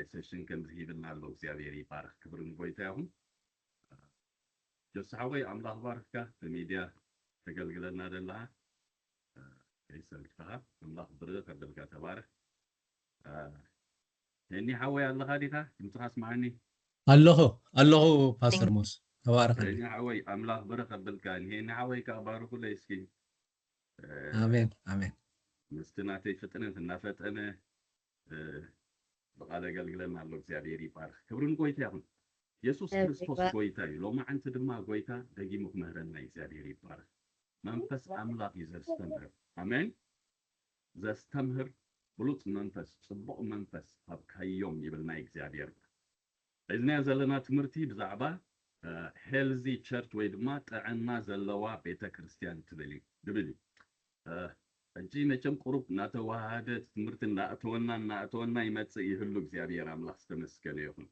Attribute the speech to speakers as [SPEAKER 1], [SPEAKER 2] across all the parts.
[SPEAKER 1] سيشن كم زهيبنا له እግዚአብሔር ይባርክ ክብርን ጎይታ ይሁን ጀሳዊ አምላክ ባርካ በሚዲያ ተገልግለና አይደለ ከይሰልካ አምላክ ብርክ አደልካ ተባረክ እኔ ሐዋይ አላህ ሀዲታ እንትራስ ማኒ
[SPEAKER 2] አላሁ ፓስተር ሙስ ተባረክ
[SPEAKER 1] እኔ ሐዋይ አምላክ ብርክ አደልካ እኔ ሐዋይ ከባረኩ ላይ እስኪ
[SPEAKER 2] አሜን አሜን
[SPEAKER 1] ምስትናቴ ፍጥነት እና ፈጠነ በቃለ ገልግለና አለው እግዚአብሔር ይባርክ ክብርን ጎይታ ይሁን ኢየሱስ ክርስቶስ ጎይታ ይሎማ አንተ ድማ ጎይታ ደጊሙክ ምህረና እግዚአብሔር ይባርክ መንፈስ አምላክ ይዘስተምር አሜን ዘስተምር ብሉጽ መንፈስ ጽቡቅ መንፈስ አብካዮም ይብልና እግዚአብሔር እዝና ዘለና ትምርቲ ብዛዕባ ሄልዚ ቸርች ወይ ድማ ጥዕና ዘለዋ ቤተክርስቲያን ትብል እንጂ መቼም ቁሩብ ናተዋሃደ ትምርት እናተወና ይመጽእ ይህሉ እግዚአብሔር አምላክ ተመስገነ ይሁን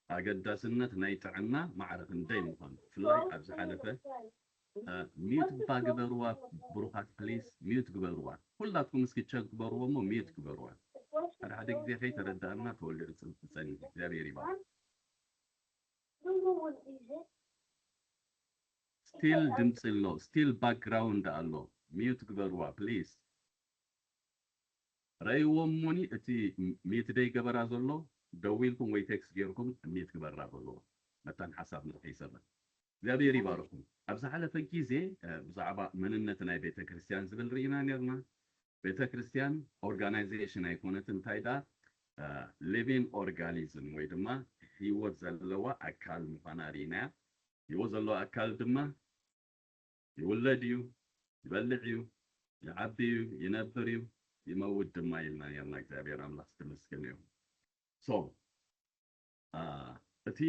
[SPEAKER 1] አገዳስነት ናይ ጥዕና ማዕረፍ እንዳይ ምዃን ፍላይ ኣብዚ ሓለፈ ሚዩት ባግበሩዋ ብሩኻት ፕሊስ ሚዩት ግበሩዋ ሁላትኩም እስኪ ቸክ ግበሩዎሞ ሚዩት ግበሩዋ ሓደ ጊዜ ከይተረዳእና ተወልደ ጽንፈጸኒ እግዚአብሔር ይባርክ ስቲል ድምጽ ሎ ስቲል ባክግራውንድ አሎ ሚዩት ግበሩዋ ፕሊስ ራይዎሞኒ እቲ ሚዩት ደይ ገበራ ዘሎ ደዊልኩም ወይ ቴክስት ጌርኩም ሚዩት ግበራ ዘሎ መታን ሐሳብ ንኸይሰማ እግዚአብሔር ይባርኩም ኣብዚ ሓለፈ ጊዜ ብዛዕባ መንነት ናይ ቤተክርስቲያን ዝብል ርኢና ነርና ቤተክርስቲያን ኦርጋናይዜሽን ኣይኮነት እንታይ ዳ ሊቪንግ ኦርጋኒዝም ወይ ድማ ህይወት ዘለዋ ኣካል ምዃና ርኢና ህይወት ዘለዋ ኣካል ድማ ይውለድ እዩ ይበልዕ እዩ ይዓቢ እዩ ይነብር እዩ ይመውት ድማ ኢልና ነርና እግዚአብሔር አምላክ ተመስገን ይሁን ሶ እቲ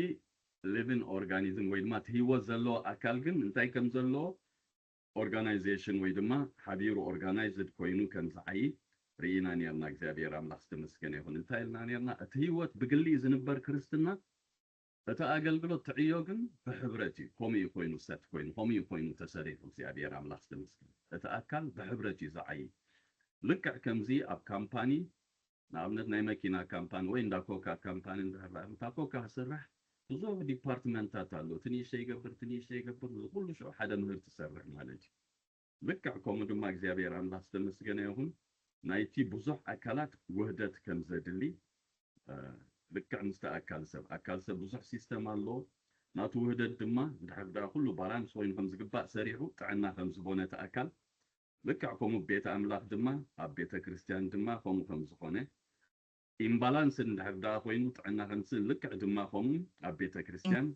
[SPEAKER 1] ሊቪንግ ኦርጋኒዝም ወይ ድማ ህይወት ዘለዎ አካል ግን እንታይ ከም ዘሎ ኦርጋናይዜሽን ወይ ድማ ሓቢሩ ኦርጋናይዝድ ኮይኑ ከም ዝዓይ ርኢና ነርና እግዚአብሔር አምላክ ተመስገን ይሁን እንታይ ኢልና ነርና እቲ ህይወት ብግሊ ዝንበር ክርስትና እቲ አገልግሎት ትዕዮ ግን በህብረት እዩ ከምኡ ኮይኑ ሰት ኮይኑ ከምኡ ኮይኑ ተሰሪሑ እግዚአብሔር አምላክ ተመስገን እቲ አካል በህብረት እዩ ዝዓይ ልክዕ ከምዚ ኣብ ካምፓኒ ንኣብነት ናይ መኪና ካምፓኒ ወይ እንዳ ኮካ ካምፓኒ እንዳ ኮካ ስራሕ ብዙሕ ዲፓርትመንታት አሉ ትንሽ ይገብር ሁሉ ሸው ሓደ ምህርት ይሰርሕ ማለት እዩ ልክዕ ከምኡ ድማ እግዚአብሔር አምላክ ተመስገን ይሁን ናይቲ ብዙሕ አካላት ውህደት ከም ዘድሊ ልክዕ ምስተ አካል ሰብ ብዙሕ ሲስተም አሎ ናቱ ውህደት ድማ ድሕርዳ ኩሉ ባላንስ ኮይኑ ከም ዝግባእ ሰሪሑ ጥዕና ከም ዝኾነ ተአካል ልክዕ ከምኡ ቤተ አምላክ ድማ ኣብ ቤተ ክርስቲያን ድማ ከምኡ ከም ዝኾነ ኢምባላንስ እንድሕርዳ ኮይኑ ጥዕና ከምስ ልክዕ ድማ ከምኡ ኣብ ቤተ ክርስቲያን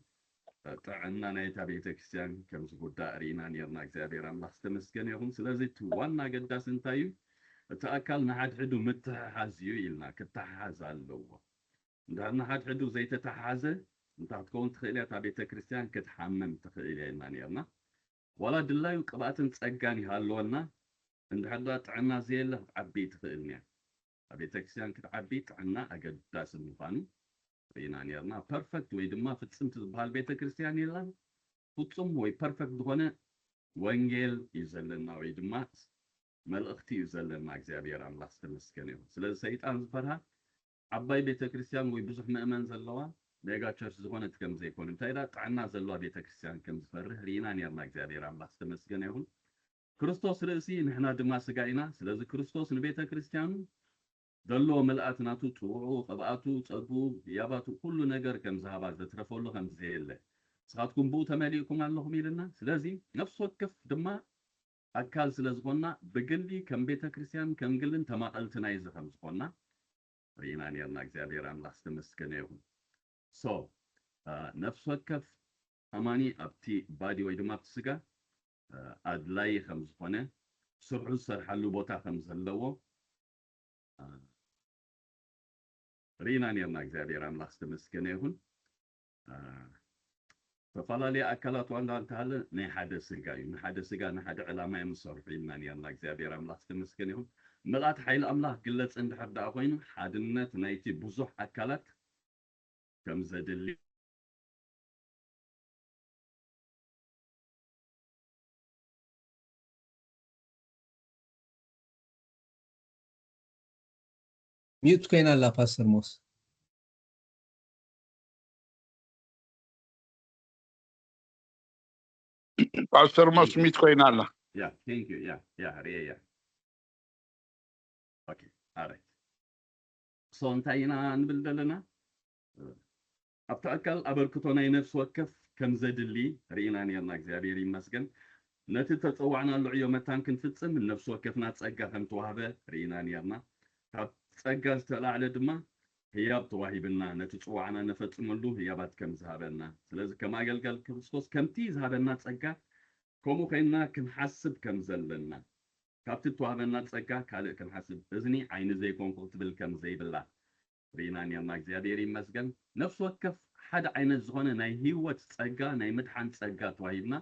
[SPEAKER 1] ጥዕና ናይታ ቤተ ክርስቲያን ከም ዝጉዳእ ርኢና ነርና እግዚአብሔር አምላክ ተመስገን ይሁን ስለዚ እቲ ዋና ገዳስ እንታይ እዩ እቲ አካል ንሓድሕዱ ምትሕሓዝ እዩ ኢልና ክተሓሓዝ ኣለዎ እንዳና ሓድሕዱ ዘይተተሓሓዘ እንታይ ክትከውን ትኽእል እያ እታ ቤተ ክርስቲያን ክትሓመም ትኽእል እያ ኢልና ነርና ዋላ ድላዩ ቅብኣትን ጸጋን ይሃለወና እንድሕዳ ጥዕና ዘየለ ክትዓቢ ትኽእል እያ ቤተ ክርስቲያን ክትዓቢ ጥዕና ኣገዳሲ ምዃኑ ርኢና ነርና ፐርፌክት ወይ ድማ ፍጽምቲ ዝበሃል ቤተ ክርስቲያን የለን ፍጹም ወይ ፐርፌክት ዝኾነ ወንጌል እዩ ዘለና ወይ ድማ መልእኽቲ እዩ ዘለና እግዚአብሔር አምላክ ተመስገን ይሁን ስለዚ ሰይጣን ዝፈርሃ ዓባይ ቤተ ክርስቲያን ወይ ብዙሕ ምእመን ዘለዋ ሜጋ ቸርች ዝኾነት ከም ዘይኮነ እንታይ ዳ ጥዕና ዘለዋ ቤተ ክርስቲያን ከም ዝፈርህ ርኢና ነርና እግዚአብሔር አምላክ ተመስገን ይሁን ክርስቶስ ርእሲ ንሕና ድማ ስጋ ኢና ስለዚ ክርስቶስ ንቤተ ክርስቲያኑ ዘሎ መልአት ናቱ ጥዑ ቅብኣቱ ጸጉ ያባቱ ኩሉ ነገር ከም ዝሃባ ዘትረፈሉ ከም ዘየለ ስኻትኩም ብኡ ተመሊእኩም ኣለኹም ኢልና ስለዚ ነፍስ ወከፍ ድማ ኣካል ስለ ዝኾና ብግሊ ከም ቤተ ክርስቲያን ከም ግልን ተማቐልትና እዩ ከም ዝኾና ርኢና ነርና እግዚአብሔር አምላክ ተመስገን ይሁን ሶ ነፍስ ወከፍ ኣማኒ ኣብቲ ባዲ ወይ ድማ ኣብቲ ስጋ ኣድላይ ከም ዝኾነ ስርሑ ዝሰርሓሉ ቦታ ከም ዘለዎ ርኢና ነርና እግዚአብሔር አምላክ ተመስገን ይሁን ተፈላለየ አካላት ዋና እንተሃለ ናይ ሓደ ስጋ እዩ ንሓደ ስጋ ንሓደ ዕላማ የምሰርሑ ኢልና ነርና እግዚአብሔር አምላክ ተመስገን ይሁን መልአት ሓይሊ አምላክ ግለጽ እንድሕዳ ኮይኑ ሓድነት ናይቲ ብዙሕ አካላት ከም ዘድሊ
[SPEAKER 2] ሚዩት ኮይና አላ ፓስተር ሙስ
[SPEAKER 3] Pastor Mos mit koinala.
[SPEAKER 1] Yeah, thank you. Yeah, yeah. Okay, all right. So እንታይና ንብል ዘለና ኣብቲ ኣካል ኣበርክቶ ናይ ነፍሲ ወከፍ ከም ዘድሊ ርኢና ነርና እግዚአብሔር ይመስገን ነቲ ተፀዋዕናሉ ዕዮ መታን ክንፍፅም ነፍሲ ወከፍና ፀጋ ከም ተዋህበ ርኢና ነርና ካብ ፀጋ ዝተላዕለ ድማ ህያብ ተዋሂብና ነቲ ፅዋዕና ነፈፅመሉ ህያባት ከም ዝሃበና ስለዚ ከም ኣገልጋል ክርስቶስ ከምቲ ዝሃበና ፀጋ ከምኡ ኮይና ክንሓስብ ከም ዘለና ካብቲ ተዋህበና ፀጋ ካልእ ክንሓስብ እዝኒ ዓይኒ ዘይኮንኩ ክትብል ከም ዘይብላ ርኢና ነርና እግዚአብሔር ይመስገን ነፍሲ ወከፍ ሓደ ዓይነት ዝኾነ ናይ ህይወት ፀጋ ናይ ምድሓን ፀጋ ተዋሂብና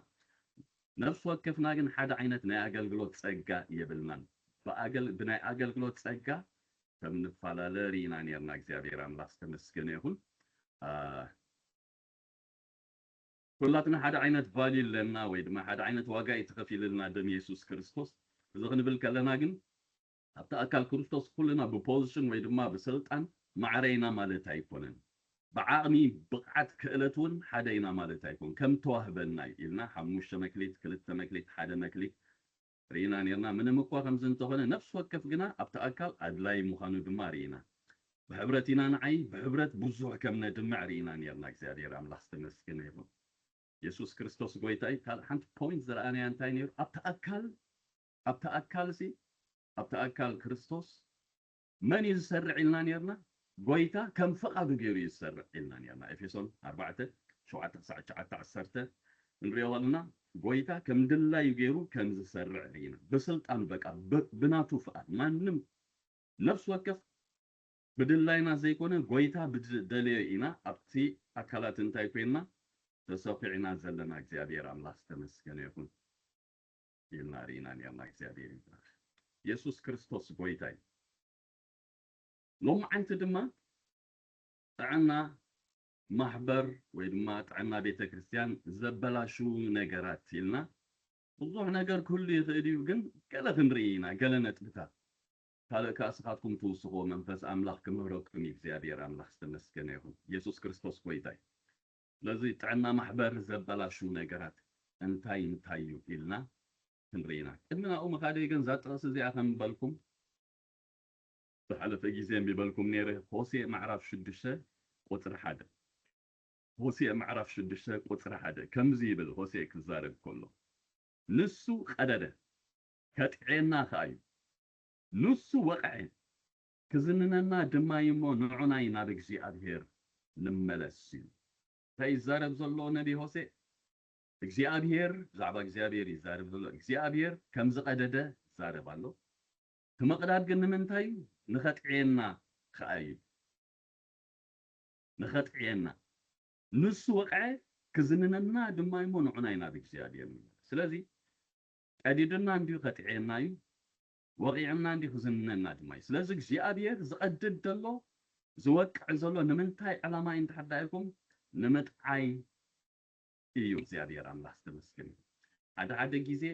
[SPEAKER 1] ነፍሲ ወከፍና ግን ሓደ ዓይነት ናይ ኣገልግሎት ፀጋ የብልናን ብናይ ኣገልግሎት ፀጋ ከም ንፈላለ ርኢና ነርና እግዚአብሔር ኣምላክ ተመስገነ ይሁን ኩላትና ሓደ ዓይነት ቫልዩ ኣለና ወይ ድማ ሓደ ዓይነት ዋጋ ይተኸፊልና ደም ኢየሱስ ክርስቶስ እዚ ክንብል ከለና ግን ኣብቲ ኣካል ክርስቶስ ኩልና ብፖዚሽን ወይ ድማ ብስልጣን ማዕረይና ማለት ኣይኮነን ብዓቕሚ ብቕዓት ክእለት እውን ሓደ ኢና ማለት ኣይኮን ከም ተዋህበና ኢልና 5 መክሊት 2 መክሊት 1 መክሊት ርኢና ነርና ምንም እኳ ከምዚ እንተኾነ ነፍሲ ወከፍ ግና ኣብቲ ኣካል ኣድላይ ምዃኑ ድማ ርኢና ብሕብረት ኢና ንዓይ ብሕብረት ብዙሕ ከም ነድምዕ ርኢና ነርና እግዚአብሔር ኣምላክ ተመስገነ ይሁን ኢየሱስ ክርስቶስ ጎይታይ ሓንቲ ፖይንት ዝረኣናያ እንታይ ነይሩ ኣብቲ ኣካል ክርስቶስ መን ይሰርዕ ኢልና ነርና ጎይታ ከም ፍቓዱ ገይሩ ይሰርዕ ኢልና ነርና ኤፌሶን 4:7-9-10 እንሪኦ ዘለና ጎይታ ከም ድላዩ ገይሩ ከም ዝሰርዕ ርኢና ብስልጣን በቃ ብናቱ ፍቓድ ማንም ነፍሲ ወከፍ ብድላይና ዘይኮነ ጎይታ ብደለዮ ኢና ኣብቲ ኣካላት እንታይ ኮይና ተሰፊዕና ዘለና እግዚአብሔር ኣምላክ ተመስገነ ይሁን ኢልና ርኢና ነርና እግዚአብሔር ይባርክ ኢየሱስ ክርስቶስ ጎይታይ ሎምዓንቲ ድማ ጥዕና ማሕበር ወይ ድማ ጥዕና ቤተክርስትያን ዘበላሹ ነገራት ኢልና ብዙሕ ነገር ኩሉ ይኽእል እዩ ግን ገለ ክንርኢ ኢና ገለ ነጥብታት ካልእ ካስኻትኩም ትውስኾ መንፈስ ኣምላክ ክምህረኩም እግዚአብሔር ኣምላክ ተመስገነ ይሁን ኢየሱስ ክርስቶስ ጎይታይ ስለዚ ጥዕና ማሕበር ዘበላሹ ነገራት እንታይ እዩ ኢልና ክንርኢና ቅድሚ ናብኡ መኻደ ግን ዛጥቕስ እዚኣ ከም በልኩም ብሓለፈ ግዜ የሚበልኩም ነይረ ሆሴዕ ምዕራፍ 6 ቁፅሪ 1 ሆሴዕ ምዕራፍ 6 ቁፅሪ 1 ከምዚ ይብል ሆሴዕ ክዛረብ ከሎ ንሱ ቀደደ ከጥዕና ኸኣዩ ንሱ ወቕዐ ክዝንነና ድማ ይሞ ንዑናይ ናብ እግዚአብሔር ንመለስ እዩ እንታይ ይዛረብ ዘሎ ነቢ ሆሴዕ እግዚአብሔር ብዛዕባ እግዚአብሔር ይዛረብ ዘሎ እግዚአብሔር ከም ዝቀደደ ይዛረብ ኣሎ ትመቕዳድ ግን ንምንታይ ንኸጥዕና ኸኣዩ ንኸጥዕና ንሱ ወቕዐ ክዝንነና ድማ ይሞ ንዑናይ ናብ እግዚአብሔር ስለዚ ቀዲድና እንዲሁ ከጥዕና እዩ ወቂዕና እንዲሁ ክዝንነና ድማ እዩ ስለዚ እግዚአብሔር ዝቀድድ ዘሎ ዝወቅዕ ዘሎ ንምንታይ ዕላማ እዩ እንተሓዳይኩም ንምጥዓይ እዩ እግዚአብሔር ኣምላክ ተመስገነ ሓደ ግዜ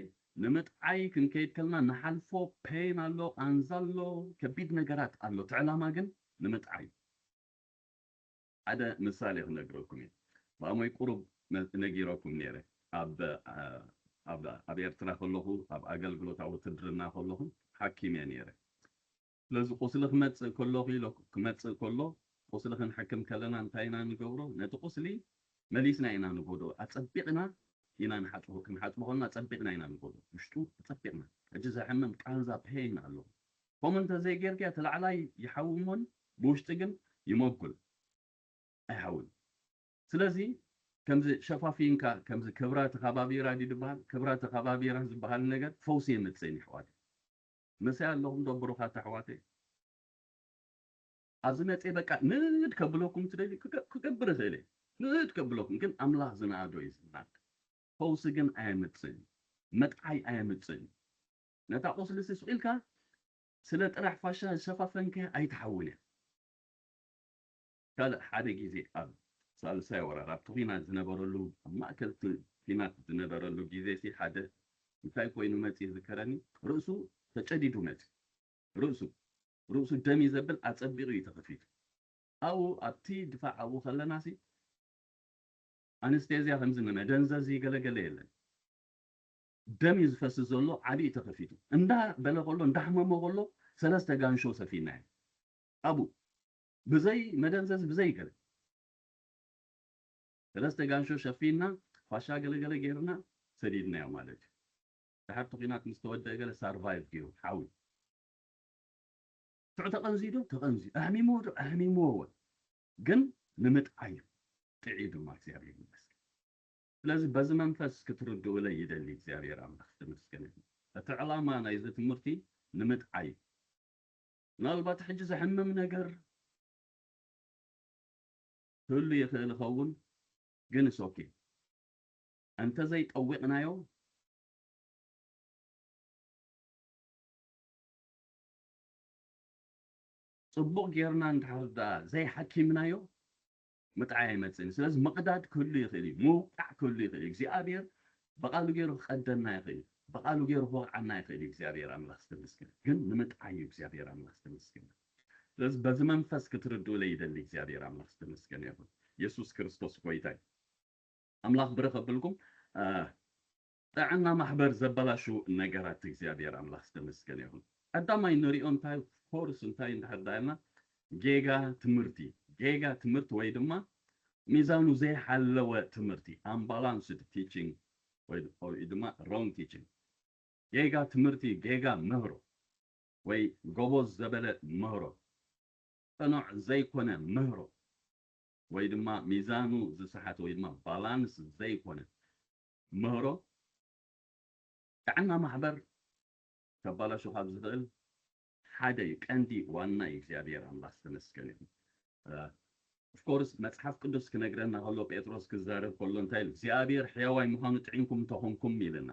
[SPEAKER 1] ንምጥዓይ ክንከይድ ከለና ንሓልፎ ፔን ኣሎ ቃንዛ ኣሎ ከቢድ ነገራት ኣሎ ትዕላማ ግን ንምጥዓይ ሓደ ምሳሌ ክነግረኩም እየ ብኣሞይ ቁሩብ ነጊረኩም ነይረ ኣብ ኤርትራ ከለኹ ኣብ ኣገልግሎታዊ ውትድርና ከለኹ ሓኪም እየ ነይረ ስለዚ ቁስሊ ክመፅእ ከሎ ቁስሊ ክንሕክም ከለና እንታይ ኢና ንገብሮ ነቲ ቁስሊ መሊስና ኢና ንጎዶ ኣፀቢቕና ኢና ንሓጥቦ ክንሓጥቦ ከለና ኣፀቢቕና ኢና ንጎዶ ውሽጡ ኣፀቢቕና ሕጂ ዘሕምም ቃንዛ ፔን ኣሎ ከምኡ እንተዘይጌርካ ተላዕላይ ይሓውሞን ብውሽጢ ግን ይመጉል ኣይሓውን ስለዚ ከምዚ ሸፋፊንካ ከምዚ ክብራት ከባቢራ ድበሃል ክብራት ከባቢራ ዝበሃል ነገር ፈውሲ የምፅእን ይሕዋት መሳይ ኣለኹም ደብሩኻት ኣሕዋተይ ኣብዚ መፅእ በቃ ንድ ከብለኩም ትደሊ ክገብር እኽእል ንድ ከብለኩም ግን ኣምላኽ ዝነኣዶ እዩ ዝናድ ፈውሲ ግን ኣየምፅእን መጥዓይ ኣየምፅእን ነታ ቁስሊ ስኢልካ ስለ ጥራሕ ፋሻ ዝሸፋፈንከ ኣይትሓውን እያ ካልእ ሓደ ግዜ ኣብ ሳልሳይ ወራር ኣብቲ ኩናት ዝነበረሉ ኣብ ማእከል ኩናት ዝነበረሉ ግዜ ሓደ እንታይ ኮይኑ መፅእ ዝከረኒ ርእሱ ተጨዲዱ መፅእ ርእሱ ደም ይዘብል ኣፀቢቑ እዩ ተኸፊቱ ኣብኡ ኣብቲ ድፋዕ ኣብኡ ከለና ኣንስቴዝያ ከምዚ ንመደንዘዚ ገለገለ የለን ደም ይዝፈስ ዘሎ ዓቢ ተኸፊቱ እንዳ በለ ከሎ እንዳሕመሞ ከሎ ሰለስተ ጋንሾ ሰፊና አቡ ብዘይ መደንዘዝ ብዘይ ገለ ሰለስተ ጋንሾ ሸፊና ፋሻ ገለገለ ጌርና ሰዲድናዮ ማለት ተሓቲ ኺናት ምስ ተወደአ ገለ ሰርቫይቭ ገይሩ ሓዊ ትዑ ተቐንዚዶ ተቐንዚ ኣሕሚሞ ግን ንምጥዓዩ ጥዒዱ ማ እግዚአብሔር ይመስገን ስለዚህ በዚህ መንፈስ ክትርድኡ ላይ ይደሊ እግዚአብሔር አምላክ ተመስገን እቲ ዕላማ ናይዚ ትምህርቲ ንምጥዓዩ ምናልባት ሕጂ ዘሕምም ነገር ሁሉ ይኽእል ይኸውን ግን ኦኬ እንተ ዘይጠዊቕናዮ ጽቡቕ ጌርና እንድሕርዳ ዘይሓኪምናዮ متعاي يمثل سلاز مقداد كل يخلي موقع كل يخلي እግዚአብሔር በቃሉ ገይሩ ቀደና ይخلي በቃሉ ገይሩ ወቅዓና ይخلي እግዚአብሔር አምላክ ተመስገን ግን ንምጥዓዩ እግዚአብሔር አምላክ ተመስገን ስለዚህ በዚህ መንፈስ ክትርዱ ላይ ይደል እግዚአብሔር አምላክ ተመስገን ይሁን ኢየሱስ ክርስቶስ ቆይታይ አምላክ ብረኸብልኩም ጣዕና ማህበር ዘበላሹ ነገራት እግዚአብሔር አምላክ ተመስገን ይሁን አዳማይ ንሪኦም ታይ ኮርስ እንታይ እንደሐዳይና ጌጋ ትምህርት ወይ ድማ ሚዛኑ ዘይሓለወ ትምህርቲ unbalanced teaching ወይ ድማ wrong teaching ጌጋ ትምህርቲ ጌጋ ምህሮ ወይ ጎበዝ ዘበለ ምህሮ ጽኑዕ ዘይኮነ ምህሮ ወይ ድማ ሚዛኑ ዝስሓት ወይ ድማ ባላንስ ዘይኮነ ምህሮ ጣዕና ማሕበር ተባላሹ ካብ ዝኽእል ሓደ ቀንዲ ዋና እግዚአብሔር አምላክ ተመስገን ይሁን of course መጽሐፍ ቅዱስ ክነግረና ከሎ ጴጥሮስ ክዛረብ ከሎ እንታይ እግዚአብሔር ሕያዋይ ምዃኑ ጥዒንኩም ተኾንኩም ይልና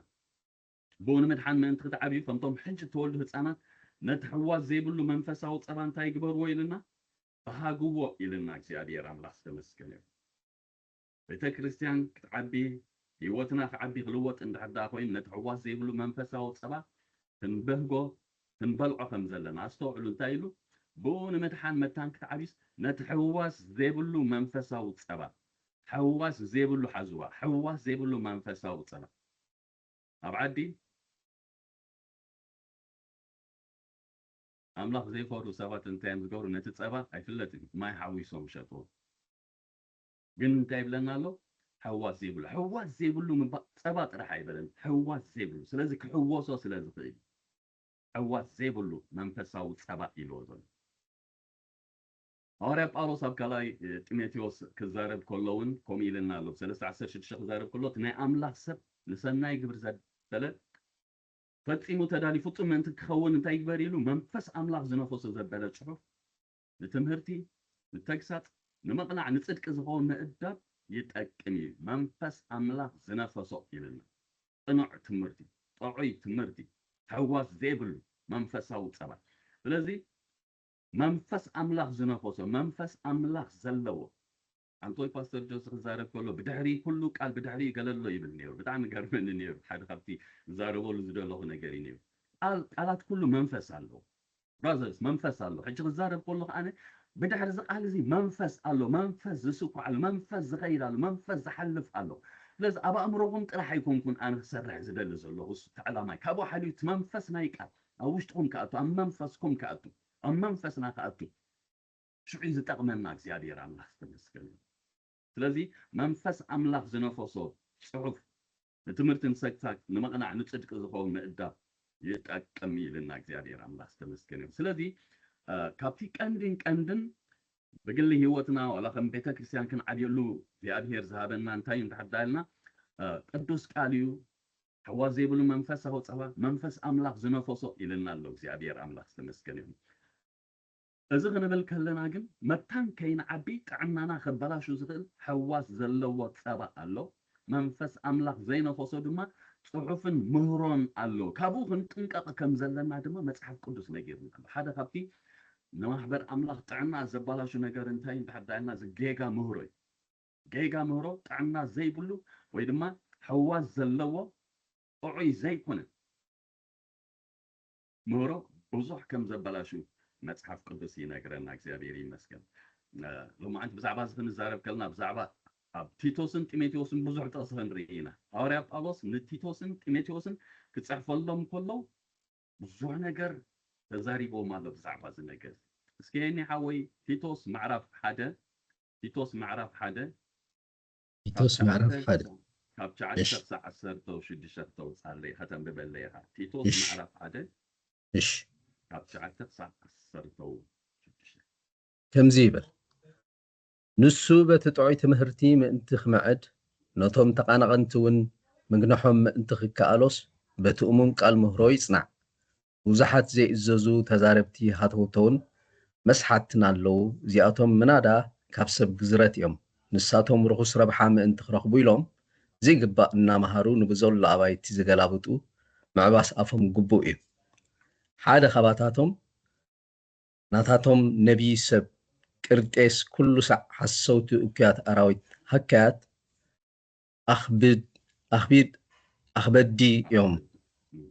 [SPEAKER 1] ብኡን መድሓን ምእንቲ ክትዓብዩ ከምቶም ሕጂ ተወልዱ ህፃናት ነቲ ሕዋስ ዘይብሉ መንፈሳዊ ፀባ እንታይ ግበርዎ ይልና በሃግዎ ይልና እግዚአብሔር አምላክ ተመስገን ይሁን ቤተ ክርስቲያን ክትዓቢ ህይወትና ክዓቢ ክልወጥ እንዳሕዳ ኮይኑ ነቲ ሕዋስ ዘይብሉ መንፈሳዊ ፀባ ክንበህጎ ክንበልዖ ከም ዘለና ኣስተውዕሉ እንታይ ኢሉ ብኡን መድሓን መታን ክትዓቢስ ነቲ ሕዋስ ዘይብሉ መንፈሳዊ ፀባ ሕዋስ ዘይብሉ ሓዝዋ ሕዋስ ዘይብሉ መንፈሳዊ ፀባ ኣብ ዓዲ ኣምላኽ ዘይፈሩ ሰባት እንታይ እዮም ዝገብሩ ነቲ ፀባ ኣይፍለጥን ማይ ሓዊሶም ሸጥዎ ግን እንታይ ይብለና ኣሎ ሕዋስ ዘይብሉ ፀባ ጥራሕ ኣይበለን ሕዋስ ዘይብሉ ስለዚ ክሕወሶ ስለ ዝኽእል ሕዋስ ዘይብሉ መንፈሳዊ ፀባ ኢልዎ ዘሎ ሐዋርያ ጳውሎስ ኣብ ካልኣይ ጢሞቴዎስ ክዛረብ ከሎውን ከምኡ ኢልና ኣሎ 3:16 ክዛረብ ከሎ ናይ ኣምላኽ ሰብ ንሰናይ ግብሪ ዘደለ ፈፂሙ ተዳልዩ ፍጹም ምእንቲ ክኸውን እንታይ ይግበር ኢሉ መንፈስ ኣምላኽ ዝነፈሶ ዘበለ ጽሑፍ ንትምህርቲ ንተግሳጽ ንመቕናዕ ንጽድቂ ዝኸውን ምእዳብ ይጠቅም እዩ መንፈስ ኣምላኽ ዝነፈሶ ይብልና ጽኑዕ ትምህርቲ ጥዑይ ትምህርቲ ሕዋስ ዘይብሉ መንፈሳዊ ፀባ ስለዚ መንፈስ ኣምላኽ ዝነፈሶ መንፈስ ኣምላኽ ዘለዎ አንቶይ ፓስተር ጆሴፍ ዛረብ ከሎ ብድሕሪ ኩሉ ቃል ብድሕሪ ገለሎ ይብል ነይሩ ብጣዕሚ ገርመኒ ነይሩ ሓደ ካብቲ ዛረበሉ ዝደለኹ ነገር እዩ ነይሩ ቃላት ኩሉ መንፈስ ኣለዎ ብራዘርስ መንፈስ ኣሎ ሕጂ ክዛረብ ከሎ ኣነ ብድሕሪ ዝቃል እዚ መንፈስ ኣሎ መንፈስ ዝስኩዕ ኣሎ መንፈስ ዝኸይድ ኣሎ መንፈስ ዝሓልፍ ኣሎ ስለዚ ኣብ ኣእምሮኹም ጥራሕ ኣይኮንኩን ኣነ ክሰርሕ ዝደሊ ዘለኹ እሱ ተዕላማይ ካብኡ ሓልዩ እቲ መንፈስ ናይ ቃል ኣብ ውሽጥኩም ከኣቱ ኣብ መንፈስኩም ከኣቱ ኣብ መንፈስና ከኣቱ ሽዑ ዝጠቕመና እግዚአብሔር ኣምላኽ ተመስገን ስለዚ መንፈስ ኣምላኽ ዝነፈሶ ጽሑፍ ንትምህርትን ሰግታግ ንመቕናዕ ንጽድቂ ዝኸውን ምእዳብ ይጠቅም ይልና እግዚአብሔር ኣምላኽ ተመስገን ስለዚ ካብቲ ቀንድን በግል ህይወትና ወላ ከም ቤተ ክርስቲያን ክንዓብየሉ እግዚአብሔር ዝሃበና እንታይ እንተሓዳልና ቅዱስ ቃል እዩ ሕዋስ ዘይብሉ መንፈሳዊ ፀባ መንፈስ ኣምላኽ ዝነፈሶ ይልና ኣሎ እግዚአብሔር ኣምላኽ ተመስገን ይሁን እዚ ክንብል ከለና ግን መታን ከይንዓቢ ጥዕናና ክበላሹ ዝኽእል ሕዋስ ዘለዎ ፀባ ኣሎ መንፈስ ኣምላኽ ዘይነፈሶ ድማ ጽሑፍን ምህሮን ኣሎ ካብኡ ክንጥንቀቕ ከም ዘለና ድማ መጽሓፍ ቅዱስ ነጊርና ኣሎ ሓደ ካብቲ ንማሕበር ኣምላኽ ጥዕና ዘበላሹ ነገር እንታይ እንተሓዳልና ጌጋ ምህሮ እዩ ጌጋ ምህሮ ጥዕና ዘይብሉ ወይ ድማ ሕዋስ ዘለዎ ጥዑይ ዘይኮነ ምህሮ ብዙሕ ከም ዘበላሹ መጽሐፍ ቅዱስ ይነግረና እግዚአብሔር ይመስገን ሎማዓንቲ ብዛዕባ እዚ ክንዛረብ ከለና ብዛዕባ ቲቶስን ጢሞቴዎስን ብዙሕ ጠቕሰን ርኢና ሐዋርያ ጳውሎስ ንቲቶስን ጢሞቴዎስን ክጽሕፈሎም ከሎ ብዙሕ ነገር ተዛሪቦም ኣሎ ብዛዕባ እዚ ነገር እስኪ የኒ ሓወይ ቲቶስ ምዕራፍ 1 ቲቶስ ምዕራፍ 1
[SPEAKER 2] ቲቶስ ምዕራፍ 1
[SPEAKER 1] ካብ 9 ክሳብ 16 ተውጻለይ ከተንብበለይ ኢኻ ቲቶስ ምዕራፍ 1
[SPEAKER 2] እሺ
[SPEAKER 1] ካብ 9 ክሳብ 16
[SPEAKER 2] ከምዚ ይብል ንሱ በቲ ጥዑይ ትምህርቲ ምእንቲ ክምዕድ ነቶም ተቓናቐንቲ እውን ምግናሖም ምእንቲ ክከኣሎስ በቲ እሙን ቃል ምህሮ ይጽናዕ ብዙሓት ዘይእዘዙ ተዛረብቲ ሃተውተውን መስሓትን ኣለዉ እዚኣቶም ምናዳ ካብ ሰብ ግዝረት እዮም ንሳቶም ርኹስ ረብሓ ምእንቲ ክረኽቡ ኢሎም ዘይግባእ እናምሃሩ ንብዘሎ ኣባይቲ ዝገላብጡ ምዕባስ ኣፎም ግቡእ እዩ ሓደ ኻባታቶም ናታቶም ነቢይ ሰብ ቅርጤስ ኩሉ ሳዕ ሓሰውቲ እኩያት ኣራዊት ሃካያት ኣኽበዲ እዮም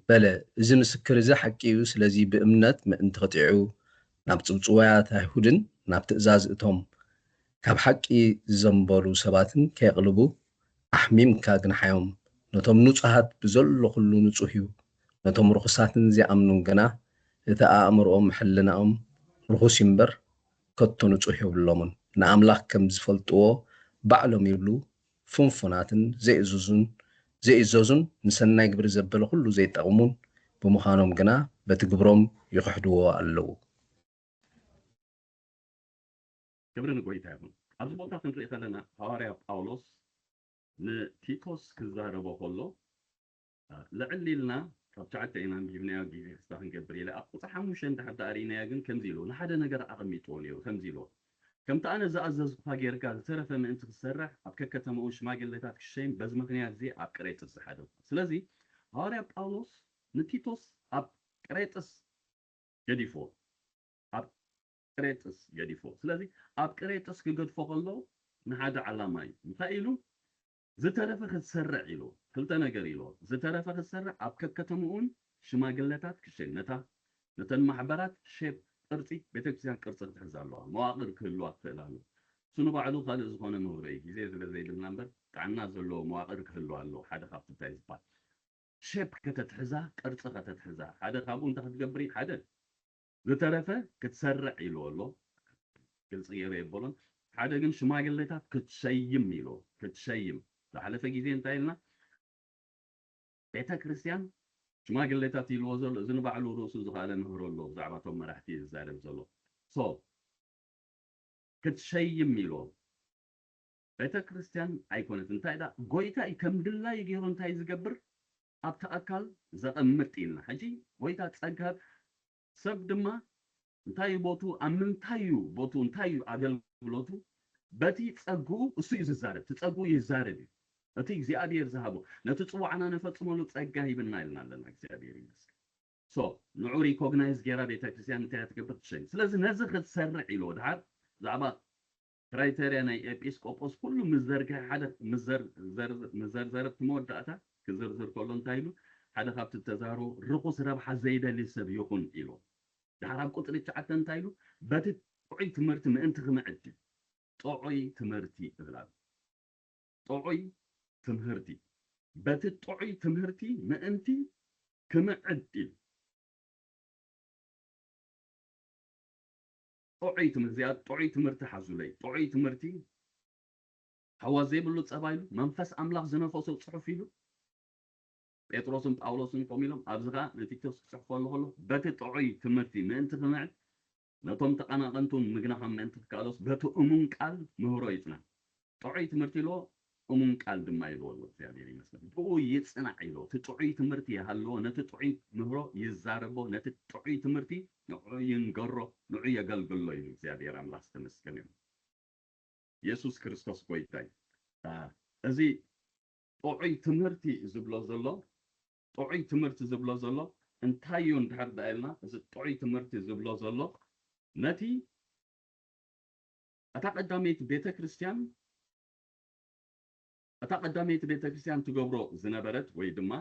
[SPEAKER 2] በለ እዚ ምስክር እዚ ሓቂ እዩ ስለዚ ብእምነት ምእንቲ ኽጥዕዩ ናብ ጽብጽዋያት ኣይሁድን ናብ ትእዛዝ እቶም ካብ ሓቂ ዝዘንበሉ ሰባትን ከየቕልቡ ኣሕሚምካ ግንሓዮም ነቶም ንጹሃት ብዘሎ ኩሉ ንጹህ እዩ ነቶም ርኹሳትን ዘይኣምኑን ግና እቲ ኣእምሮኦም ሕልናኦም ርኹስ እምበር ከቶ ንጹህ የብሎምን ንኣምላኽ ከም ዝፈልጥዎ ባዕሎም ይብሉ ፍንፉናትን ዘይእዘዙን ንሰናይ ግብሪ ዘበለ ኩሉ ዘይጠቕሙን ብምዃኖም ግና በቲ ግብሮም ይኽሕድዎ ኣለዉ
[SPEAKER 1] ክብሪ ንጎይታ ይኹን ኣብዚ ቦታ ክንርኢ ከለና ሐዋርያ ጳውሎስ ንቲቶስ ክዛረቦ ከሎ ልዕል ኢልና ካብ 9 ኢና ንቢብናዮ ግዜ ክስታ ክንገብር ኢለ ኣብ ቁፅሪ 5 እንድሕር ዳኣሪናዮ ግን ከምዚ ኢሉ ንሓደ ነገር ኣቐሚጥዎ ነይሩ ከምዚ ኢሉ ከምቲ ኣነ ዝኣዘዝኩካ ጌርካ ዝተረፈ ምእንቲ ክሰርሕ ኣብ ከከተማኡ ሽማግሌታት ክሸይም በዚ ምክንያት እዚ ኣብ ቅሬጥስ ዝሓደው ስለዚ ሐዋርያ ጳውሎስ ንቲቶስ ኣብ ቅሬጥስ ገዲፎ ስለዚ ኣብ ቅሬጥስ ክገድፎ ከሎ ንሓደ ዓላማ እዩ እንታይ ኢሉ ዝተረፈ ክትሰርዕ ኢሉ ክልተ ነገር ኢሉ ዝተረፈ ክትሰርዕ ኣብ ከከተማኡን ሽማግሌታት ክሸይም ነተን ማሕበራት ሼፕ ቅርፂ ቤተክርስትያን ቅርፂ ክትሕዝ ኣለዋ መዋቕር ክህልዋ ትኽእል ኣሎ ስኑ ባዕሉ ካልእ ዝኾነ ምህሮ እዩ ግዜ ስለዘይብልና እምበር ጥዕና ዘለዎ መዋቕር ክህልዋ ኣለዎ ሓደ ካብቲ እንታይ ዝበሃል ሼፕ ከተትሕዛ ቅርፂ ከተትሕዛ ሓደ ካብኡ እንታይ ክትገብር ሓደ ዝተረፈ ክትሰርዕ ኢሉ ኣሎ ግልፂ ገይሩ የበሎን ሓደ ግን ሽማግሌታት ክትሸይም ኢሉ ክትሸይም ዝሓለፈ ግዜ እንታይ ኢልና ቤተክርስትያን ሽማግሌታት ኢልዎ ዘሎ እዚ ንባዕሉ ርእሱ ዝኻለ ምህሮ ኣሎ ብዛዕባ እቶም መራሕቲ ዝዛረብ ዘሎ ክትሸይም ኢሉ ቤተክርስትያን ኣይኮነት እንታይ ዳ ጎይታ ከም ድላይ ገይሩ እንታይ ዝገብር ኣብቲ ኣካል ዘቐምጥ ኢልና ሕጂ ጎይታ ፀጋብ ሰብ ድማ እንታይ ቦቱ ኣብ ምንታይ እዩ ቦቱ እንታይ እዩ ኣገልግሎቱ በቲ ፀጉኡ እሱ እዩ ዝዛረብ እቲ ፀጉኡ ይዛረብ እዩ እቲ እግዚኣብሔር ዝሃቦ ነቲ ፅዋዕና ነፈፅመሉ ፀጋ ሂብና ኢልና ኣለና እግዚኣብሔር ይመስገን ንዑ ሪኮግናይዝ ጌራ ቤተክርስትያን እንታይ ትገብር ትሸይም ስለዚ ነዚ ክትሰርዕ ኢሉ ድሓር ብዛዕባ ክራይቴርያ ናይ ኤጲስቆጶስ ኩሉ ምዘርግሒ ሓደ ምዘርዘረብቲ መወዳእታ ክዝርዝር ከሎ እንታይ ኢሉ ሓደ ካብቲ ተዛሮ ርኩስ ረብሓ ዘይደሊ ሰብ ይኹን ኢሉ ድሓር ኣብ ቁፅሪ 9 እንታይ ኢሉ በቲ ጥዑይ ትምህርቲ ምእንቲ ክምዕድ ጥዑይ ትምህርቲ ይብላል ጥዑይ ትምህርቲ በቲ ጥዑይ ትምህርቲ ምእንቲ ክምዕድ ኢሉ ጥዑይ ትምህርቲ ሓዙለይ ጥዑይ ትምህርቲ ሓዋስ ዘይብሉ ፀባ ኢሉ መንፈስ ኣምላኽ ዝነፈሶ ፅሑፍ ኢሉ ጴጥሮስን ጳውሎስን ከምኡ ኢሎም ኣብዚ ከዓ ንቲቶስ ክፅሕፈሉ ከሎ በቲ ጥዑይ ትምህርቲ ምእንቲ ክምዕድ ነቶም ተቐናቐንቱን ምግናኸም ምእንቲ ክከኣሎስ በቲ እሙን ቃል ምህሮ ይጽናዕ ጥዑይ ትምህርቲ ኢሎ እሙን ቃል ድማ ኢልዎ እግዚአብሔር ይመስገን ብኡ ይጽናዕ ኢሎ እቲ ጥዑይ ትምህርቲ ይሃልዎ ነቲ ጥዑይ ምህሮ ይዛረቦ ነቲ ጥዑይ ትምህርቲ ንዑ ይንገሮ ንዑ የገልግሎ ኢሉ እግዚአብሔር ኣምላኽ ዝተመስገነ እዩ ኢየሱስ ክርስቶስ ጎይታ እዩ እዚ ጥዑይ ትምህርቲ ዝብሎ ዘሎ እንታይ እዩ እንድሕር ዳኢልና እዚ ጥዑይ ትምህርቲ ዝብሎ ዘሎ ነቲ እታ ቀዳመይቲ ቤተክርስትያን ትገብሮ ዝነበረት ወይ ድማ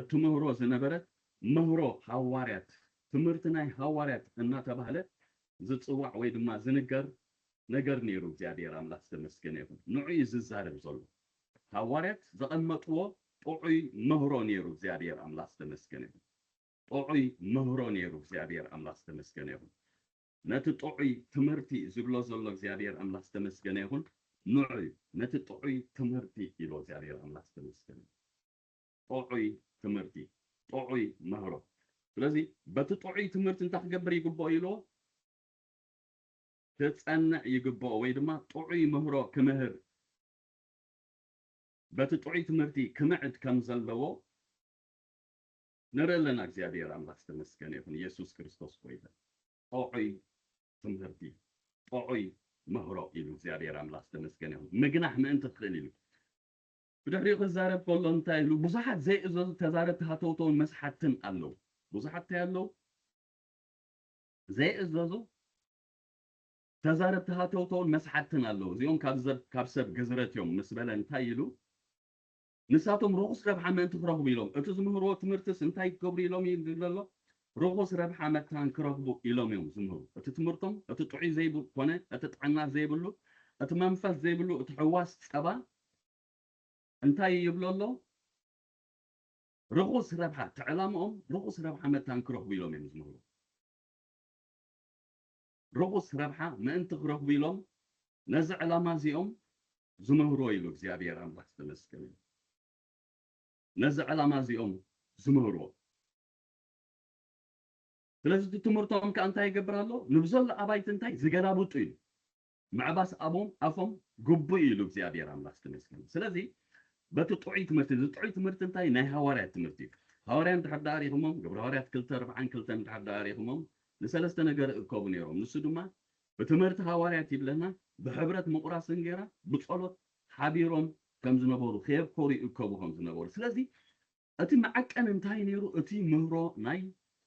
[SPEAKER 1] እትምህሮ ዝነበረት ምህሮ ሐዋርያት ትምህርቲ ናይ ሐዋርያት እናተባህለ ዝፅዋዕ ወይ ድማ ዝንገር ነገር ነይሩ እግዚአብሔር አምላክ ተመስገነ ይሁን ንዑይ ዝዛረብ ዘሎ ሐዋርያት ዘቀመጥዎ ጥዑይ ምህሮ ነይሩ እግዚአብሔር አምላክ ተመስገነ ይሁን ጥዑይ ምህሮ ነይሩ እግዚአብሔር አምላክ ተመስገነ ይሁን ነቲ ጥዑይ ትምህርቲ ዝብሎ ዘሎ እግዚአብሔር አምላክ ተመስገነ ይሁን ንዑይ ነቲ ጥዑይ ትምህርቲ ኢሎ እግዚአብሔር አምላክ ተመስገነ ጥዑይ ትምህርቲ ጥዑይ ምህሮ ስለዚህ በቲ ጥዑይ ትምህርቲ እንታይ ክገብር ይግባኦ ኢሎ ተጸንዕ ይግባኦ ወይ ድማ ጥዑይ ምህሮ ክምህር በቲ ጥዑይ ትምህርቲ ክምዕድ ከም ዘለዎ ንርኢ ኣለና እግዚአብሔር አምላክ ተመስገነ ይሁን ኢየሱስ ክርስቶስ ኮይነ ጥዑይ ትምህርቲ ጥዑይ ምህሮ ኢሉ እግዚአብሔር አምላክ ተመስገነ ይሁን ምግናሕ ምእንቲ ትኽእል ኢሉ ብድሕሪኡ ክዛረብ ከሎ እንታይ ኢሉ ብዙሓት ዘይእዘዙ ተዛረብቲ ሃተውቶውን መስሓትን ኣለዉ ብዙሓት ያለው ዘይእዘዙ ተዛረብቲ ሃተውቶውን መስሓትን ኣለዉ እዚኦም ካብ ሰብ ግዝረት እዮም ምስ በለ እንታይ ኢሉ ንሳቶም ርኹስ ረብሓ ምእንቲ ክረኽቡ ኢሎም እቲ ዝምህርዎ ትምህርትስ እንታይ ክገብሩ ኢሎም ይብሎ ርኹስ ረብሓ መታን ክረኽቡ ኢሎም እዮም ዝምህሩ እቲ ትምህርቶም እቲ ጥዑይ ዘይብሉ ኮነ እቲ ጥዕና ዘይብሉ እቲ መንፈስ ዘይብሉ እቲ ሕዋስ ፀባ እንታይ ይብሎ ኣሎ ርኹስ ረብሓ ተዕላምኦም ርኹስ ረብሓ መታን ክረኽቡ ኢሎም እዮም ዝምህሩ ርኹስ ረብሓ ምእንቲ ክረኽቡ ኢሎም ነዚ ዕላማ እዚኦም ዝምህሩ ኢሉ እግዚአብሔር አምላክ ተመስገነ ነዚ ዕላማ እዚኦም ዝምህሩ ስለዚህ ትምህርቶም ከእንታይ ይገብር ኣሎ ንብዘሎ ኣባይት እንታይ ዝገላብጡ ኢሉ ማዕባስ ኣፎም ጉቡእ ኢሉ እግዚአብሔር አምላክ ተመስገነ ስለዚህ በቲ ጥዑይ ትምህርቲ እንታይ ናይ ሐዋርያት ትምህርቲ ሐዋርያት ድሕር ዳሪኹሞም ግብረ ሐዋርያት 2:42 ድሕር ዳሪኹሞም ንሰለስተ ነገር እከቡ ነይሮም ንሱ ድማ በትምህርቲ ሐዋርያት ይብለና ብሕብረት ምቁራስን ገይራ ብጸሎት ሓቢሮም ከም ዝነበሩ ከየብኮሩ ይእከቡ ከም ዝነበሩ ስለዚህ እቲ መዓቀን እንታይ ነይሩ እቲ ምህሮ ናይ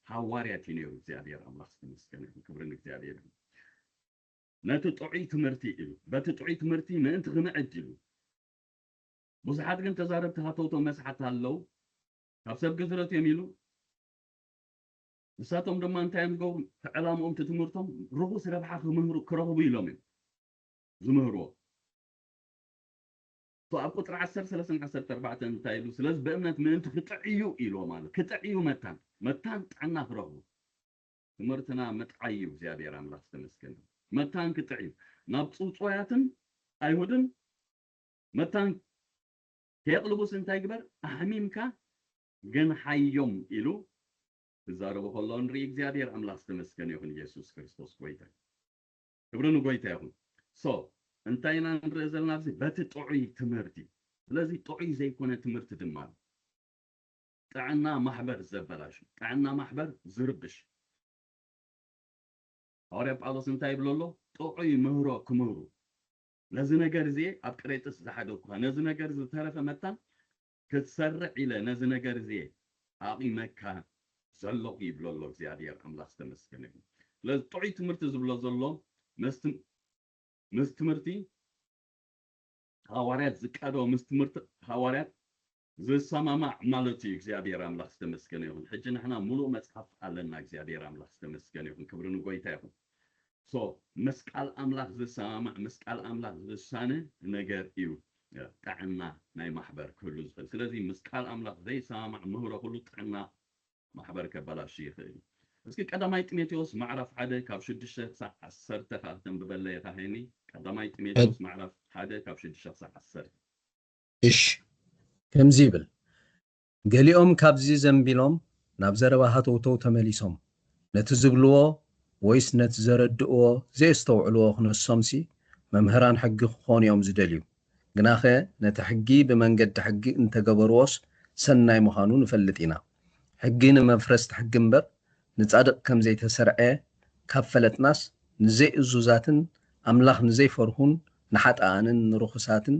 [SPEAKER 1] ሐዋርያት ነይሩ እግዚአብሔር አምላክ ተመስገነ ክብርን እግዚአብሔር ነቲ ጥዑይ ትምህርቲ ኢሉ በቲ ጥዑይ ትምህርቲ ምእንቲ ክምዕድ ኢሉ ብዙሓት ግን ተዛረብቲ ሃተውቶም መስሓት ኣለዉ ካብ ሰብ ግዝረት እዮም ኢሉ ንሳቶም ድማ እንታይ እዮም ዝገብሩ ዕላምኦም እቲ ትምህርቶም ርኹስ ረብሓ ክረኽቡ ኢሎም እዮም ዝምህርዎ ኣብ ቁጥሪ 10:13-14 እንታይ ኢሉ ስለዚ በእምነት ምእንቲ ክጥዕዩ ኢሎ ማለት ክጥዕዩ መታን ጥዕና ክረኽቡ ትምህርትና መጥዓዩ እግዚአብሔር አምላክ ተመስገነ መታን ክጥዕዩ ናብ ፅውፅዋያትን ኣይሁድን መታን ከየቕልቡስ እንታይ ግበር ኣሕሚምካ ግን ሓዮም ኢሉ ዝዛረቡ ከሎ ንርኢ እግዚአብሔር አምላክ ተመስገነ ይሁን ኢየሱስ ክርስቶስ ጎይታ ክብርን ጎይታ ይሁን እንታይ ኢና ንርኢ ዘለና ኣብዚ በቲ ጥዑይ ትምህርቲ ስለዚህ ጥዑይ ዘይኮነ ትምህርቲ ድማ ጥዕና ማሕበር ዘበላሽ ጥዕና ማሕበር ዝርብሽ ሐዋርያ ጳውሎስ እንታይ ይብሎ ኣሎ ጥዑይ ምህሮ ክምህሩ ነዚ ነገር እዚ ኣብ ቅሬጥስ ዝሓደኩ ነዚ ነገር ዝተረፈ መታን ክትሰርዕ ኢለ ነዚ ነገር እዚ ኣቂመካ ዘለኹ ይብሎ ኣሎ እግዚአብሔር አምላክ ተመስገነ ይሁን ስለዚ ጥዑይ ትምህርቲ ዝብሎ ዘሎ ምስ ትምህርቲ ሐዋርያት ዝቀደው ምስ ትምህርቲ ሐዋርያት ዝሰማማዕ ማለት እዩ እግዚአብሔር አምላክ ተመስገነ ይሁን ሕጂ ንሕና ሙሉእ መጽሓፍ ኣለና እግዚአብሔር አምላክ ተመስገነ ይሁን ክብርን ጎይታ ይሁን መስቃል አምላክ ዝሰማማዕ መስቃል አምላክ ዝሳነ ነገር እዩ ጥዕና ናይ ማሕበር ክህሉ ዝኽእል ስለዚ መስቃል አምላክ ዘይሰማማዕ ምህሮ ኩሉ ጥዕና ማሕበር ከበላሽ ይኽእል እስኪ ቀዳማይ ጢሞቴዎስ ምዕራፍ 1 ካብ 6-10 ተንብበለይ ታሄኒ ቀዳማይ ጢሞቴዎስ ምዕራፍ 1 ካብ 6-10
[SPEAKER 2] እሺ ከምዚ ይብል ገሊኦም ካብዚ ዘንቢሎም ናብ ዘረባ ሃተውተው ተመሊሶም ነቲ ዝብልዎ ወይስ ነቲ ዘረድእዎ ዘየስተውዕልዎ ክነሶምሲ መምህራን ሕጊ ክኾኑ እዮም ዝደልዩ ግናኸ ነቲ ሕጊ ብመንገዲ ሕጊ እንተገበርዎስ ሰናይ ምዃኑ ንፈልጥ ኢና ሕጊ ንመፍረስቲ ሕጊ እምበር ንጻድቕ ከም ዘይተሰርዐ ካብ ፈለጥናስ ንዘይእዙዛትን ኣምላኽ ንዘይፈርሁን ንሓጣንን ንርኹሳትን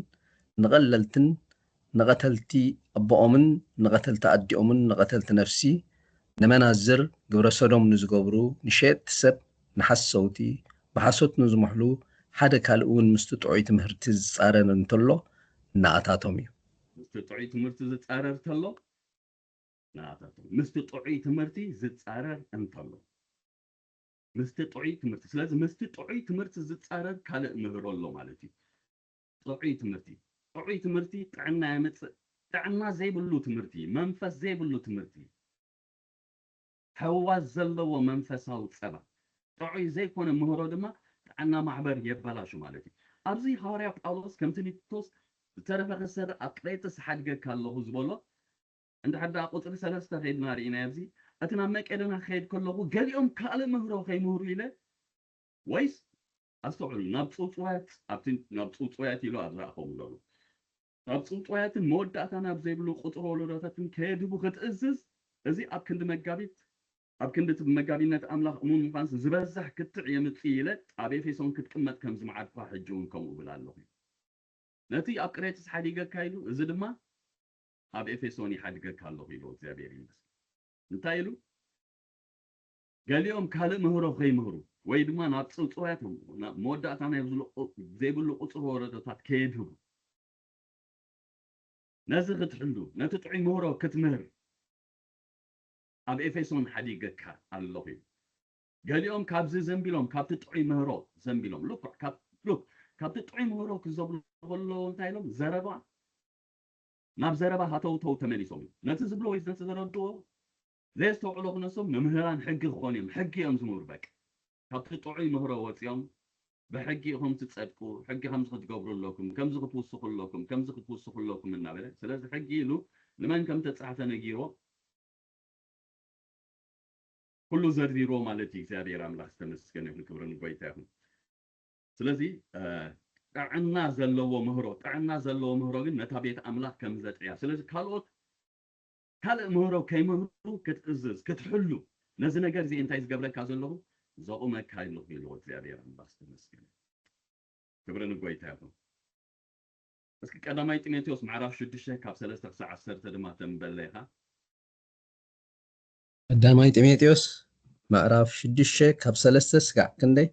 [SPEAKER 2] ንቐለልትን ንቐተልቲ ኣቦኦምን ንቐተልቲ ኣዲኦምን ንቐተልቲ ነፍሲ ንመናዝር ግብረ ሰዶም ንዝገብሩ ንሸየጥቲ ሰብ ንሓሰውቲ ብሓሶት ንዝመሕሉ ሓደ ካልእ እውን ምስቲ ጥዑይ ትምህርቲ ዝፃረር እንተሎ ንኣታቶም እዩ
[SPEAKER 1] ምስቲ ጥዑይ ትምህርቲ ዝፃረር እንተሎ ናታቶም ምስቲ ጥዑይ ትምህርቲ ዝፃረር እንተሎ مستطعي تمرتي لازم مستطعي تمرتي زتصارب كالئ مهرو له مالتي طعي تمرتي طعنا يمص طعنا زي بلو تمرتي منفس زي بلو تمرتي حواس زلو منفساو صبا طعي زي كون مهرو دما طعنا معبر يبلاشو مالتي ابزي حواريا ጳውሎስ ከምትኒቶስ ተረፈ ሰር አቅሬጥስ ሓድገ ካለሁ ዝበሎ እንደ ሓዳ ቁጥሪ 3 ኸይድና ርኢና ያብዚ እትና መቀደና ኸይድ ከለሁ ገሊኦም ካልእ ምህሮ ከይምህሩ ኢለ ወይስ ኣስተውዕሉ ናብ ፅውፅዋት ኢሉ ኣብዝኣኸሙ ዘሎ ናብ ፅውፅዋትን መወዳእታ ናብ ዘይብሉ ቁጥሮ ወለዶታትን ከየድቡ ክትእዝዝ እዚ ኣብ ክንዲ መጋቢት ኣብ ክንዲ መጋቢነት ኣምላኽ እሙን ምዃንስ ዝበዛሕ ክትዕ የምፅእ ኢለ ኣብ ኤፌሶን ክትቅመጥ ከም ዝመዓድካ ሕጂ እውን ከምኡ ብል ኣለኹ ነቲ ኣብ ቅሬጥስ ሓዲገካ ኢሉ እዚ ድማ ኣብ ኤፌሶን ይሓድገካ ኣለኹ ኢሉ እግዚኣብሔር ይመስል እንታይ ኢሉ ገሊኦም ካልእ ምህሮ ከይምህሩ ወይ ድማ ናብ ፅውፅዋት መወዳእታ ናይ ዘይብሉ ቁፅሮ ወለዶታት ከየድቡ ነዚ ክትሕሉ ነቲ ጥዑይ ምህሮ ክትምህር ኣብ ኤፌሶን ሓዲገካ ኣለኹ ኢሉ ገሊኦም ካብዚ ዘንቢሎም ካብቲ ጥዑይ ምህሮ ዘንቢሎም ካብቲ ጥዑይ ምህሮ ክዘብሉ ከለዉ እንታይ ኢሎም ዘረባ ናብ ዘረባ ሃተውተው ተመሊሶም ነቲ ዝብሎ ወይ ነቲ ዘረድዎ ዘስተውዕሎ ክነሶም መምህራን ሕጊ ክኾኑ እዮም ሕጊ እዮም ዝምህሩ በቃ ካብቲ ጥዑይ ምህሮ ወፂኦም ብሕጊ ኢኹም ትፀድቁ ሕጊ ከምዚ ክትገብሩለኩም ከምዚ ክትውስኹለኩም እናበለ ስለዚ ሕጊ ኢሉ ንመን ከም ተፃሕፈ ነጊሮ ኩሉ ዘርዚሮ ማለት እዩ እግዚኣብሔር ኣምላኽ ዝተመስገነ ይሁን ክብርን ጎይታ ይሁን ስለዚ ጥዕና ዘለዎ ምህሮ ግን ነታ ቤት ኣምላኽ ከም ዘጥያ ስለዚ ካልእ ምህሮ ከይምህሩ ክትእዝዝ ክትሕሉ ነዚ ነገር እዚ እንታይ ዝገብረካ ዘለኹ ዘቑመካ ኢሉ ኢልዎ እግዚኣብሔር ኣምላኽ ዝተመስገነ ክብርን ጎይታ ይሁን እስኪ ቀዳማይ ጢሞቴዎስ ምዕራፍ 6 ካብ 3 ክሳብ 10 ድማ ተንበለ ኢኻ
[SPEAKER 2] ቀዳማይ ጢሞቴዎስ ምዕራፍ 6 ካብ 3 እስካዕ ክንደይ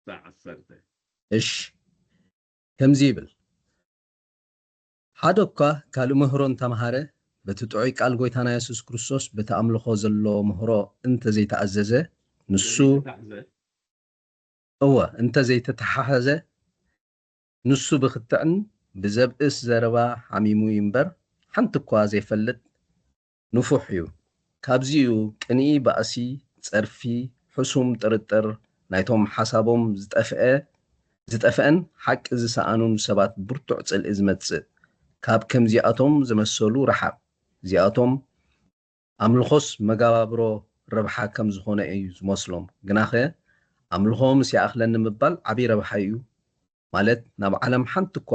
[SPEAKER 1] 10
[SPEAKER 2] እሺ ከምዚ ይብል ሓደ እኳ ካልእ ምህሮ እንተምሃረ በቲ ጥዑይ ቃል ጎይታና ኢየሱስ ክርስቶስ በቲ ኣምልኾ ዘለዎ ምህሮ እንተዘይተኣዘዘ ንሱ እንተዘይተተሓሓዘ ንሱ ብክትዕን ብዘብእስ ዘረባ ሓሚሙ እምበር ሓንቲ እኳ ዘይፈልጥ ንፉሕ እዩ ካብዚኡ ቅንኢ ባእሲ ፀርፊ ሕሱም ጥርጥር ናይቶም ሓሳቦም ዝጠፍአን ሓቂ ዝሰኣኑን ሰባት ብርቱዕ ፅልኢ ዝመፅእ ካብ ከምዚኣቶም ዝመሰሉ ረሓብ እዚኣቶም ኣምልኾስ መጋባብሮ ረብሓ ከም ዝኾነ እዩ ዝመስሎም ግናኸ ኣምልኾ ምስ ይኣኽለኒ ምባል ዓብዪ ረብሓ እዩ ማለት ናብ ዓለም ሓንቲ እኳ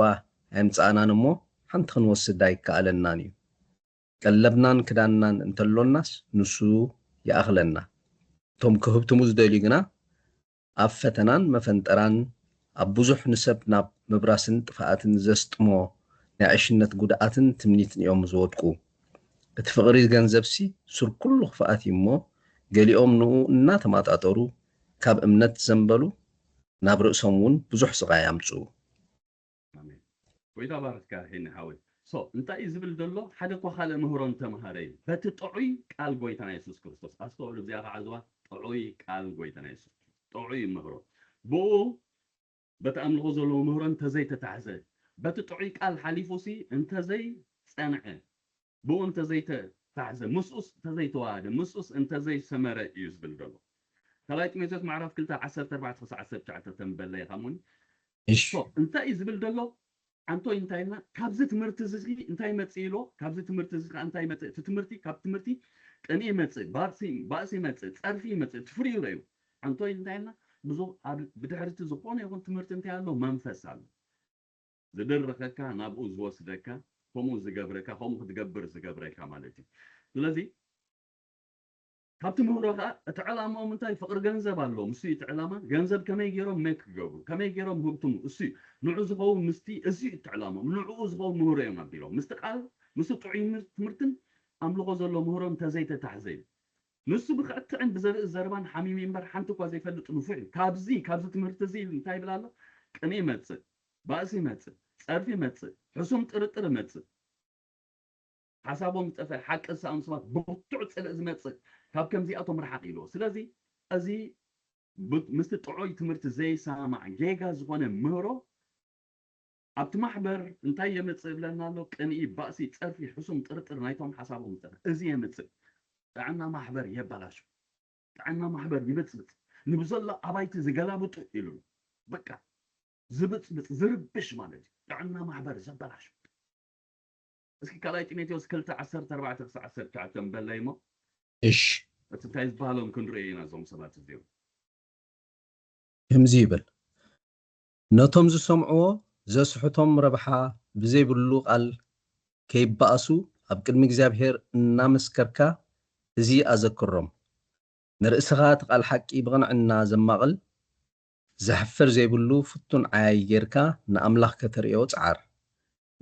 [SPEAKER 2] ኣይምፃእናን እሞ ሓንቲ ክንወስድ ኣይከኣለናን እዩ ቀለብናን ክዳንናን እንተሎናስ ንሱ ይኣኽለና እቶም ክህብትሙ ዝደልዩ ግና ኣብ ፈተናን መፈንጠራን ኣብ ብዙሕ ንሰብ ናብ ምብራስን ጥፍኣትን ዘስጥሞ ናይ ዕሽነት ጉድኣትን ትምኒትን እዮም ዝወድቁ እቲ ፍቕሪ ገንዘብሲ ሱር ኩሉ ክፍኣት እዩ እሞ ገሊኦም ንኡ እናተማጣጠሩ ካብ እምነት ዘንበሉ ናብ ርእሶም እውን ብዙሕ ስቃይ ኣምፅኡ
[SPEAKER 1] ኣሜን ጎይታ ባርክካ ሄኒ ሓወይ እንታይ እዩ ዝብል ዘሎ ሓደ እኳ ካልእ ምህሮ እንተምሃረ እዩ በቲ ጥዑይ ቃል ጎይታና ኢየሱስ ክርስቶስ ኣስተውዕሉ እዚኣ ከዓ ዝዋ ጥዑይ ቃል ጎይታና ኢየሱስ ጥዑይ ምህሮ ብኡ በቲ ኣምልኾ ዘለዎ ምህሮ እንተዘይተታሕዘ በቲ ጥዑይ ቃል ሓሊፉሲ እንተዘይፀንዐ ብኡ እንተዘይተታሕዘ ምስኡስ እንተዘይተዋሃደ ምስኡስ እንተዘይሰመረ እዩ ዝብል ዘሎ ካልኣይ ጢሞቴዎስ ምዕራፍ 2:14-19 ተንበለ ኢኻ እሙን እንታይ እዩ ዝብል ዘሎ አንቶ እንታይና ካብዚ ትምህርቲ እዚ እንታይ መጽእ ኢሎ ካብዚ ትምህርቲ እዚ እንታይ መጽእ እቲ ትምህርቲ ካብ ትምህርቲ ቅኔ መጽእ ባእሲ መጽእ ፀርፊ መጽእ ትፍሪዩ እዩ አንቶ እንታይና ብዙ ብድሕርቲ ዝኾነ ይኹን ትምህርቲ እንታይ ኣሎ መንፈስ ኣሎ ዝድርኸካ ናብኡ ዝወስደካ ከምኡ ዝገብረካ ከምኡ ክትገብር ዝገብረካ ማለት እዩ ስለዚ ካብቲ ምህሮ ከዓ እቲ ዕላማኦም እንታይ ፍቅሪ ገንዘብ ኣለዎም እሱ እቲ ዕላማ ገንዘብ ከመይ ገይሮም ሜክ ክገብሩ ከመይ ገይሮም ህብትሙ እሱ ንዑ ዝኸውን ምስቲ እዚ እቲ ዕላማኦም ንዑ ዝኸውን ምህሮ እዮም ኣቢሎም ምስቲ ቃል ምስ ጥዑይ ትምህርትን ኣምልኾ ዘሎ ምህሮም ተዘይተታሕዘ እዩ ንሱ ብክዕትዕን ብዘርእስ ዘረባን ሓሚሚ እምበር ሓንቲ እኳ ዘይፈልጥ ንፉዕ እዩ ካብዚ ትምህርቲ እዚ እንታይ ይብል ኣሎ ቅኔ መጽእ ባእሲ መጽእ ፀርፊ መጽእ ሕሱም ጥርጥር መጽእ ሓሳቦም ጠፈ ሓቂ ዝሰኣኑ ሰባት ብርቱዕ ፅልእ ዝመጽእ ካብ ከምዚኣቶም ርሓቕ ኢልዎ ስለዚ እዚ مست طعوي تمرت زي سامع جيجا زغونه مهرو أبت محبر انتي يمتصل لنا لو كان يباسي تصرفي حسم طرطر نايتهم حسابهم تصرف ازي يمتصل عنا محبر يبلاش عنا محبر يبتصبط نبزل أبايت زقلابط يلو بقى زبط زربش مالتي عنا محبر زبلاش اسكي كلاي تيميتيوس كلتا 10 كعتم بلايمو
[SPEAKER 2] إيش
[SPEAKER 1] اتنتايز بالهم كن رأينا زوم صلات الزيو
[SPEAKER 2] همزيبل نتوم زسمعو زسحتهم ربحا بزي بلو قال كيب بأسو أبقل مجزابهر نامسكركا زي أذكرهم نرأسغات قال حكي بغن عنا زماغل زحفر زي بلو فتون عاييركا نأملاخ كتريو تعار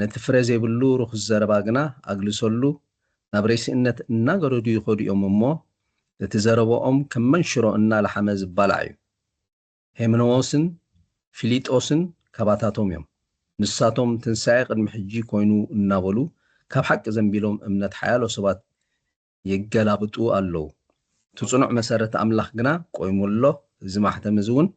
[SPEAKER 2] نتفر زي بلو روخ الزرباقنا أقلسولو نابريس إنت ناقرو دي يخود يوم أمو تتزربو كمان شرو إنا لحمز بالعيو هيمنووسن فيليتوسن كباتاتوم يوم نساتهم تنسايق المحجي كوينو النابلو كاب حق زنبيلهم امنت حيالو سبات يقلابطو ألو تصنع مسارة أملاخ جنا قويمو الله زماحة مزون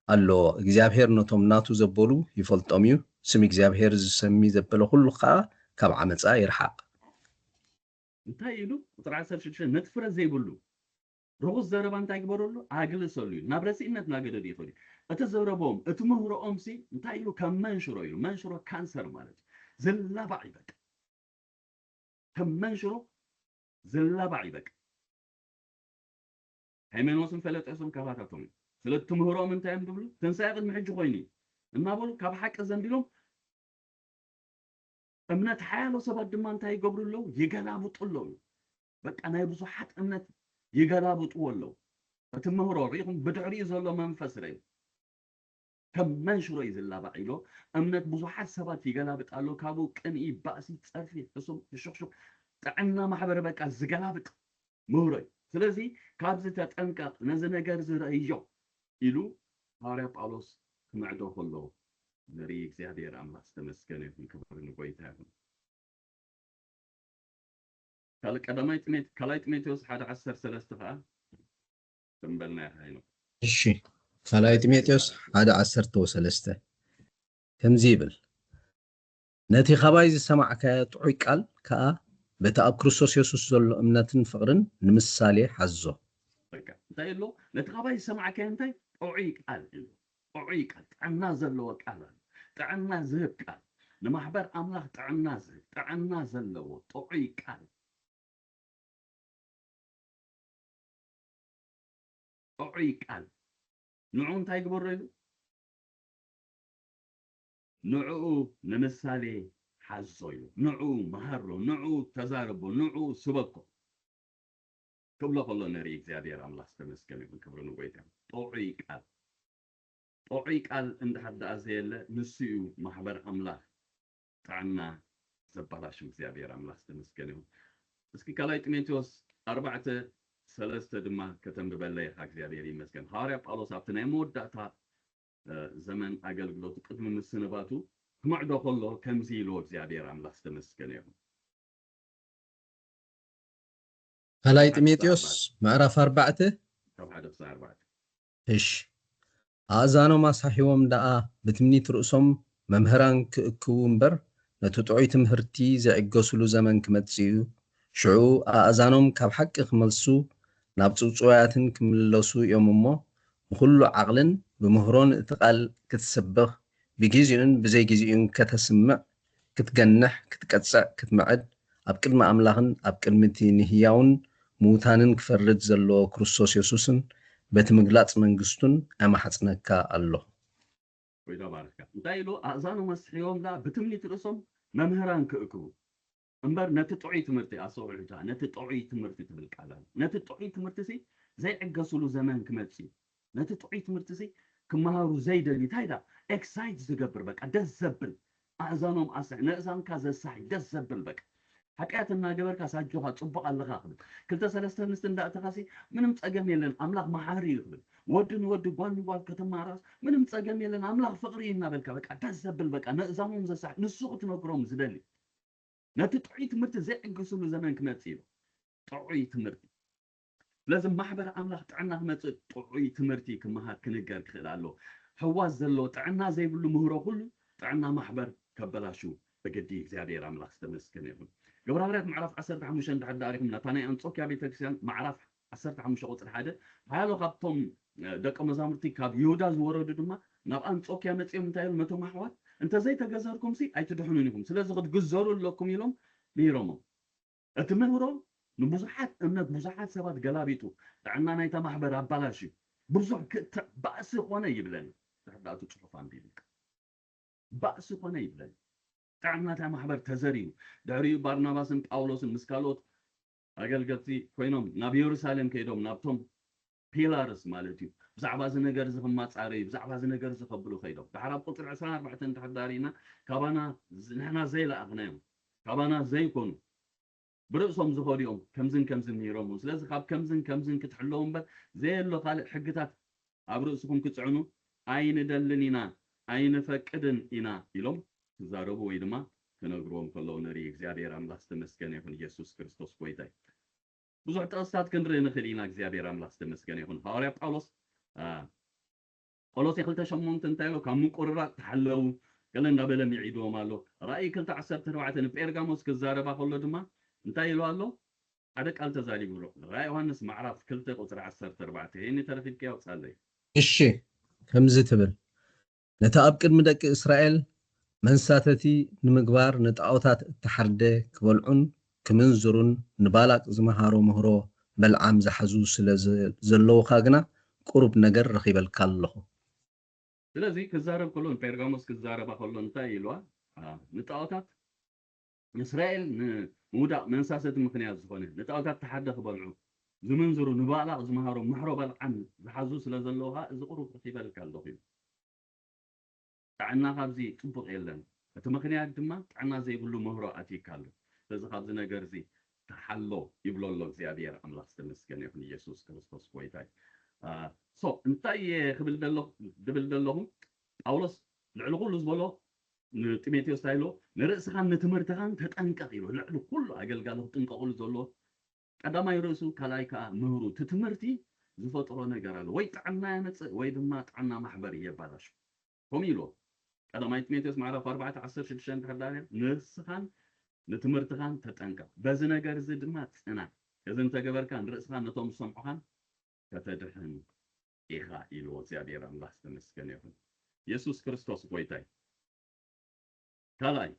[SPEAKER 2] ألو إجزابهر نتوم ناتو زبولو يفلطميو سم إجزابهر زسمي زبولو كل خا كاب عمتسا يرحق
[SPEAKER 1] انتايلو طرع سرشن نتفر زي بلو روغ الزربان تاك برولو عاقل سوليو نابرسي إنت ناقل دي فولي أتزربهم أتمهر أمسي انتايلو كم منشرو كانسر مالتي زلا بعيبك كم منشرو زلا بعيبك هيمن وصل فلت اسم كباتاتهم فلت تمهرهم انت يم دبلو تنساق المحج خويني اما بقول كاب حق زنبيلهم امنت حالو سبات دما انت يقبرلو يغلابطلو بقى انا بزحات امنت يغلابطولو فتمهرو ريقم بدعري زلو منفس ري كم منشرو يزلا بعيلو امنت بزحات سبات يغلابطالو كابو قني باسي تصرفي اسم تشخشخ تعنا محبر بقى زغلابط مهري ስለዚህ ካብዚ ተጠንቀቕ ነዚ ነገር ዝረአዮ ኢሉ ሐዋርያ ጳውሎስ ክምዕዶ ከሎ ንርኢ እግዚአብሔር አምላክ ዝተመስገነ ይሁን ክብር ንጎይታ ይሁን ካልኣይ ጢሞቴዎስ 1:13 ከዓ ተንበልና ይሃይኖ
[SPEAKER 2] እሺ ካልኣይ ጢሞቴዎስ 1:13 ከምዚ ይብል ነቲ ኸባይ ዝሰማዕካዮ ጥዑይ ቃል ከዓ በታ ኣብ ክርስቶስ ኢየሱስ ዘሎ እምነትን ፍቅርን ንምሳሌ ሓዞ
[SPEAKER 1] በቃ እንታይ ኣሎ ነቲ ኸባይ ዝሰማዕካዮ እንታይ ጥዑይ ቃል እዩ ጥዑይ ቃል ጥዕና ዘለዎ ቃል ጥዕና ዝህብ ቃል ንማሕበር ኣምላኽ ጥዕና ዝህብ ጥዕና ዘለዎ ጥዑይ ቃል ጥዑይ ቃል ንዑ እንታይ ግበሮ ኢሉ ንዑ ንምሳሌ حزوي نعو مهرو نعو تزاربو نعو سبكو كبلا خلو نري እግዚአብሔር አምላክ ተመስገን ይሁን ክብሩ ንጎይታ طوعي قال عند حد ازيله نسيو ማህበር አምላክ تعنا ዘባላሽ እግዚአብሔር አምላክ ተመስገን ይሁን እስኪ ካልኣይ ጢሞቴዎስ 4:3 ድማ ከተንብበለ እግዚአብሔር ይመስገን ሐዋርያ ጳውሎስ ኣብቲ ናይ መወዳእታ ዘመን አገልግሎት ቅድሚ ምስንባቱ كمعدو كله كم زيلو እግዚአብሔር አምላክ ተመስገን ይሁን
[SPEAKER 2] ካልኣይ ጢሞቴዎስ ምዕራፍ 4
[SPEAKER 1] ካብ 1-4
[SPEAKER 2] እሺ ኣዛኖም ኣሳሒቦም ደኣ ብትምኒት ርእሶም መምህራን ክእክቡ እምበር ነቲ ጥዑይ ትምህርቲ ዘዕገስሉ ዘመን ክመጽእ እዩ ሽዑ ኣእዛኖም ካብ ሓቂ ክመልሱ ናብ ጽውጽዋያትን ክምለሱ እዮም እሞ ብኩሉ ዓቕልን ብምህሮን እቲ ቃል ክትሰብኽ بجزئن بزي جزئن كتسمع كتجنح كتقصع كتمعد أبكلم أملاخن أبكلمتي نهياون موتانن كفرد زلو كريستوس يسوسن بتمغلاص منغستون أما حصنكا الله
[SPEAKER 1] ويدا بارك دايلو أذانو مسحيوم لا بتمنيت رسم ممهران كأكو أمبر نتطعي تمرتي أصور الجا نتطعي تمرتي تبلكالان نتطعي تمرتي سي زي عقصلو زمان كمتسي نتطعي تمرتي سي كمهارو زي دلي تايدا اكسايت زغبر بقى دزبل اذانهم اسع نزان كازساي دزبل بقى حقيقتنا جبر كاساجوها صبق الله خبل كلتا سلسته نست እንዳተካሲ ምንም ጸገም የለን አምላክ መሐሪ ይሁን ወድን ወድ ጓን ከተማ ራስ ምንም ጸገም የለን አምላክ ፍቅሪ እናበልካ በቃ ደዘብል በቃ ነዛሙም ዘሳዕ ንሱቅ ትነግሮም ዝደሊ ነቲ ጥዑይ ትምህርቲ ዘይዕገስሉ ዘመን ክመጽእ እዩ ጥዑይ ትምህርቲ لازم محبر أملاخ تعنا مت طعي تمرتي كما هكنجر كخلالو حواس زلو تعنا زي بلو مهرو كله تعنا محبر كبلاشو بقدي زيادة أملاخ استمسكن يكون قبل هذا معرف 15 عند داركم نتاني أنصوك يا بيت كريستيان معرف 15 قوت الحادة هالو قبطهم دك مزامرتي كاب يودا زورو دما ناب أنصوك يا متيم متايل متو محوات أنت زي تجزركم سي أي تدحنونكم سلازم قد جزروا لكم يلوم بيرمو أتمنورو نبزحات أمنات بزحات سبات قلابيتو عنا نايتا محبر أبلاشي بزح بأس وانا يبلن تحداتو تشوف عن بيلك بأس وانا يبلن عنا تا محبر تزريو داريو بارناباس باولوس مسكالوت أقل قلتي كوينوم ناب يروسالم كيدوم نابتوم بيلارس مالتي بزعبا زنقر زخمات عاري بزعبا زنقر زخبلو خيدوم بحراب قلت العسران 4 تحدارينا كابانا نحنا زي لأغنيم كابانا زي كونو برأسهم زخوريهم كمزن نيروم سلازم خاب كمزن كتحلوهم بس زي اللي خالق حقتات عبرأسكم كتعنو أين دلنينا أين فكدن إنا يلوم تزاربوا ويدما كنقروهم كلهم نريك زيادة رام لاستمسكن يكون يسوع كريستوس كويتاي بزح تأسات كنري نخلينا زيادة رام لاستمسكن يكون هاريا قولوس يخلت شمون تنتايلو كمو قررات تحلو قلنا بلم يعيدوا مالو رأي كنت 14 بإرغاموس كزاربا خلو دما انتاي له الله هذا قال تزالي يقولوا راي يوحنس معرف كلته قطر 14 هيني ترفيد كيا وصالي
[SPEAKER 2] الشي كمز تبل نتأب قدم دق إسرائيل منساتتي نمقبار نتعوتات التحردة كبالعون كمنزرون نبالات زمهارو مهرو بلعام زحزو سلزلو خاقنا قرب نقر رخيب الكالله
[SPEAKER 1] ስለዚህ كزارب كلهم بيرغاموس كزارب كلهم انتاي له نتعوتات إسرائيل مودا منساسة مخنيات زخونة نتعوتات تحدى كبالعون زمنزرو نبالات زمهارو محرو بلعام زحزو سلزلوها إذا قرب رخيب الكالله تعنا خابزي تنبق إلن فتمخنيات دما تعنا زي بلو مهرو أتيكالو لذا خابزي نقرزي تحلو يبلو الله زيادير أملاك استمسكن يكون يسوس كريستوس كويتاي انتاي خبل دلهم أولس العلقول زبلو تيميتيوس تايلو نرأس خان نتمرتخان تتنقق يلو العلق كله أقل قالوا تنققول زولو قدما يرأسو كلايكا مهرو تتمرتي زفطرو نقرالو وي تعنا ينص وي دما تعنا محبري يبالاش كوميلو قدما تيميتيوس معرف 14 6 تحداني نرسخان نتمرتخان تتنقق بز نقر زي دما تسنا إذا انت قبركان رأس خان نتوم سمعخان كتدحن إيخا إلو زيادير الله استمسكن يكون يسوس كريستوس كويتاي كلاي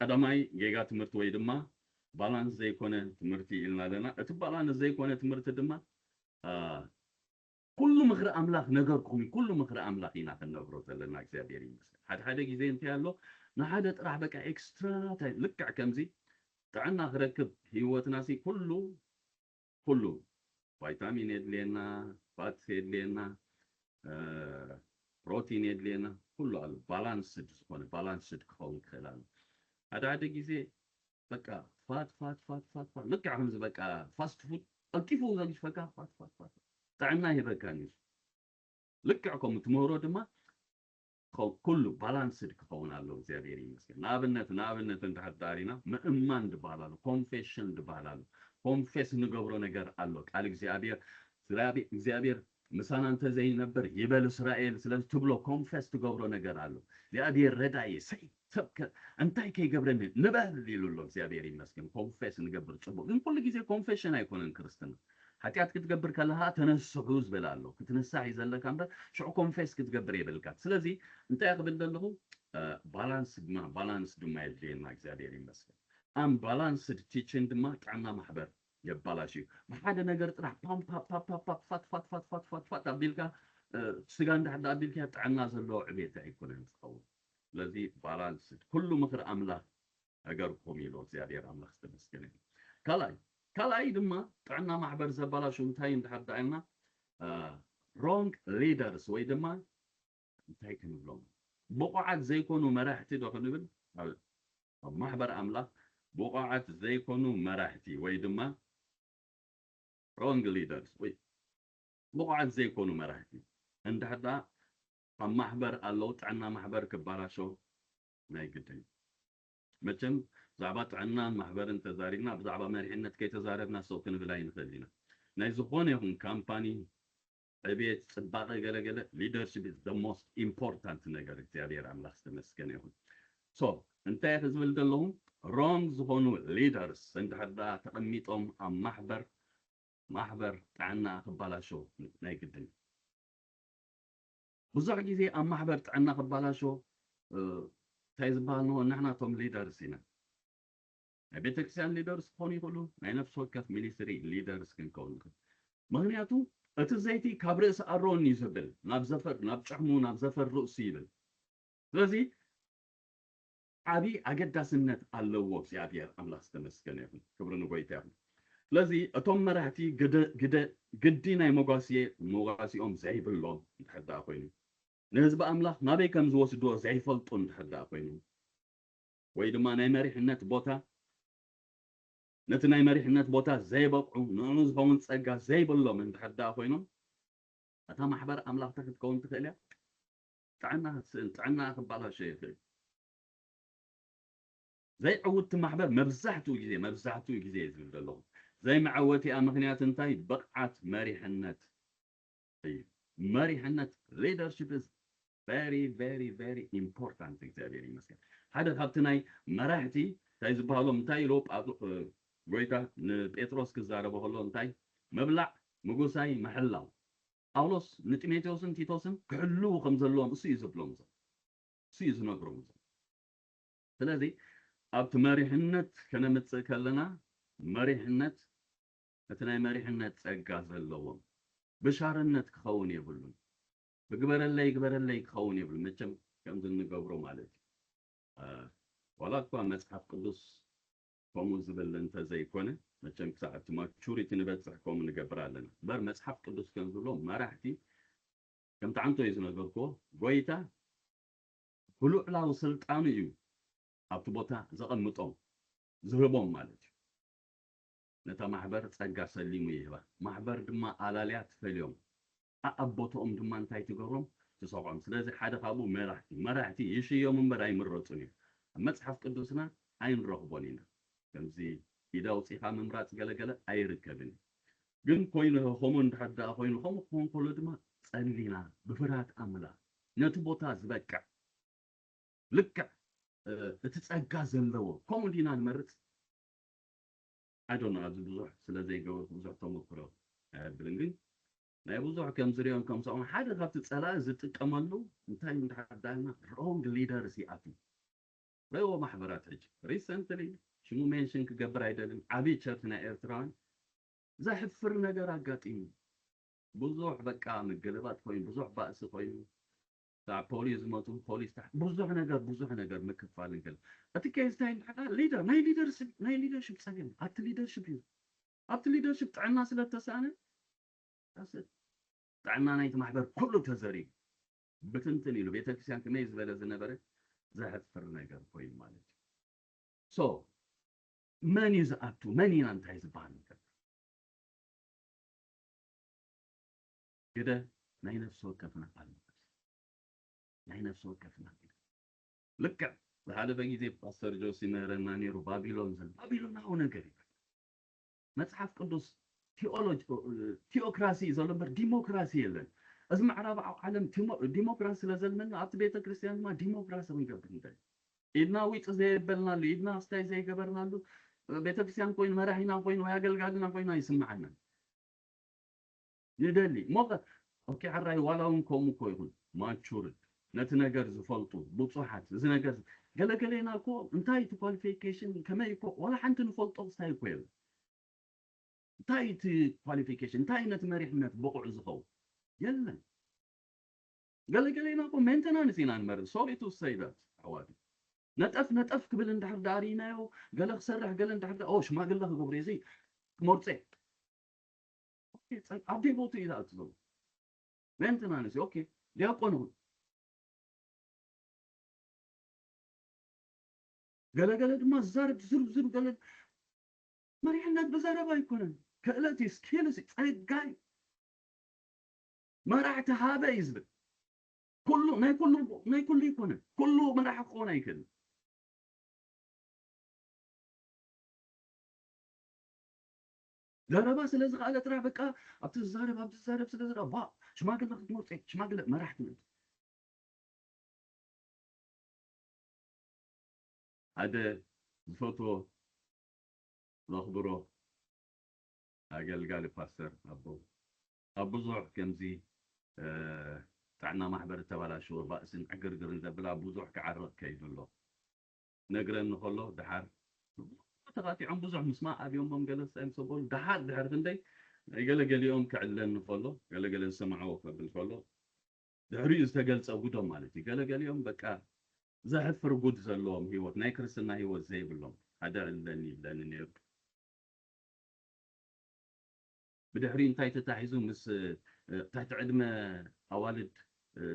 [SPEAKER 1] قدماي جيغا تمرت ويدما بالانس زي كونه تمرتي إلنا لنا بالانس زي كونه تمرت دما كل مخر أملاك نقركم كل مخر أملاك هنا كنقرأ لنا زيادير يمسك حد جيزي انت يالو نحدت راح بقى إكسترا تاي لك كمزي تعنا خركب هيوت ناسي كله فيتامين يدلينا فات يدلينا بروتين يدلينا كله على بالانسد سكون بالانسد كون خلال هذا جيزي بقى فات لك عمز بقى فاست فود كيفو زاج بقى فات تعنا هي بقى نيش لك عكم تمورو دما كله بالانسد كون على زيادير يمسك نابنت انت حدارينا مأمان دبالالو كونفيشن دبالالو ኮንፌስ ንገብሮ ነገር አለው ቃል እግዚአብሔር ምሳና አንተ ዘይ ነበር ይበል እስራኤል ስለዚህ ትብሎ ኮንፌስ ትገብሮ ነገር አለው እግዚአብሔር ረዳይ ሰይ ሰብከ እንታይ ከይገብረን ንበል ይሉሎ እግዚአብሔር ይመስገን ኮንፌስ ንገብር ጽቦ ግን ሁሉ ጊዜ ኮንፌሽን አይኮንን ክርስትና ኃጢአት ክትገብር ከለሃ ተነስሑ ዝበላለው ክትነሳ ይዘለካ እንበ ሽዑ ኮንፌስ ክትገብር ይበልካት ስለዚህ እንታይ ያክብል ደለሁ ባላንስ ድማ ይልየና እግዚአብሔር ይመስገን أم بالانسد تيتشن دما تعنا محبر يبالاشي ما حدا نقدر طلع بام فات أبيلكا سجان ده أبيلكا تعنا زلوا عبيته يكون ينتقول الذي بالانسد كل مخر أملا أجركم يلو زيادة أملا استمسكين كلاي دما تعنا محبر زبالاشو متاين ده حد عنا wrong leaders ويدما متاين بلوم بقعد زي كونوا مراحتي ده خلينا محبر أملا بقعت زي كونوا مراحتي ويدما wrong leaders بقعت زي كونوا مراحتي عند حدا محبر الله تعنا محبر كباراشو ما يقدر متم زعبات عنا محبر انت زارينا بزعبة مرحنة كي تزاربنا سوكن بلاين خلينا ናይ ዝኾነ ይኹን ካምፓኒ ዕብየት ፅባቐ ገለገለ leadership is the most important ነገር እግዚአብሔር አምላክ ተመስገን ይሁን ሶ እንታይ ዝብል ዘለኹም wrong ዝኾኑ leaders እንድሕዳ ተቐሚጦም ኣብ ማሕበር ጥዕና ክባላሾ ናይ ግድን ብዙሕ ግዜ ኣብ ማሕበር ጥዕና ክባላሾ እንታይ ዝበሃል ነው ንሕናቶም leaders ኢና ናይ ቤተክርስትያን leaders ክኾኑ ይኽእሉ ናይ ነፍሲ ወከፍ ሚሊተሪ leaders ክንከውን ይኽእሉ ምክንያቱ እቲ ዘይቲ ካብ ርእሲ ኣሮን ይዝብል ናብ ጭሕሙ ናብ ዘፈር ርእሱ ይብል ስለዚ ዓቢ ኣገዳስነት ኣለዎ እግዚአብሔር አምላክ ተመስገን ይሁን ክብሪ ንጎይታ ይሁን ስለዚ እቶም መራሕቲ ግዲ ናይ ሞጓሲኦም ዘይብሎም እንድሕዳ ኮይኑ ንህዝቢ ኣምላክ ናበይ ከም ዝወስድዎ ዘይፈልጡ እንድሕዳ ኮይኑ ወይ ድማ ናይ መሪሕነት ቦታ ነቲ ናይ መሪሕነት ቦታ ዘይበቅዑ ንዕኡ ዝኸውን ፀጋ ዘይብሎም እንድሕዳ ኮይኖም እታ ማሕበር ኣምላክ ክትከውን ትኽእል እያ ጥዕና ክባላሾ ይኽእል ዘይዕውቲ ማሕበር መብዛሕትኡ ግዜ ዝብል ዘለኹ ዘይመዓወቲኣ ምክንያት እንታይ ብቕዓት መሪሕነት እዩ መሪሕነት leadership is very important እግዚአብሔር ይመስገን ሓደ ካብቲ ናይ መራሕቲ እንታይ ዝበሃሎም እንታይ ኢሎ ጎይታ ንጴጥሮስ ክዛረቦ ከሎ እንታይ መብላዕ ምጉሳይ መሕላው ጳውሎስ ንጢሞቴዎስን ቲቶስን ክሕልው ከም ዘለዎም እሱ እዩ ዝብሎም እሱ እዩ ዝነግሮም ስለዚ ኣብቲ መሪሕነት ከነምፅእ ከለና መሪሕነት እቲ ናይ መሪሕነት ፀጋ ዘለዎም ብሻርነት ክኸውን የብሉን ብግበረለይ ክኸውን የብሉን መቸም ከምዚ እንገብሮ ማለት እዩ ዋላ እኳ መጽሓፍ ቅዱስ ከምኡ ዝብል እንተዘይኮነ መቸም ክሳዕቲ ማቹሪቲ ንበፅሕ ከምኡ ንገብር ኣለና በር መጽሓፍ ቅዱስ ከም ዝብሎ መራሕቲ ከምቲ ዓንቶ እዩ ዝነገርክዎ ጎይታ ብሉዕላዊ ስልጣኑ እዩ ኣብቲ ቦታ ዘቐምጦም ዝህቦም ማለት እዩ ነታ ማሕበር ፀጋ ሰሊሙ ይህባ ማሕበር ድማ ኣላልያ ትፈልዮም ኣቦቶኦም ድማ እንታይ ትገብሮም ትሰቆም ስለዚ ሓደ ካብኡ መራሕቲ ይሽዮም እምበር ኣይምረፁን እዩ ኣብ መጽሓፍ ቅዱስና ኣይንረኽቦን ኢና ከምዚ ኢዳ ውፅኢኻ ምምራፅ ገለገለ ኣይርከብን ግን ኮይኑ ከምኡ እንድሕዳ ኮይኑ ከምኡ ክኾን ከሎ ድማ ፀሊና ብፍርሃት ኣምላኽ ነቲ ቦታ ዝበቅዕ ልክዕ እቲ ፀጋ ዘለዎ ከምኡ ዲና ንመርፅ ኣዶና ኣብዚ ብዙሕ ስለዘይገበርኩ ብዙሕ ተመክሮ ኣይብልን ግን ናይ ብዙሕ ከም ዝሪኦም ከም ሰኦም ሓደ ካብቲ ፀላእ ዝጥቀመሉ እንታይ እንድሕዳና wrong leaders ይኣትዩ ረይዎ ማሕበራት ሕጂ ሪሰንትሊ ሽሙ ሜንሽን ክገብር አይደለም ዓብይ ቸርች ናይ ኤርትራውያን ዘሕፍር ነገር አጋጢሙ ብዙሕ በቃ መገለባት ኮይኑ ብዙሕ ባእሲ ኮይኑ ፖሊስ መጡ ፖሊስ ብዙሕ ነገር ምክፋል እንከል እቲ ኬዝ እንታይ ሊደር ናይ ሊደርሽፕ ፀገም ኣብቲ ሊደርሽፕ ጥዕና ስለተሳነ ጥዕና ናይቲ ማሕበር ኩሉ ተዘሪብ ብትንትን ኢሉ ቤተክርስትያን ከመይ ዝበለ ዝነበረ ዘሕፍር ነገር ኮይኑ ማለት እዩ ሶ መን ይዝኣቱ መን ኢና እንታይ ዝበሃል ነገር ግደ ናይ ነፍሲ ወከፍና ማለት ናይ ነፍሲ ወከፍና ልክዕ ዝሓለፈ ጊዜ ፓስተር ጆሲ መረና ነይሩ ባቢሎናዊ ነገር መጽሐፍ ቅዱስ ቴዎክራሲ ዘለበር ዲሞክራሲ የለን እዚ ምዕራብ ዓለም ዲሞክራሲ ስለዘለና ኣብቲ ቤተ ክርስቲያን ድማ ዲሞክራሲ ንገብር እንታይ ኢድና ውጭ ዘይበልናሉ ኢድና ስታይ ዘይገበርናሉ ቤተ ክርስቲያን ኮይኑ መራሒና ኮይኑ ወይ አገልጋልና ኮይኑ አይስማዓና ይደሊ ሞቀ ኦኬ ዓራይ ዋላውን ኮሙ ኮይሁን ማቹር ነቲ ነገር ዝፈልጡ ብፁሓት እዚ ነገር ገለገለና እኮ እንታይ እቲ ኳሊፊኬሽን ከመይ እኮ ወላ ሓንቲ ንፈልጦ ስታይ እኮ የለ እንታይ እቲ ኳሊፊኬሽን እንታይ ነቲ መሪሕነት ብቑዕ ዝኸው የለን ገለገለና እኮ ሜንተናንስ ኢና ንመርፅ ሶሪ ቱ ሴይ ዳት ዓዋዲ ነጠፍ ክብል እንድሕር ዳሪናዮ ገለ ክሰርሕ ገለ እንድሕር ሽማግለ ክገብሩ እዚ ክመርፀ ኦኬ ኣብዴ ቦቱ ኢላ እትዘው ሜንተናንስ ኦኬ ዲያቆን ገለገለ ድማ ዛርብ ዝርብ ገለ መሪሕነት በዛረባ ይኮነን ክእለት ስኪልስ ፀጋይ መራሕቲ ሃበ ይዝብል ኩሉ ናይ ኩሉ ይኮነን ኩሉ መራሒ ክኾን ኣይክእልን دربا سلازق على ترى بقى أبتزارب سلازق با شماغل خدمت شماغل ما راح تموت هذا الفوتو الأخضر قال باستر أبو زوح كمزي تعنا محبر تبالا شو بأس عقرقر إذا بلا أبو زوح كعرق كيد الله نقرأ نخلو دحر تغاتي عم بزوح مسمع اليوم هم جلس أم صبول دحر فندي قال يوم كعلن نخلو قال سمعوا بالخلو دحري استقل صوتهم مالتي قال يوم بقى زحف رجود زلهم هيوت نايكرسنا هيوت زي بلهم هذا اللي نير بدحري انتي تتعيزو مس تحت عدم أوالد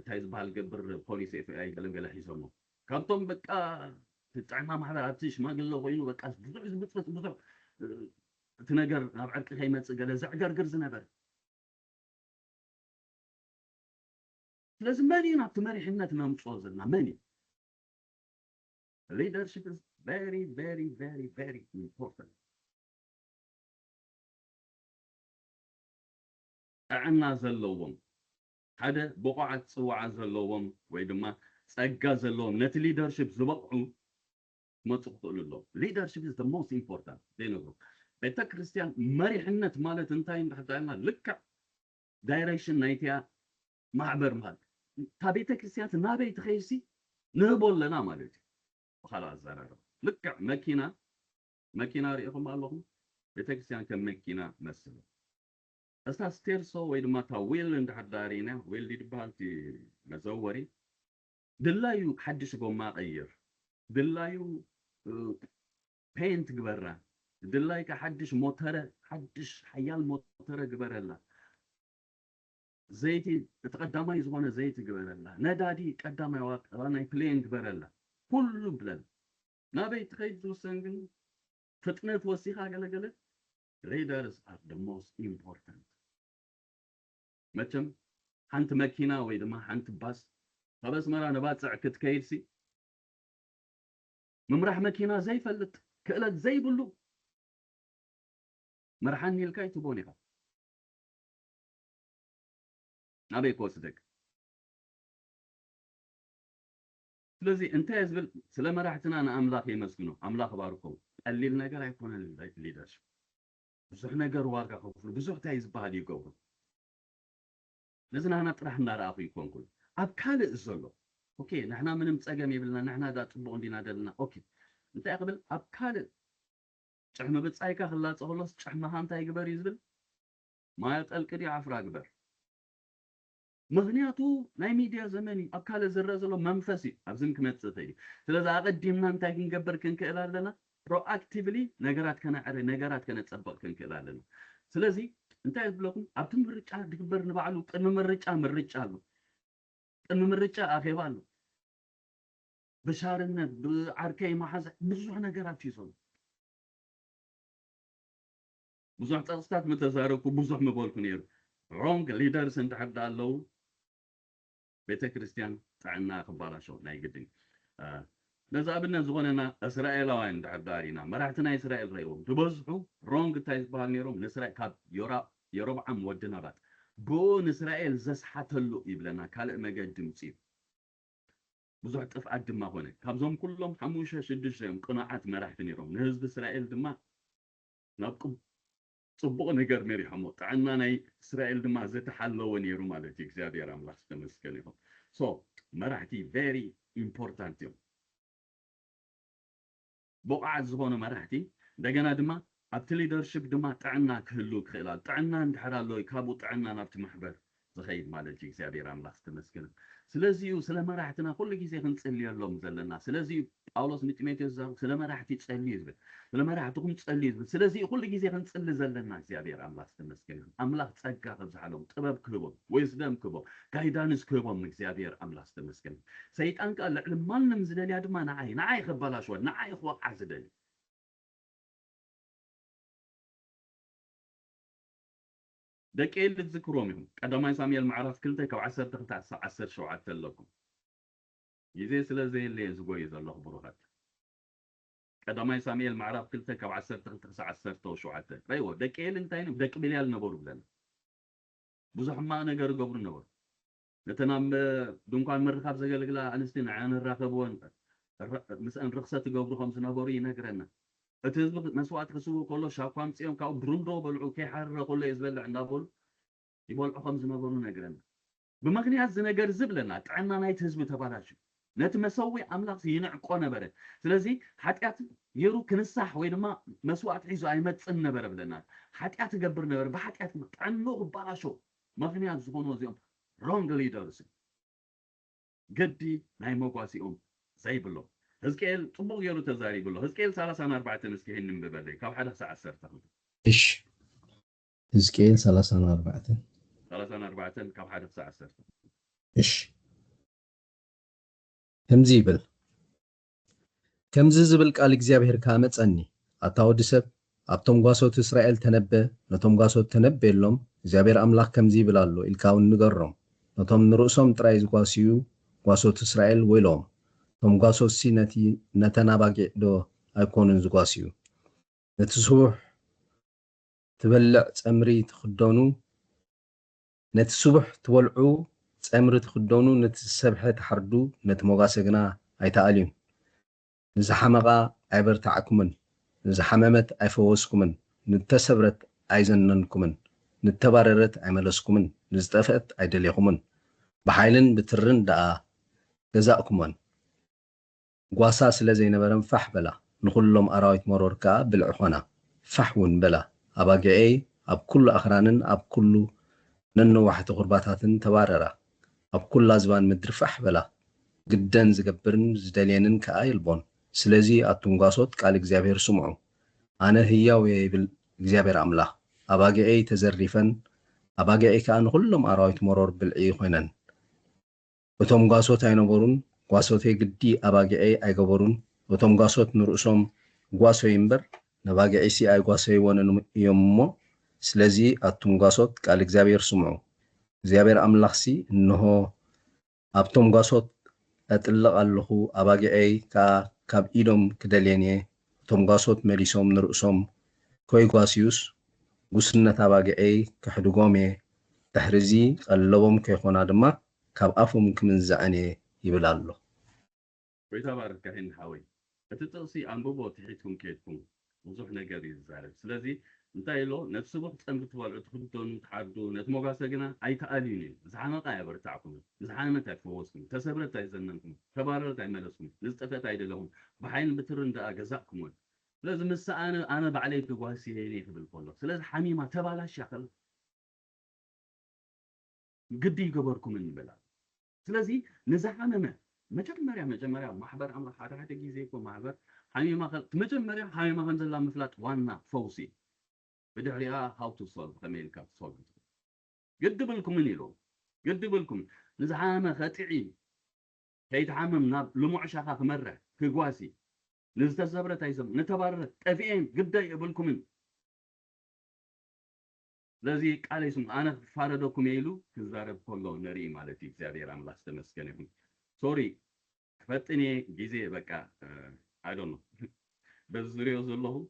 [SPEAKER 1] تايز بهالقبر بوليس اف اي قال حيسمو كابتن بقى تطعما محبر ابتيش ما قال له وينو بقى بزح تنقر اب عرق خيمص قال زعقرقر زنبر لازم ماني نعطي مريحنات ما مصوزنا ماني leadership is very very very very important أعنا زلوهم هذا بقعة صواع زلوهم ويدما سأجا زلوهم نت leadership زبقوا ما تقول له leadership is the most important دينه بيتا كريستيان مريحنة مالت انتين حتى عنا لك direction نايتيا معبر مال تابيتا كريستيان نابي تخيسي نهبول لنا مالتي خلاص زرر لك ماكينة ريحهم اللهم بيتا كريستيان كماكينة مثلا أساس تيرسو ويدما تاويل عند حدارينا ويل دي بالتي مزوري دلايو حدش ما غير دلايو بينت جبرة دلاي كحدش موترة حدش حيال موترة جبرة لا زيتي تقدمه يزغونه زيت جبرة لا ندادي قدامه وقت رانا بلين جبرة لا كل بلد نبي تخيل توسنجن فتنة وسيخة قال leaders are the most important متم حنت ماكينة ويدما حنت باس فبس مرة نبات ساعة كيرسي ممرح ماكينة زي فلت كألت زي بلو مرحاني الكاي تبونيها نبي كوستك ስለዚህ እንታይ ዝብል ስለ መራሕትና ንኣምላኽ የመስግኑ ኣምላኽ ባርኮም ቀሊል ነገር ኣይኮነን ሊደርሽፕ ብዙሕ ነገር ዋጋ ከፍሉ ብዙሕ እንታይ ዝበሃል ይገብሩ ነዚ ናህና ጥራሕ እንዳረኣኹ ይኮንኩን ኣብ ካልእ ዘሎ ኦኬ ንሕና ምንም ፀገም የብልና ንሕና ዳ ፅቡቕ እንዲና ደልና ኦኬ እንታይ ቅብል ኣብ ካልእ ጭሕሚ ብፃይካ ክላፀ ከሎስ ጭሕምኻ እንታይ ግበር እዩ ዝብል ማይ ጠልቂ ዲ ዓፍራ ግበር ምክንያቱ ናይ ሚድያ ዘመን ኣብ ካልእ ዝረአ ዘሎ መንፈስ እዩ ኣብዚ ክመፅእ ተይ ስለዚ ኣቐዲምና እንታይ ክንገብር ክንክእል ኣለና ፕሮአክቲቭሊ ነገራት ከነዕረ ነገራት ከነፀበቕ ክንክእል ኣለና ስለዚ እንታይ ዝብለኩም ኣብቲ ምርጫ ድግበር ንባዕሉ ቅድሚ ምርጫ ኣሎ ቅድሚ ምርጫ ኣኼባ ኣሎ ብሻርነት ብዓርከይ ማሓዝ ብዙሕ ነገራት እዩ ዘሎ ብዙሕ ፀቕስታት ምተዛረብኩ ብዙሕ ምበልኩ ነይሩ ሮንግ ሊደርስ እንድሕር ኣለዉ ቤተ ክርስቲያን ጥዕና ክባላሸው ናይ ግድን ነዚ ኣብነት ዝኾነና እስራኤላውያን እንድሕር ዳሪና መራሕቲ ናይ እስራኤል ረእዎም ዝበዝሑ ሮንግ እንታይ ዝበሃል ነይሮም ንእስራኤል ካብ የሮብዓም ወዲ ናባጥ ብኡ ንእስራኤል ዘስሓተሉ ይብለና ካልእ መገዲ ምፅኡ ብዙሕ ጥፍኣት ድማ ኮነ ካብዞም ኩሎም 5-6 እዮም ቅኑዓት መራሕቲ ነይሮም ንህዝቢ እስራኤል ድማ ናብ ጽቡቕ ነገር መሪሖሞ ጥዕና ናይ እስራኤል ድማ ዝተሓለወ ነይሩ ማለት እዩ እግዚአብሔር ኣምላኽ ዝተመስገነ ይኹን ሶ መራሕቲ ቬሪ ኢምፖርታንት እዮም ብቕዓት ዝኾኑ መራሕቲ እንደገና ድማ ኣብቲ ሊደርሽፕ ድማ ጥዕና ክህሉ ክኽእል ጥዕና እንድሕር ኣሎ ካብኡ ጥዕና ናብቲ ማሕበር ዝኸይድ ማለት እዩ እግዚአብሔር ኣምላኽ ዝተመስገነ ስለዚ ስለ መራሕትና ኩሉ ግዜ ክንጽልየሎም ዘለና ስለዚ ጳውሎስ ንጢሞቴዎስ ስለ መራሕቲ ጸልዩ ዝብል ስለ መራሕትኩም ጸልዩ ዝብል ስለዚ ኩሉ ግዜ ክንጽሊ ዘለና እግዚአብሔር ኣምላኽ ዝተመስገነ ኣምላኽ ጸጋ ከብዝሓሎም ጥበብ ክህቦም ዊዝደም ክህቦም ጋይዳንስ ክህቦም እግዚአብሔር ኣምላኽ ዝተመስገነ ሰይጣን ቃል ልዕሊ ማንም ዝደልያ ድማ ንዓይ ክበላሽወ ንዓይ ክወቅዓ ዝደሊ دقيل تذكروهم قدما ساميال معرف كلته كو 10-17 لكم يزي سلا زي اللي زغوي زلو بروحات ቀዳማይ ሳሙኤል ምዕራፍ 2 ካብ 10 9 ረይዎ ደቂኤል እንታይ ነው ደቂ ብልያል ነበሩ ብለና ብዙሕ ማቅ ነገር ገብሩ ነበሩ ነተናም ድንኳን ምርኻብ ዘገልግላ አንስቲ ንዓን ራኸብዎን ምስአን ርክሰት ገብሩ ከም ዝነበሩ ይነግረና እቲ ህዝቢ መስዋዕት ክስቡ ከሎ ሻኳም ጽዮን ካብ ብሩንዶ በልዑ ከይሓረረ ከሎ ይዝበልዕ እንዳበሉ ይበልዑ ከም ዝነበሩ ነግረና ብምክንያት ዝነገር ዝብለና ጥዕና ናይቲ ህዝቢ ተባላሽ ነቲ መሰዊ አምላኽ ይንዕቆ ነበረ ስለዚ ኃጢአት የሩ ክንሳሕ ወይ ድማ መስዋዕት ሒዙ አይመጽን ነበረ ብለና ኃጢአት ገብር ነበረ በኃጢአት ጥዕኖ ባላሾ ምክንያት ዝኾኑ እዚኦም wrong leaders ገዲ ናይ መጓሲኦም ዘይብሎ ሕዝቅኤል ጽቡቕ ገይሩ ተዛሪብሎ ሕዝቅኤል 34 እስኪ ይህንን ብበለይ ካብ 1 ሰዓት 10
[SPEAKER 2] እሺ ሕዝቅኤል 34
[SPEAKER 1] ካብ 1 ሰዓት 10
[SPEAKER 2] እሺ ከምዚ ይብል ከምዚ ዝብል ቃል እግዚአብሔር ካመፀኒ አታወዲ ሰብ ኣብቶም ጓሶት እስራኤል ተነበ ነቶም ጓሶት ተነበየሎም እግዚአብሔር አምላክ ከምዚ ይብል ኣሎ ኢልካውን ንገሮም ነቶም ንርእሶም ጥራይ ዝጓስዩ ጓሶት እስራኤል ወይሎም ቶም ጓሶት ሲ ነቲ ነተናባጊዕ ዶ ኣይኮኑን ዝጓስዩ ነቲ ስቡሕ ትበልዕ ጸምሪ ትኽደኑ ነቲ ስቡሕ ትበልዑ ጸምሪ ትኽደኑ ነቲ ሰብሐ ተሓርዱ ነቲ ሞጋሰ ግና ኣይተኣልዩን ንዝሓመቓ ኣይበርታዕኩምን ንዝሓመመት ኣይፈወስኩምን ንተሰብረት ኣይዘነንኩምን ንተባረረት ኣይመለስኩምን ንዝጠፍአት ኣይደልየኹምን ብሓይልን ብትርን ደኣ ገዛእኩሞን ጓሳ ስለ ዘይነበረን ፋሕ በላ ንኩሎም ኣራዊት መሮር ከዓ ብልዕ ኾና ፋሕ እውን በላ ኣባጊዐይ ኣብ ኩሉ ኣኽራንን ኣብ ኩሉ ነነዋሕቲ ቁርባታትን ተባረራ ኣብ ኩላ ዝባን ምድሪ ፋሕ በላ ግደን ዝገብርን ዝደልየንን ከዓ ይልቦን ስለዚ ኣቱም ጓሶት ቃል እግዚአብሔር ስምዑ ኣነ ህያው ይብል እግዚአብሔር ኣምላኽ ኣባጊዐይ ተዘሪፈን ኣባጊዐይ ከዓ ንኩሎም ኣራዊት መሮር ብልዒ ኮይነን እቶም ጓሶት ኣይነበሩን ጓሶተይ ግዲ ኣባጊዐይ ኣይገበሩን እቶም ጓሶት ንርእሶም ጓሶይ እምበር ነባጊዐይ ሲ ኣይጓሰይዎንን እዮም እሞ ስለዚ ኣቱም ጓሶት ቃል እግዚአብሔር ስምዑ እግዚአብሔር ኣምላኽ ሲ እንሆ ኣብቶም ጓሶት ኣጥልቕ ኣለኹ ኣባጊዐይ ከዓ ካብ ኢዶም ክደልየን እየ እቶም ጓሶት መሊሶም ንርእሶም ከይጓስዩስ ጉስነት ኣባጊዐይ ክሕድጎም እየ ድሕሪዚ ቀለቦም ከይኾና ድማ ካብ ኣፎም ክምንዝዐን እየ ይብል ኣሎ
[SPEAKER 1] ጎይታ ባርክ ካህን ሓወይ እቲ ጥቕሲ አንብቦ ትሒትኩም ከይድኩም ብዙሕ ነገር ይዛረብ ስለዚ እንታይ ኢሎ ነቲ ስቡሕ ጸምሪ ትበልዑ ትኽደኑ ትሓዱ ነቲ ሞጋሰ ግና ኣይተኣልዩን እዩ ዝሓመቐ ኣየበርታዕኩም ዝሓመመት ኣይፈወስኩም ተሰብረት ኣይዘነንኩም ተባረረት ኣይመለስኩም ንዝጠፍአት ኣይደለኹም ብሓይልን ብትርን ደኣ ገዛእኩሞን ስለዚ ምስ ኣነ ባዕለይ ክጓስየ እየ ክብል ከሎ ስለዚ ሓሚማ ተባላሽያ ከላ ግዲ ይገበርኩምን ይበላ ስለዚ ንዝሓመመ መጀመሪያ ማሕበር ኣምላኽ ሓደ ጊዜ እኮ ማሕበር ሓሚማ መጀመሪያ ሓሚማ ከም ዘላ ምፍላጥ ዋና ፈውሲ بدحريا how to solve كميلكا solve قدبلكم من يلو قدبلكم نزعامة خطعي كيتعامم ناب لمعشاخا خمرة كقواسي نزتزبرة تايزم نتبارة تفئين قد يقبلكم من لذي قال يسم أنا فاردوكم يلو كزارب كله نري مالتي زيادير عمل استمسكنهم sorry فتني جيزي بكا I don't know بزريو زلهم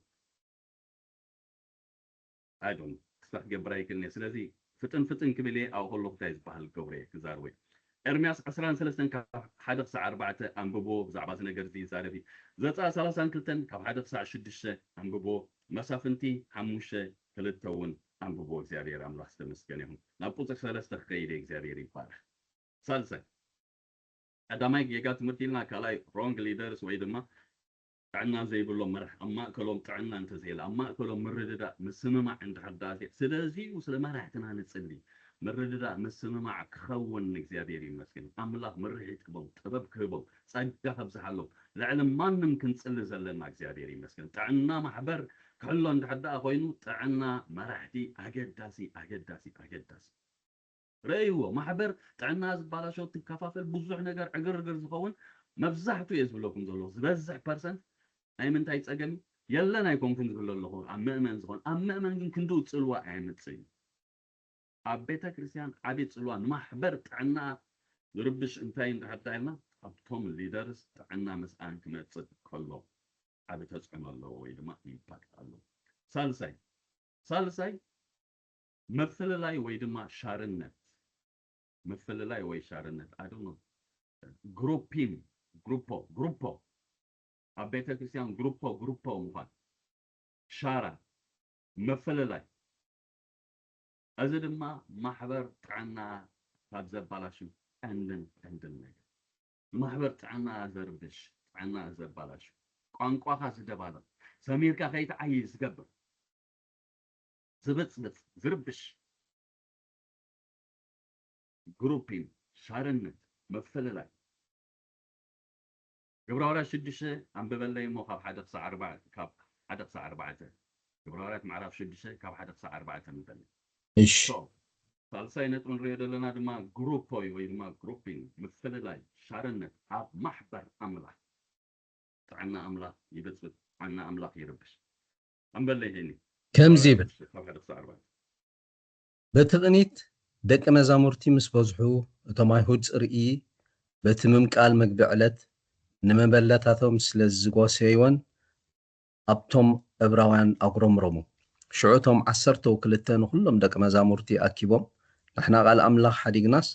[SPEAKER 1] I don't صح جبرايك الناس الذي فتن كبلي أو خلق تايز بحال كوري كزاروي إرمياس 13 كحدث ساعة 4 أنبوبو زعباز نجرزي زارفي زتا 30 كلتن كحدث ساعة 6 أنبوبو مسافنتي حموشة كلتون أنبوبو زيادير أملاح استمسكنهم نابوتك 3 خيري زيادير يفارح ثالثا أدامي يجات مرتيلنا كلاي wrong leaders ويدما تعنا زي بلوم مرح أما كلام تعنا أنت زي أما كلام مرددا مسمع عند حداتي سلازي وسلما راح تنانتصلي مرددا مسمع كخون إكزابير يمسكن أملاك مرحيت كبو تبب كبو صدق خبز حلو العلم ما نمكن تسأل زلنا إكزابير يمسكن تعنا محبر كله عند حدا خوينو تعنا مرحتي أجداسي رأيوه محبر تعنا زبالة شو تكفافل بزح نجار عقر زخون مفزحتو يزبلوكم زلوا بزح percent أي من تايت أجمي يلا نايكون كنت كل الله أمّا زخون أمّا من كنتو تسلوا عينت سين عبيتا كريستيان عبيت سلوا محبر تعنا نربش انتين حتى لنا أبتهم الليدرز تعنا مسألة كما تصدق كله ዓብ ተጽዕኖ ኣለዎ ወይ ድማ ኢምፓክት ኣለዎ ሳልሳይ መፍለላይ ወይ ድማ ሻርነት መፍለላይ ወይ ሻርነት I don't know ግሩፖ ኣብ ቤተ ክርስቲያን ግሩፖ ምዃን ሻራ መፍለላይ እዚ ድማ ማሕበር ጥዕና ካብ ዘባላሹ ቀንድን ነገር ማሕበር ጥዕና ዘርብሽ ጥዕና ዘባላሹ ቋንቋኻ ዝደባለቕ ሰሚርካ ከይትዓይ ዝገብር ዝበፅበፅ ዝርብሽ ግሩፒን ሻርነት መፍለላይ ግብራውራት 6 አንበበለይ ሞ ካብ 1 ክሳብ 4 ካብ 1 ክሳብ 4 ግብራውራት ምዕራፍ 6 ካብ 1 ክሳብ 4 ንበል
[SPEAKER 2] እሺ
[SPEAKER 1] ሳልሳይ ነጥብ ንሪኦ ዘለና ድማ ግሩፕ ወይ ድማ ግሩፒን መፍለላይ ሻርነት ኣብ ማሕበር ኣምላኽ ጥዕና ኣምላኽ ይበፅብጥ ጥዕና ኣምላኽ ይርብሽ አንበለይ ሄኒ
[SPEAKER 2] ከምዚ ይብል በቲ ቅኒት ደቂ መዛሙርቲ ምስ በዝሑ እቶም ኣይሁድ ጽርኢ በቲ ምምቃል መግቢ ዕለት ንመበለታቶም ስለ ዝጎሰይዎን ኣብቶም ዕብራውያን ኣጉረምረሙ ሽዑቶም 12 ንኩሎም ደቂ መዛሙርቲ ኣኪቦም ንሕና ቃል ኣምላኽ ሓዲግናስ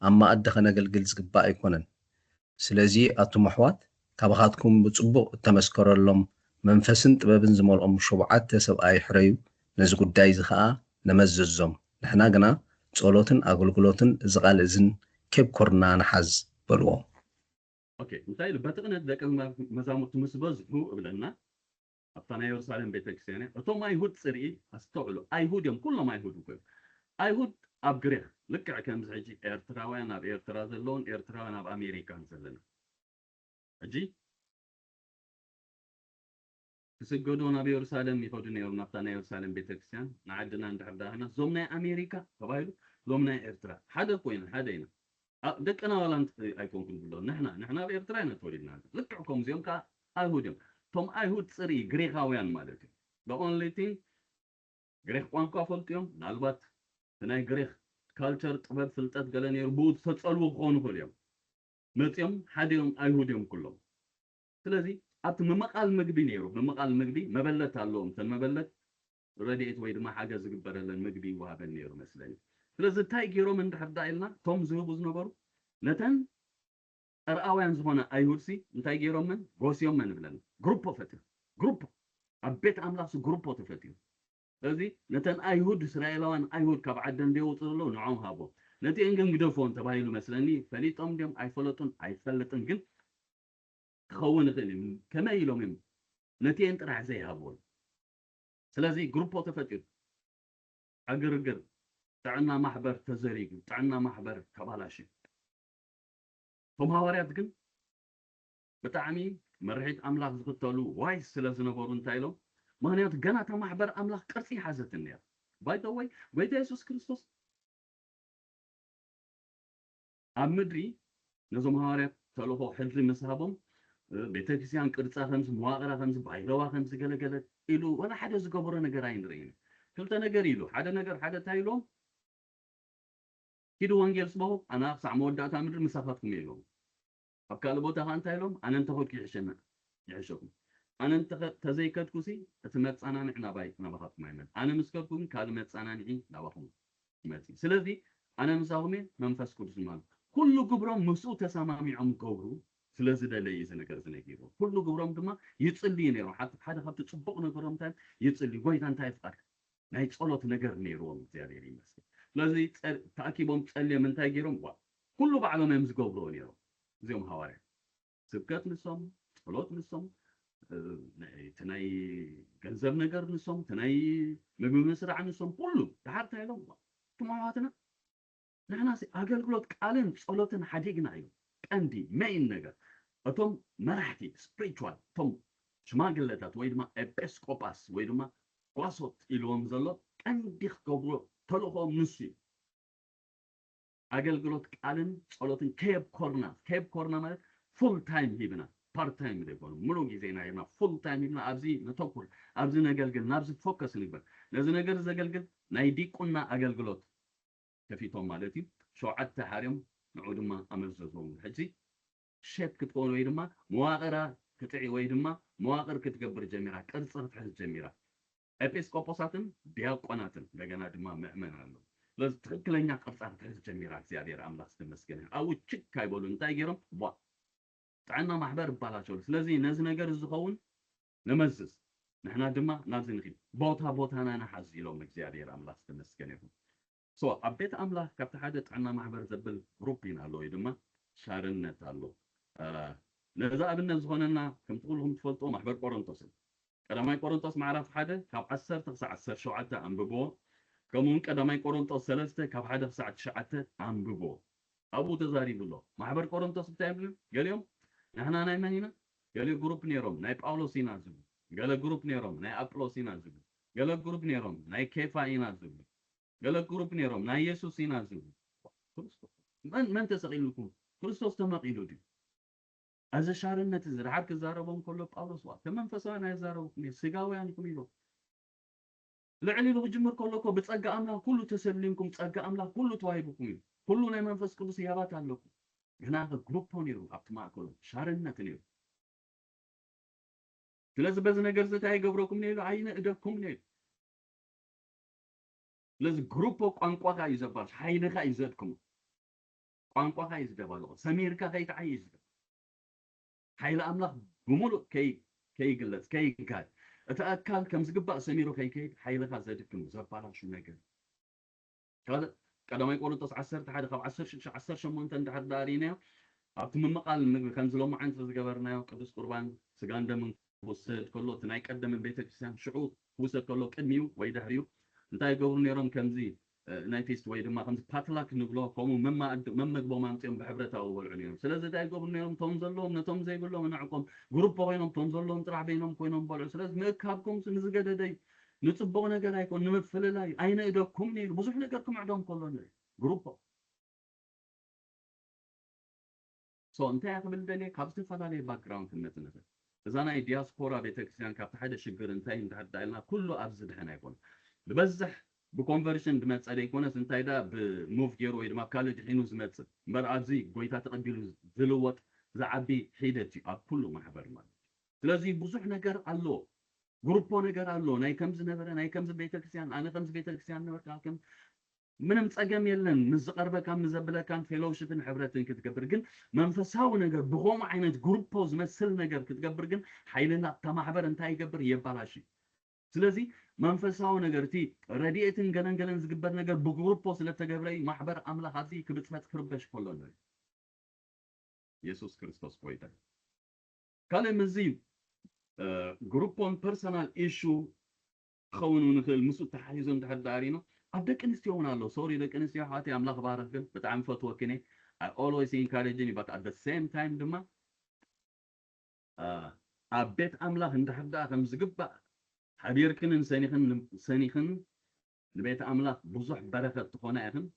[SPEAKER 2] ኣብ ማኣዲ ከነገልግል ዝግባእ ኣይኮነን ስለዚ ኣቱም ኣሕዋት ካባኻትኩም ብጽቡቕ እተመስከረሎም መንፈስን ጥበብን ዝመልኦም 7 ሰብኣይ ሕረዩ ነዚ ጉዳይ እዚ ከዓ ነመዘዞም ንሕና ግና ጸሎትን ኣገልግሎትን ዝቃል እዝን ኬብ ኮርና ንሓዝ በልዎም
[SPEAKER 1] ኦኬ እንታይ በትቅነት ደቂ መዛሙርቲ ምስ በዝሑ እብለና ኣብታ ናይ ኢየሩሳሌም ቤተክርስቲያን እቶም ኣይሁድ ጽርኢ ኣስተውዕሉ ኣይሁድ እዮም ኩሎም ኣይሁድ ኮይኖም ኣይሁድ ኣብ ግሪክ ልክዕ ከምዚ ሕጂ ኤርትራውያን ኣብ ኤርትራ ዘለውን ኤርትራውያን ኣብ ኣሜሪካ ዘለና ሕጂ ክስገዱ ናብ ኢየሩሳሌም ይኸዱ ነይሩ ናብታ ናይ ኢየሩሳሌም ቤተክርስቲያን ንዓድና እንድሕርዳህና ዞም ናይ ኣሜሪካ ተባሂሉ ዞም ናይ ኤርትራ ሓደ ኮይኑ ሓደ ኢና ደቅና ዋላ ኣይኮንኩን ብሎ ንሕና ኣብ ኤርትራ ኢና ተወሊድና ልክዕ ከምዚኦም ከዓ ኣይሁድ እዮም ቶም ኣይሁድ ጽርኢ ግሪካውያን ማለት እዩ the only thing ግሪክ ቋንቋ ፈልጥዮም ምናልባት ናይ ግሪክ ካልቸር ጥበብ ፍልጠት ገለ ነይሩ ብኡ ተጸልዉ ክኾኑ ይኽእሉ እዮም መፅኦም ሓደዮም ኣይሁድ እዮም ኩሎም ስለዚ ኣብቲ ምምቃል ምግቢ ነይሩ ምምቃል ምግቢ መበለት ኣለዎም ተን መበለት ረድኤት ወይ ድማ ሓገዝ ዝግበረለን ምግቢ ይወሃበን ነይሩ መስለኒ ስለዚ እንታይ ገይሮም እንድሕርዳ ኢልና ቶም ዝህቡ ዝነበሩ ነተን ዕርኣውያን ዝኾነ ኣይሁድሲ እንታይ ገይሮምን ጎስዮምን ብለን ግሩፕ ፈትዩ ግሩፕ ኣብ ቤት ኣምላኽ ግሩፕ ተፈትዩ ስለዚ ነተን ኣይሁድ እስራኤላውያን ኣይሁድ ካብ ዓደን ደይወፁ ዘለዉ ንዖም ሃቦ ነቲ እንግን ግደፎን ተባሂሉ መስለኒ ፈሊጦም ድዮም ኣይፈለጡን ኣይፈልጥን ግን ክኸውን ይኽእል እዩ ከመይ ኢሎም እዮም ነቲአን ጥራሕ ዘይሃብዎ ስለዚ ግሩፕ ተፈትዩ ኣግርግር ጥዕና ማሕበር ተዘሪጉ ጥዕና ማሕበር ተባላሽ ቶም ሃዋርያት ግን ብጣዕሚ መርሒት ኣምላኽ ዝኽተሉ ዋይ ስለ ዝነበሩ እንታይ ኢሎም ምክንያቱ ገና እታ ማሕበር ኣምላኽ ቅርፂ ሓዘት ነይራ ባይ ዘ ወይ ጎይታ ኢየሱስ ክርስቶስ ኣብ ምድሪ ነዞም ሃዋርያት ተልእኮ ሕልፊ ምስ ሃቦም ቤተክርስቲያን ቅርፃ ከምዚ መዋቕራ ከምዚ ባይረዋ ከምዚ ገለገለ ኢሉ ወላ ሓደ ዝገበሮ ነገር ኣይንርኢን ክልተ ነገር ኢሉ ሓደ እንታይ ኢሎም ኪዱ ወንጌል ስበኹ ኣና ክሳዕ መወዳእታ ምድሪ ምሳኻትኩም ኢሎም ኣብ ካልእ ቦታ ከዓ እንታይ ኢሎም ኣነ እንተኸድኩ ይሕሸኩም ኣነ ተዘይከድኩሲ እቲ መፀናንዒ ናባኻትኩም ኣይመፅእ ኣነ ምስ ከድኩ ግን ካልእ መፀናንዒ ናባኹም ይመፅእ ስለዚ ኣነ ምሳኹም መንፈስ ቅዱስ ማለት ኩሉ ግብሮም ምስኡ ተሰማሚዖም ገብሩ ስለዝደለየ እዚ ነገር ዝነገይሩ ኩሉ ግብሮም ድማ ይጽልዩ ነይሩ ሓደ ካብቲ ጽቡቕ ነገሮም እንታይ ይጽልዩ ጎይታ እንታይ ይፍቀድ ናይ ጸሎት ነገር ነይሩዎም እግዚአብሔር ይመስገን ስለዚ ተኣኪቦም ጸልዮም እንታይ ገይሮም ኩሉ ባዕሎም እዮም ዝገብርዎ ነይሮም እዚኦም ሃዋርያት ስብከት ንሶም ጸሎት ንሶም ናይ ገንዘብ ነገር ንሶም ናይ ምግቢ ምስራዕ ንሶም ኩሉ ድሓር እንታይ ኢሎም ትማዋትና ንሕና ኣገልግሎት ቃልን ጸሎትን ሓዲግና እዩ ቀንዲ ሜይን ነገር እቶም መራሕቲ ስፒሪቹዋል እቶም ሽማግለታት ወይ ድማ ኤጲስቆጳስ ወይ ድማ ጓሶት ኢልዎም ዘሎ ቀንዲ ክገብሮ ተልእኾም ንሱ እዩ ኣገልግሎት ቃልን ጸሎትን ኬብ ኮርና ማለት ፉል ታይም ሂብና ፓርት ታይም ዘይኮኑ ሙሉ ጊዜና ሂብና ፉል ታይም ሂብና ኣብዚ ነተኩር ኣብዚ ነገልግል ናብዚ ፎከስ ንግበር ነዚ ነገር ዘገልግል ናይ ዲቁና ኣገልግሎት ከፊቶም ማለት እዩ 7 ሓርዮም ንዑ ድማ ኣመዘዞም ሕጂ ሼፕ ክትኮኑ ወይ ድማ መዋቕራ كتعي ويدما مواقر كتقبر جميرا كرصر تحز جميرا ኤጲስቆጶሳትን ዲያቆናትን እንደገና ድማ ምእመናን ነው ለዚ ትክክለኛ ቅርጻት ተዝ ጀሚራ እግዚአብሔር አምላክ ተመስገነ አው ችክ አይበሉ እንታይ ገይሮም ዋ ጣዕና ማህበር ይባላቸው ስለዚህ ነዚ ነገር ዝኸውን ለመዝዝ ንሕና ድማ ናብዚ ንኺ ቦታና ናሓዝ ኢሎም እግዚአብሔር አምላክ ተመስገነ ይሁን ሶ አቤት አምላክ ካብቲ ሓደ ጣዕና ማህበር ዘብል ግሩፕ ኢና ኣሎ ወይ ድማ ሻርነት ኣሎ ነዛ ኣብነት ዝኾነና ከም ትኩልኩም ትፈልጦ ማህበር ቆሮንቶስ ቀዳማይ ቆሮንቶስ ማዕራፍ 1 ካብ 10 ክሳብ 17 አንብቦ ከምኡን ቀዳማይ ቆሮንቶስ 3 ካብ 1 ክሳብ 9 አንብቦ አቡ ተዛሪብሎ ማህበር ቆሮንቶስ ብታይብል ገሊኦም ንሕና ናይ መን ኢና ገሊ ግሩፕ ነይሮም ናይ ጳውሎስ ኢና ዝብሉ ገለ ግሩፕ ነይሮም ናይ አጵሎስ ኢና ዝብሉ ገለ ግሩፕ ነይሮም ናይ ኬፋ ኢና ዝብሉ ገለ ግሩፕ ነይሮም ናይ ኢየሱስ ኢና ዝብሉ ክርስቶስ መን ተሰቂልኩም ክርስቶስ ተመቂሉ ድዩ از شارنت زرعب كزاربهم كله بأولوس وقت كمان فسوانا يزاربهم سجاوي يعني كميلو لعني لو جمر كله كو بتسقى أملا كله تسلمكم تسقى أملا كله توايبكم كله نايم منفس كله سيارات عندكم هنا هذا جروب هونيرو أبتماع كله شارنت نيرو لازم بس نجرزة هاي قبركم نيرو عين إدكم نيرو لازم جروب قانقوا هاي يزبط حين هاي يزدكم قانقوا هاي يزدبالو سمير كهاي تعيش حيل أملاك بمولو كي قلت كي قال أتأكل كم زقباء سميرو كي حيل خازدكم زبالا شو نقل هذا كذا ما يقولون تص 10 تحد خب 10 شمون تند حد دارينا أبتم مقال كنزلوا معن تزقبرنا وقدس قربان سجان دم وسد كله تناي قدم من بيت الكريستيان شعوب وسد كله قدميو ويدهريو انتي يقولون يرون كمزي نايتيست ويد ما خمس باتلاك نقولوا قوموا مما قبوا ما نطيهم بحبرته أول عليهم سلازة دا يقولون يوم تنزلهم نتوم زي يقولون منعكم جروب بينهم تنزلهم ترع بينهم كوينهم بالعس سلاز نكابكم سنزقد داي نتصبغنا قال يكون نمفل لاي أين إدوكم نيل بزح نقركم عدهم كلهم جروب سو أنت يا قبل دنيا كابست فلالي باك جراوند النت إذا أنا دياسبورا بيتكسيان كابت حدا شجر انتهي انت حتى لنا كله أبزد هنا يكون ببزح بكونفرشن دمت عليه يكون سنتاي دا بموف جيرو يدما كالج حينو زمت مرعزي قويتا تقبلو زلوت زعبي حيدتي كله محبر مال لازم بزح نجار الله جروبو نجار الله ناي كمز نبره ناي كمز بيتكسيان انا كمز بيتكسيان نبر كم ምንም ጸገም የለን ምዝቀርበካ ምዘብለካን ፌሎውሺፕን ሕብረትን ክትገብር ግን መንፈሳዊ ነገር ብኾም ዓይነት ግሩፕ ዝመስል ነገር ክትገብር ግን ኃይልና ተማሕበር እንታይ ይገብር የባላሽ ስለዚህ መንፈሳዊ ነገር እቲ ረዲኤትን ገለንገለን ዝግበር ነገር ብግሩፕ ስለተገብረይ ማሕበር አምላኽ ኣብዚ ክብፅበት ክርበሽ ከሎ ነው ኢየሱስ ክርስቶስ ቆይታ ካለም እዚ ግሩፕን ፐርሰናል ኢሹ خونو نخل مسو تحيزون تحداري نو أبدك إنستيون الله sorry لك إنستيو حاتي أملاك بارك بتعم فتوى كني I always encouraging but at the same time دما أبيت أملاك أنت حدا خمس جبا حبير كن سنيخن لبيت أملاك بزح بركة تخونا أخن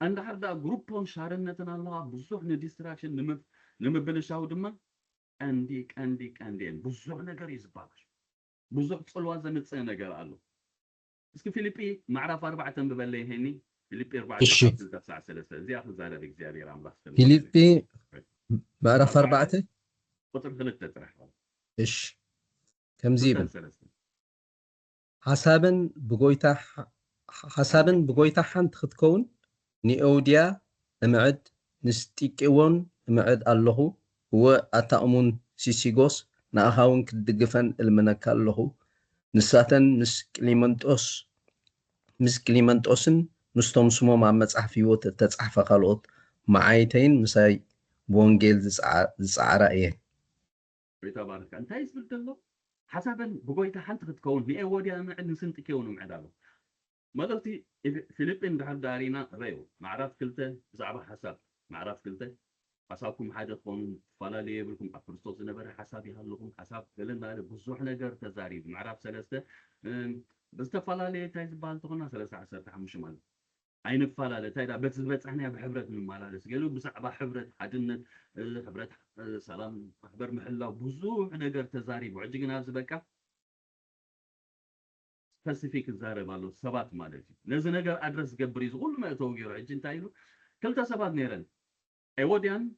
[SPEAKER 1] أنت حدا جروبون شارنتنا الله بزح نديستراكشن نمبلشاو دما عندك بزح نجاريز باش بزح تصلوا زمت ነገር አሉ እስኪ ፊልጵ ማዕራፍ 4 በበለይ ሄኒ ፊልጵ 4:9 እዚያ ተዛለ እግዚአብሔር አምላክ
[SPEAKER 2] ፊልጵ ማዕራፍ 4
[SPEAKER 1] ቁጥር 2 ተጽሐፈ
[SPEAKER 2] እሺ ከምዚ ይብል ሓሳብን ብጎይታ ሓንቲ ክትከውን ኒኦድያ እምዕድ ንስጢቄዎን እምዕድ ኣለኹ ወአታእሙን ሲሲጎስ نأخاون كدقفن المنكال له نساتن مس كليمنتوسن نستوم سمو مع مصحفي وت تتصحف خالوت معايتين مساي بونجيل زعرا ايه
[SPEAKER 1] بيتبارك انت يسبلت له حسبا بقويتا حنت تكون ني ودي انا عندي سنتكيون معدالو مالتي فيليبين دارينا ريو معرف كلته زعبه حساب معرف كلته حسابكم حاجة تكون فلا لي بلكم أفرستوس نبر حسابي هلكم حساب كلنا بزوح نجار تزاريب معرف سلسة بس تفلا لي تايز بالتقنا سلسة 15 مال عين فلا لي تايدا بس إحنا بحبرة من المالس قالوا بس عبا حبرة حدنا حبرة سلام حبر محلة بزوح نجار تزاريب وعجقنا زبكة سبيسيفيك الزارب على سبات مالتي لازم نجار أدرس جبريز كل ما يتوقع عجين تايلو كلتا سبات نيرن أيوديان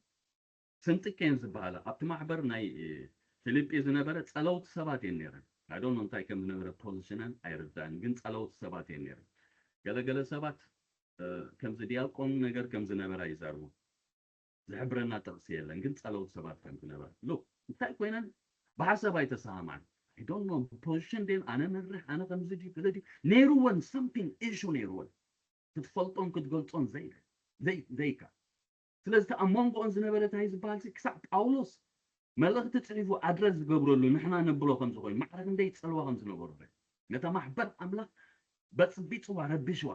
[SPEAKER 1] سنتكين زبالة أبتما حبر ناي فيليبي زنبرة تصلوت سباتين نيرن I don't know تاي كم زنبرة position أيردان جن تصلوت سباتين نيرن قال سبات كم زديال قوم نجر كم زنبرة يزارو زحبرنا تغسيل لكن تصلوت سبات كم زنبرة لو تاي كوينن بحسب أي تسامع I don't know position دين أنا مرح أنا كم زدي كذا نيروان something issue نيروان تتفلطون كتقولون زيك ስለዚህ ተአሞንጎ ዝነበረ ታይ ዝበሃል ክሳብ ጳውሎስ መልእኽቲ ጽሒፉ ኣድረስ ዝገብረሉ ንሕና ነብሎ ከም ዝኾይ ማዕረግ እንደይ ጸልዋ ከም ዝነበሩ ነታ ማሕበር ኣምላኽ በጽቢጽዋ ረቢሽዋ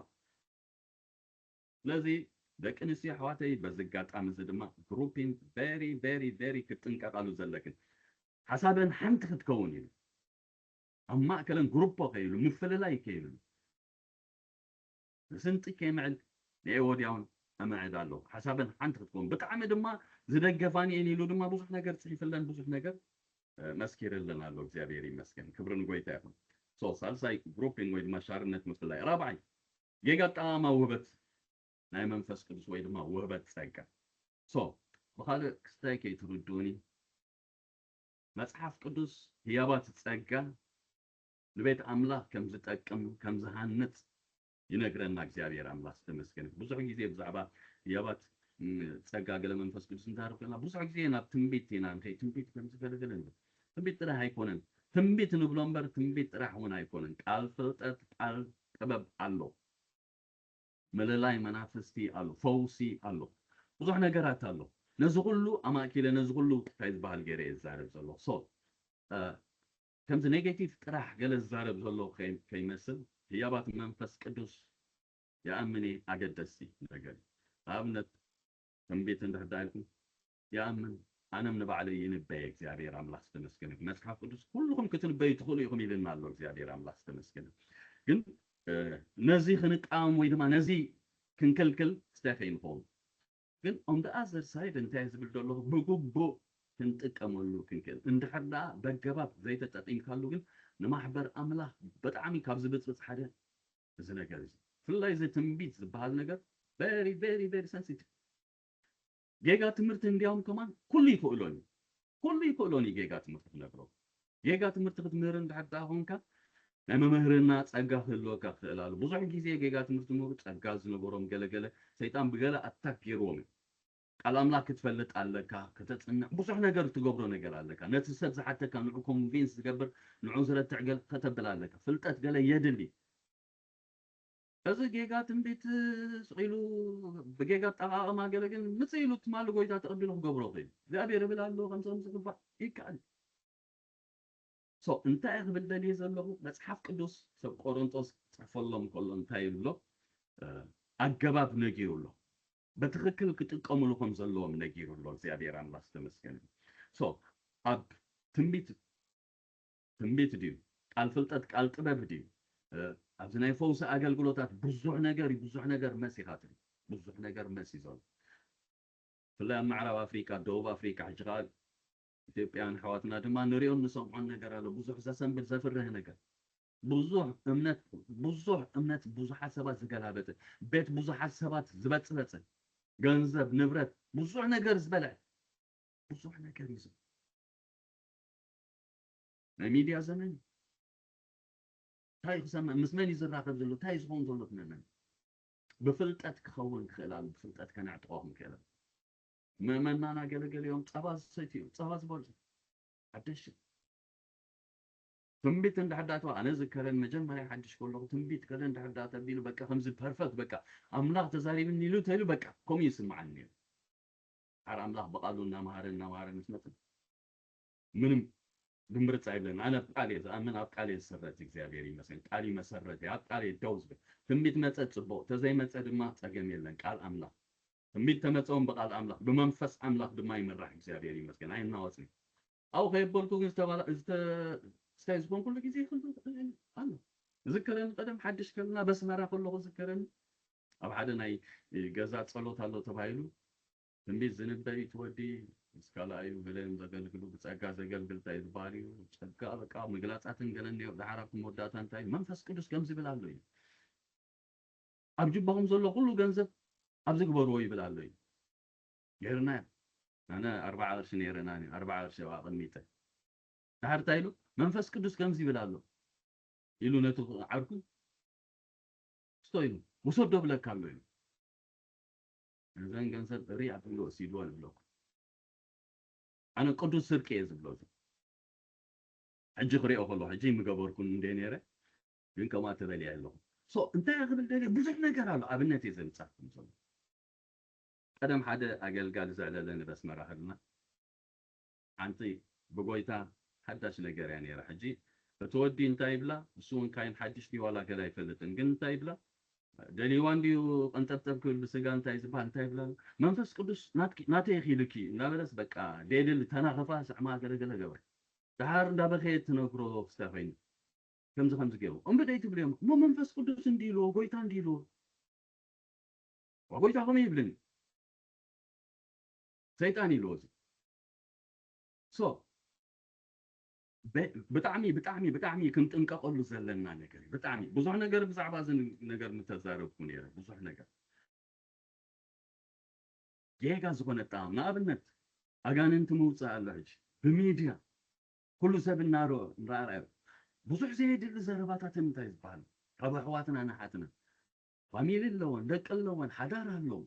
[SPEAKER 1] ስለዚህ ደቂ ኣንስትዮ ኣሕዋተይ በዚ ኣጋጣሚ እዚ ድማ ግሩፒንግ ቨሪ ክትጥንቀቃሉ ዘለክን ሓሳበን ሓንቲ ክትከውን እዩ ኣብ ማእከለን ግሩፖ ከይሉ ምፍልላይ ከይሉ ስንጢ ከይምዕል ንኤ ወዲያውን أمعد الله حسابا حنت تكون بتعمد دما زدقفاني إني لو دما بوزح نجر تصيف لنا بوزح نجر مسكير لنا الله زابيري مسكين كبرن قوي تاعهم صار ساي جروبين ويد ما شارنت مثل رابعي جيجات ما وهبت نايم منفس كدس ويد ما وهبت سايكا بخالق ستايكي تردوني مصحف قدس هيابات تسايكا لبيت أملاك كم زتأكم كم زهانت ينقرنا እግዚአብሔር አምላክ ተመስገን ብዙ ጊዜ ብዛዕባ ያባት ጸጋ ገለ መንፈስ ቅዱስ እንታርፈና ብዙ ጊዜ ናብ ትንቢት ይናን ትንቢት ከምዝፈልገለን ትንቢት ጥራህ አይኮነን ትንቢት ንብሎ እምበር ትንቢት ጥራህ ሆነ አይኮነን ቃል ፍልጠት ቃል ጥበብ አሎ መለላይ መናፍስቲ አሎ ፈውሲ አሎ ብዙ ነገራት አሎ ነዚ ሁሉ አማኪለ ነዚ ሁሉ ታይ ዝበሃል ገይረ ይዛረብ ዘሎ ከምዚ ኔጌቲቭ ጥራህ ገለ ዝዛረብ ዘሎ ከይመስል هيابات منفس قدوس يا أمني أقدسي نقول أبنت تنبيت عند هدايكم يا أمن أنا من بعلي ينبيك زيادة راملاس تمسكنك مسحف قدوس كلهم كتنبي تقولوا يقوم يلنا الله زيادة راملاس تمسكنك جن نزي خنق أم ويدما نزي كل استخين فول جن on the other side أنت عايز بالدولار بقبو كنت أكملوا كل عند حدا بجباب زي تتقين كلو جن نمحبر أملاح بتعمي كابز بتص حدا زنا كذا فلا إذا تنبيت بهال نجار very sensitive جيجا تمرت عنديهم كمان كل يقولوني جيجا تمرت نقرأ جيجا تمرت مهرن حتى هونك لما مهرنا تأجاه اللو كخلال بزح كيزي جيجا تمرت نور تأجاز نقرأم جلا سيتام بجلا أتاك يرومي على أملاك تفلت علىك كتتصنع بصح نجار تجبر نجار علىك نتسد حتى كان نعكم فينس تجبر نعوزر تعقل كتب علىك فلتت قال يدلي إذا جيجات بيت سقيلو بجيجات ما قال لكن متسيلو تمالو قوي تقبل له جبروقي ذا أبي ربنا له خمسة كبا يكال أنت أقبل دليل زلوا بس حف قدوس سب قرنطس فلهم كلهم تايلو أجباب نجيرو بتخكل كتقوم لكم زلوا من نجيرو الله زيادة الله استمسكن أب تنبيت ديو الفلتات الطباب ديو أبزنا يفوز أقل قلوتات بزح نجار مسي خاطر بزح نجار مسي زول فلا معرب أفريقيا دوب أفريقيا عجغال إثيوبيان حواتنا دما نريون نسمعون نجار على بزح زسم بالزفر نجار بزح أمنات بزح حسابات زقلابته بيت بزح حسابات زبط ገንዘብ ንብረት ብዙሕ ነገር ዝበልዕ ብዙሕ ነገር ይዙ ናይ ሚድያ ዘመን ታይ ክሰምዕ ምስ መን ይዝራኸብ ዘሎ ታይ ዝኸውን ዘሎ ትነመን ብፍልጠት ክኸውን ክኽእል ኣሎ ብፍልጠት ከነዕጥቖም ክእል መመናና ገለገሊኦም ፀባ ዝሰትዩ ፀባ ዝበልፁ ሓደሽ ትንቢት እንዳሕዳተዋ ኣነ ዝከረን መጀመርያ ሓድሽ ከለኹ ትንቢት ከለ እንዳሕዳተ ቢሉ በቃ ከምዚ ፐርፌክት በቃ ኣምላኽ ተዛሪብኒ ኢሉ ተይሉ በቃ ከምኡ ይስምዓኒ ነይሩ ሓር ኣምላኽ በቃሉ እናምሃረን ምስመፅእ ምንም ብምርፃ የብለን ኣነ ኣብ ቃል እየ ዝኣምን ኣብ ቃል እየ ዝሰረት እግዚኣብሔር ይመስገን ቃል መሰረት ኣብ ቃል እየ ደው ዝብል ትንቢት መፀ ፅቡቕ ተዘይመፀ ድማ ፀገም የለን ቃል ኣምላኽ ትንቢት ተመፀውን በቃል ኣምላኽ ብመንፈስ ኣምላኽ ድማ ይምራሕ እግዚኣብሔር ይመስገን ኣይናወፅኒ ኣብኡ ከየበልኩ ግን ዝተባለ ستايز بون كل جزء أنا ذكرن قدم حدش كلنا بس مرة كله ذكرن أو حدا ناي جزات صلوت الله تبايلو تنبي زنب بري تودي سكالا أيو بلين زقل كلو بتسأجا زقل بالتايد باري وتسأجا بقى مقلات أتن قلني وبعرف مودات أنتاي منفس كدوس كم زي بالعلوي أبجيب بهم زلوا كله جنزب أبزق بروي بالعلوي غيرنا أنا 4 قرش نيرناني 4 قرش وأقميته تعرف تايلو منفس قدوس كم زي بلالو يلو نتو عاركو ستويلو وصل دبل كامل زين كنسل ريع بلو سيدوال بلو أنا قدوس سركيز بلو حجي خريقه كله حجي مقبركم دينيره ግን ከማተ በላይ ያለው እንታይ ያግብል ደለ ብዙሕ ነገር አለ ኣብነት የዘንጻኩም ዘሎ ቀደም ሓደ ኣገልጋል ዘዕለለን በስመራ ህልና ሓንቲ ብጎይታ ሓዳሽ ነገር ያ ነራ ሕጂ እትወዲ እንታይ ይብላ እሱን ካይን ሓድሽ ዲዋላ ገላ ይፈልጥን ግን እንታይ ይብላ ደሊዋን ዲዩ ቀንጠብጠብ ክብል ብስጋ እንታይ ዝባል እንታይ ይብላ መንፈስ ቅዱስ ናተ ይኺልኪ እናበለስ በቃ ደድል ተናኸፋ ሰዕማ ገለገለ ገበር ዳር እንዳበኸየት ትነግሮ ክስተፈይን ከምዚ ገይሩ እምበደይ ትብልዮም ሞ መንፈስ ቅዱስ እንዲሉ ጎይታ እንዲሉ ወጎይታ ኮም ይብልን ሰይጣን ይሎዝ ሶ ብጣዕሚ ክንጥንቀቀሉ ዘለና ነገር ብጣዕሚ ብዙሕ ነገር ብዛዕባ ዝን ነገር ምተዛረብኩ ነይረ ብዙሕ ነገር ጌጋ ዝኾነ ጣም ንኣብነት ኣጋንንቲ ምውፃእ ኣሎ ሕጂ ብሚድያ ኩሉ ሰብ እናርአዮ ብዙሕ ዘይድል ዘረባታት እንታይ ዝበሃል ካብ ኣሕዋትና ናሓትና ፋሚሊ ኣለዎን ደቂ ኣለዎን ሓዳር ኣለዎ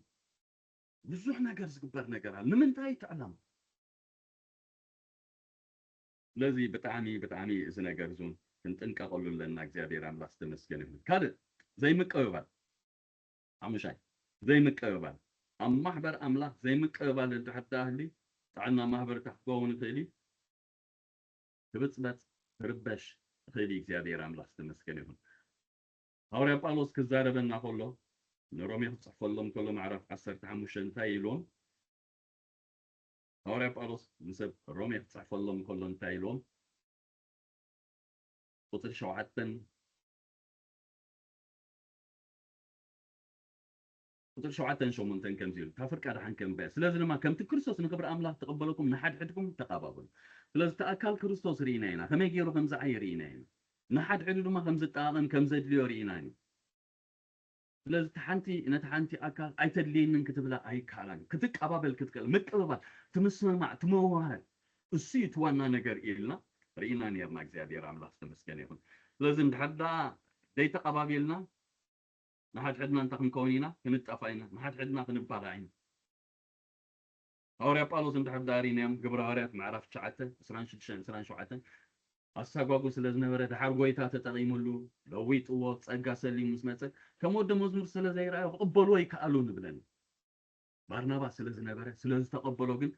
[SPEAKER 1] ብዙሕ ነገር ዝግበር ነገር ኣለ ንምንታይ ትዕላም ለዚ ብጣዕሚ እዚ ነገር ዙን ክንጥንቀቀሉ ለና እግዚአብሔር አምላክ ተመስገን ይሁን ካልእ ዘይምቀበል አምሻይ ዘይምቀበል ኣብ ማሕበር ኣምላክ ዘይምቀበል እንድሕዳህሊ ጣዕና ማሕበር ተሕኮውን ትእሊ ትብፅበት ትርበሽ ትእሊ እግዚአብሔር አምላክ ተመስገን ይሁን ሐዋርያ ጳውሎስ ክዛረበና ከሎ ንሮሜ ክጽፈሎም ከሎ ማዕራፍ 15 እንታይ ኢሎም ሐዋርያ ጳውሎስ ንሰብ ሮሜ ክጽፈሎም ከሎ እንታይ ኢሎም ቁጥር 7 ቁጥር 7 ከም ሲሉ ታፍርቃ ደሓን ከም በ ስለዚህ ድማ ከምቲ ክርስቶስ ንክብር ኣምላክ ተቀበለኩም ንሓድሕድኩም ተቀባበሉ ስለዚህ ተኣካል ክርስቶስ ርኢና ኢና ከመይ ገይሩ ከምዚ ዓይርኢና ኢና ንሓድሕዱ ድማ ከምዚ ጣቐም ከም ዘድልዮ ርኢና ኢና ስለዚህ ተሓንቲ ነቲ ሓንቲ ኣካል ኣይተድልየንን ክትብላ ኣይከኣላን ክትቀባበል ክትቀል ምቅብባል ትምስማዕ ትመዋሃል እሱ ይትዋና ነገር ኢልና ርኢና ነርና እግዚአብሔር ኣምላክ ተመስገን ይሁን ስለዚህ እንድሕዳ ዘይተቀባበልና ንሓድሕድና እንታ ክንከውን ኢና ክንጠፋ ኢና ንሓድሕድና ክንባላ ኢና ሐዋርያ ጳውሎስ እንድሕዳ ርኢናዮም ግብረ ሐዋርያት ምዕራፍ 9 26-27 ኣሳጓጉ ስለዝነበረ ድሓር ጎይታ ተጠቂሙሉ ለዊጥዎ ጸጋ ሰሊሙ ምስ መፀ ከመወደ መዝሙር ስለዘይረአዮ ክቅበልዎ ይከኣሉ ንብለን ባርናባስ ስለዝነበረ ስለዝተቀበሎ ግን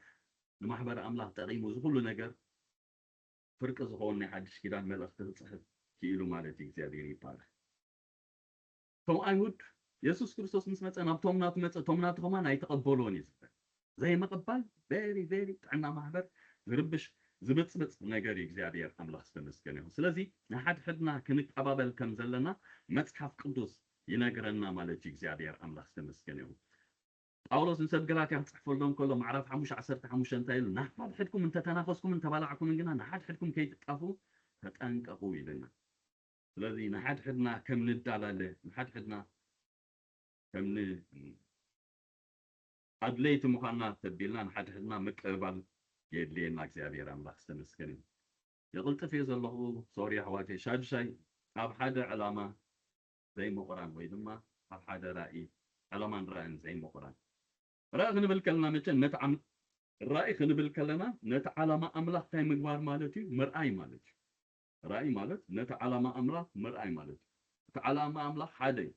[SPEAKER 1] ንማሕበር ኣምላክ ጠቂሙ ዝኩሉ ነገር ፍርቂ ዝኸውን ናይ ሓድሽ ኪዳን መልእኽቲ ክፅሕፍ ክኢሉ ማለት እዩ እግዚአብሔር ይባረክ ቶም ኣይሁድ ኢየሱስ ክርስቶስ ምስ መፀ ናብቶም ናቱ መፀ ቶም ናቱ ከማን ኣይተቀበልዎን እዩ ዝብል ዘይምቅባል ቬሪ ጥዕና ማሕበር ዝርብሽ ዝብፅብፅ ነገር እግዚአብሔር ኣምላክ ተመስገን ይሁን ስለዚ ንሓድሕድና ክንቀባበል ከም ዘለና መጽሓፍ ቅዱስ ይነግረና ማለት እግዚአብሔር ኣምላክ ተመስገን ይሁን ጳውሎስ ንሰብ ገላትያ ክጽሕፈሎም ከሎ ምዕራፍ 5:15 እንታይ ኢሉ ንሓድሕድኩም እንተተናፈስኩም እንተባላዕኩም ግና ንሓድሕድኩም ከይትጣፉ ተጠንቀቁ ይለና ስለዚ ንሓድሕድና ከም ንዳላለ ንሓድሕድና ከም ኣድለይቲ ምዃንና ተቢልና ንሓድሕድና ምቅባል የድልየና እግዚአብሔር ኣምላክ ተመስገን ይሁን የቕልጥፍ እየ ዘለኹ ሶሪ ኣሕዋተይ ሻድሻይ ኣብ ሓደ ዕላማ ዘይምቑራን ወይ ድማ ኣብ ሓደ ራእይ ዕላማን ራእይን ዘይምቑራን ራእይ ክንብል ከለና መቸ ነቲ ራእይ ክንብል ከለና ነቲ ዓላማ ኣምላክ እንታይ ምግባር ማለት እዩ ምርኣይ ማለት እዩ ራእይ ማለት ነቲ ዓላማ ኣምላክ ምርኣይ ማለት እዩ እቲ ዓላማ ኣምላክ ሓደ እዩ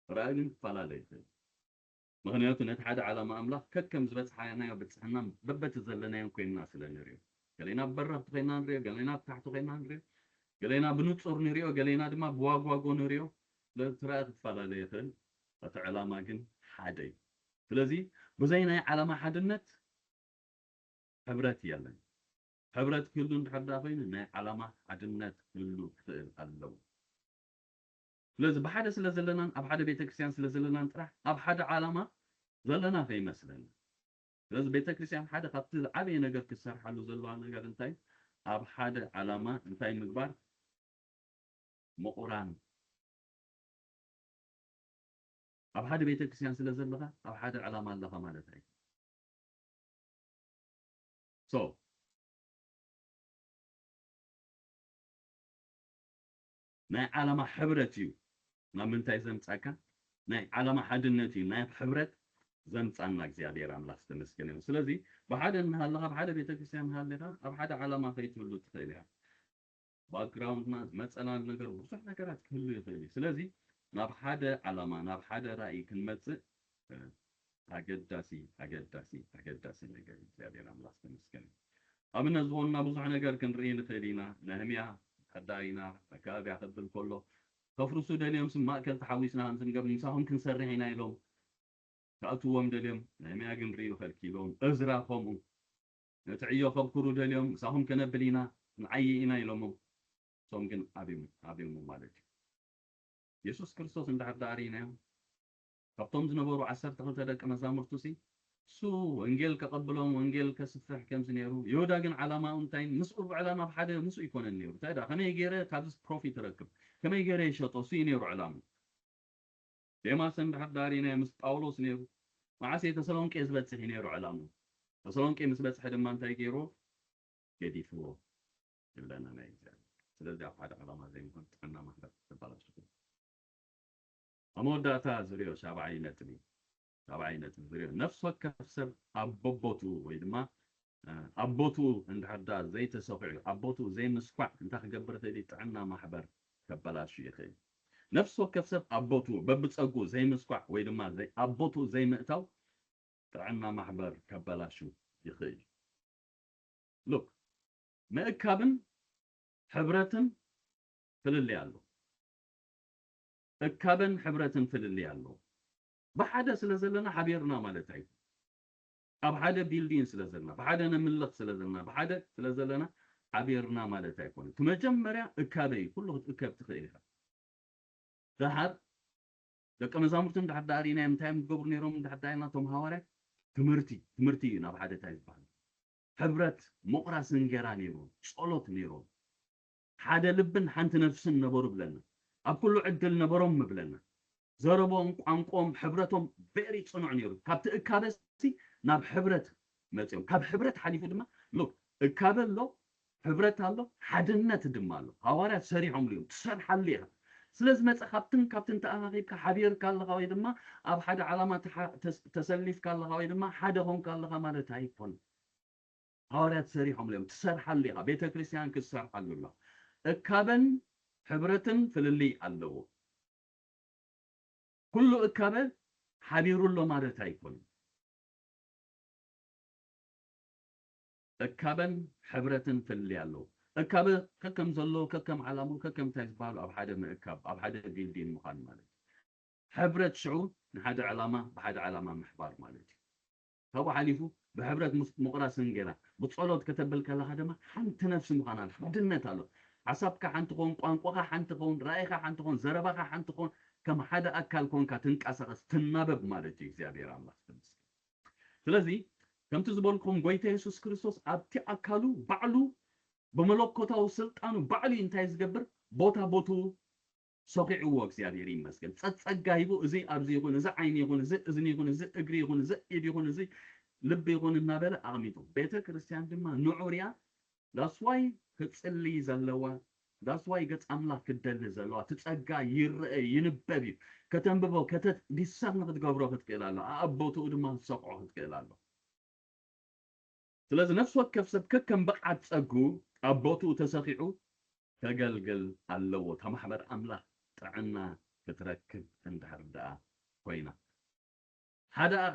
[SPEAKER 1] ራእይ ግን ክፈላለ ይኽእል ምክንያቱ ነቲ ሓደ ዓላማ ኣምላክ ከከም ዝበፅሓናዮ ብፅሕና በበት ዘለናዮ ኮይንና ስለንሪኦ ገሌና በረብቲ ኮይንና ንሪኦ ገሌና ብታሕቲ ኮይንና ንሪኦ ገሌና ብንፁር ንሪኦ ገሌና ድማ ብዋጓጎ ንሪኦ ስለዚ ራእይ ክትፈላለ ይኽእል እቲ ዕላማ ግን ሓደ እዩ ስለዚ ብዘይ ናይ ዓላማ ሓድነት ሕብረት የለን ሕብረት ክህሉ እንድሕዳ ኮይኑ ናይ ዓላማ ሓድነት ክህሉ ክኽእል ኣለዎ ስለዚ ብሓደ ስለ ዘለናን ኣብ ሓደ ቤተክርስትያን ስለ ዘለናን ጥራሕ ኣብ ሓደ ዓላማ ዘለና ከይመስለና ስለዚ ቤተክርስትያን ሓደ ካብቲ ዓበየ ነገር ክሰርሓሉ ዘለዋ ነገር እንታይ ኣብ ሓደ ዓላማ እንታይ ምግባር ምቑራን ኣብ ሓደ ቤተክርስትያን ስለ ዘለኻ ኣብ ሓደ ዓላማ ኣለኻ ማለት እዩ so ናይ ዓለማ ሕብረት እዩ ናብ ምንታይ ዘምፃካ ናይ ዓለማ ሓድነት እዩ ናይ ሕብረት ዘምፃና እግዚአብሔር አምላክ ተመስገን ይሁን ስለዚ ብሓደ እንሃለኻ ብሓደ ቤተክርስትያን እንሃለኻ ኣብ ሓደ ዓለማ ከይትህሉ ትኽእል ኢኻ ባክግራውንድና መፀናል ነገር ብዙሕ ነገራት ክህሉ ይኽእል እዩ ስለዚ ናብ ሓደ ዓለማ ናብ ሓደ ራእይ ክንመፅእ ኣገዳሲ ነገር እግዚአብሔር አምላክ ተመስገን ኣብነት ዝኾኑና ብዙሕ ነገር ክንርኢ ንኽእል ኢና ነህምያ ሓዳሪና ኣከባቢያ ክብል ከሎ ከፍርሱ ደልዮም ማእከል ተሓዊስና ክንገብር ንሳኹም ክንሰርሕ ኢና ኢሎም كأتوهم دليم نعمة جنريو خلكيلون أزرع خمو نتعيو خبكرو دليم ساهم كنبلينا نعيينا يلومو ساهم كن أبيم مالك يسوع كريستوس عند حدارينا كابتن زنبورو عسر تقول تدك مزامر توسي سو إنجيل كقبلهم وإنجيل كسفح كم سنيرو يودا جن علامة أنتين مسؤول علامة بحدا مسؤول يكون النيرو تدا كم يجري كابس بروفيت ركب كم يجري شطو سينيرو علامة لما سند حدارينا مس باولوس نيرو معسي تسالونكي إزبت نيرو علامة تسالونكي مسبت حدا ما أنت يجيرو يديفو يبلنا نيجي سلزي أفعال علامة زي ما كنت أنا ما حدا تبارك شكرا أمور داتا زريو شابعينتني زريو نفسك كفسر أبوبوتو ويدما أبوتو عند حدا زي تسوقي أبوتو زي مسقع أنت خجبرت اللي تعنا محبر كبلاش يخي نفسه كفسر أبوتو ببتصقو زي مسقع ويدما زي أبوتو زي مقتو تعنا محبر كبلاشو يخي لوك مأكابن حبرتن فللي قالو أكابن حبرتن فللي قالو بحدا سلازلنا حبيرنا مالتاي أب حدا بيلدين سلازلنا بحدا نملق سلازلنا بحدا سلازلنا حبيرنا مالتاي كون تمجمريا أكابي كله أكاب تخيلها ظهر دك مزامرتن تحت دارينا متايم قبر نيروم تحت دارينا توم هوارك تمرتي ناب حدا تايز بحال حبرت مقراس نجرا نيروم صلوت نيروم حدا لبن حنت نفسن نبرو بلنا أب كله عدل نبرم بلنا زربهم قامقوم حبرتهم بيري صنع نيرو كابت إكابسي ناب حبرت متيم كاب حبرت حليفو دما لوك إكابل لو حبرت هالو حدنة دمالو هوارات سريعهم اليوم تسرح عليها سلز متخابتن كابتن تأغيب كحبير كاللغا ويدما أب حدا علامات تسليف كاللغا ويدما حدا هون كاللغا مالت هايفون هوارات سريعهم اليوم تسرح عليها بيت كريستيان كسرح الله إكابن حبرتن فللي اللو كله إكابل حبيرو له مالت هايفون إكابن حبرتن فللي اللو إكابل ككم زلو ككم علامو ككم تجبال أو حدا من إكاب أو حدا بيلدين مخان مالك حبرت شعور نحدا علامة بحدا علامة محبار مالك هو حليفو بحبرت مقراس نجرا بتصلوت كتب لك الله هذا ما حنت نفس مخانال حدنا تالو عصبك حنت خون قانقوها حنت خون رايخة حنت خون زربها حنت خون كم حدا أكل كون كاتنك أساس تنابب مالك إخزابير الله تمسك سلازي كم تزبولكم قويت يسوع كريستوس أبتي أكلو بعلو بملوكوتاو سلطانو بعلي انتاي زقبر بوتو سوقيعو إخزابير يمسكن تصقا يبو إزي أبزي يكون إزي عيني يكون إزي إذني يكون إزي إقري يكون إزي إيدي يكون إزي لبي يكون النابلة أغميتو بيتا كريستيان دما نعوريا لاسواي كتسلي زلوا لاسواي قد أملاك كدل زلوا تتصقا يرأي ينببي كتنببو كتت ديسان كتقبرو كتقلالو أبوتو دما سوقعو كتقلالو سلازي نفس وقت كفسب ككم بقعد تسقو أبوتو تسخيعو كقلقل اللو تمحبر أملاك تعنا كتركب عند حردا كوينا هذا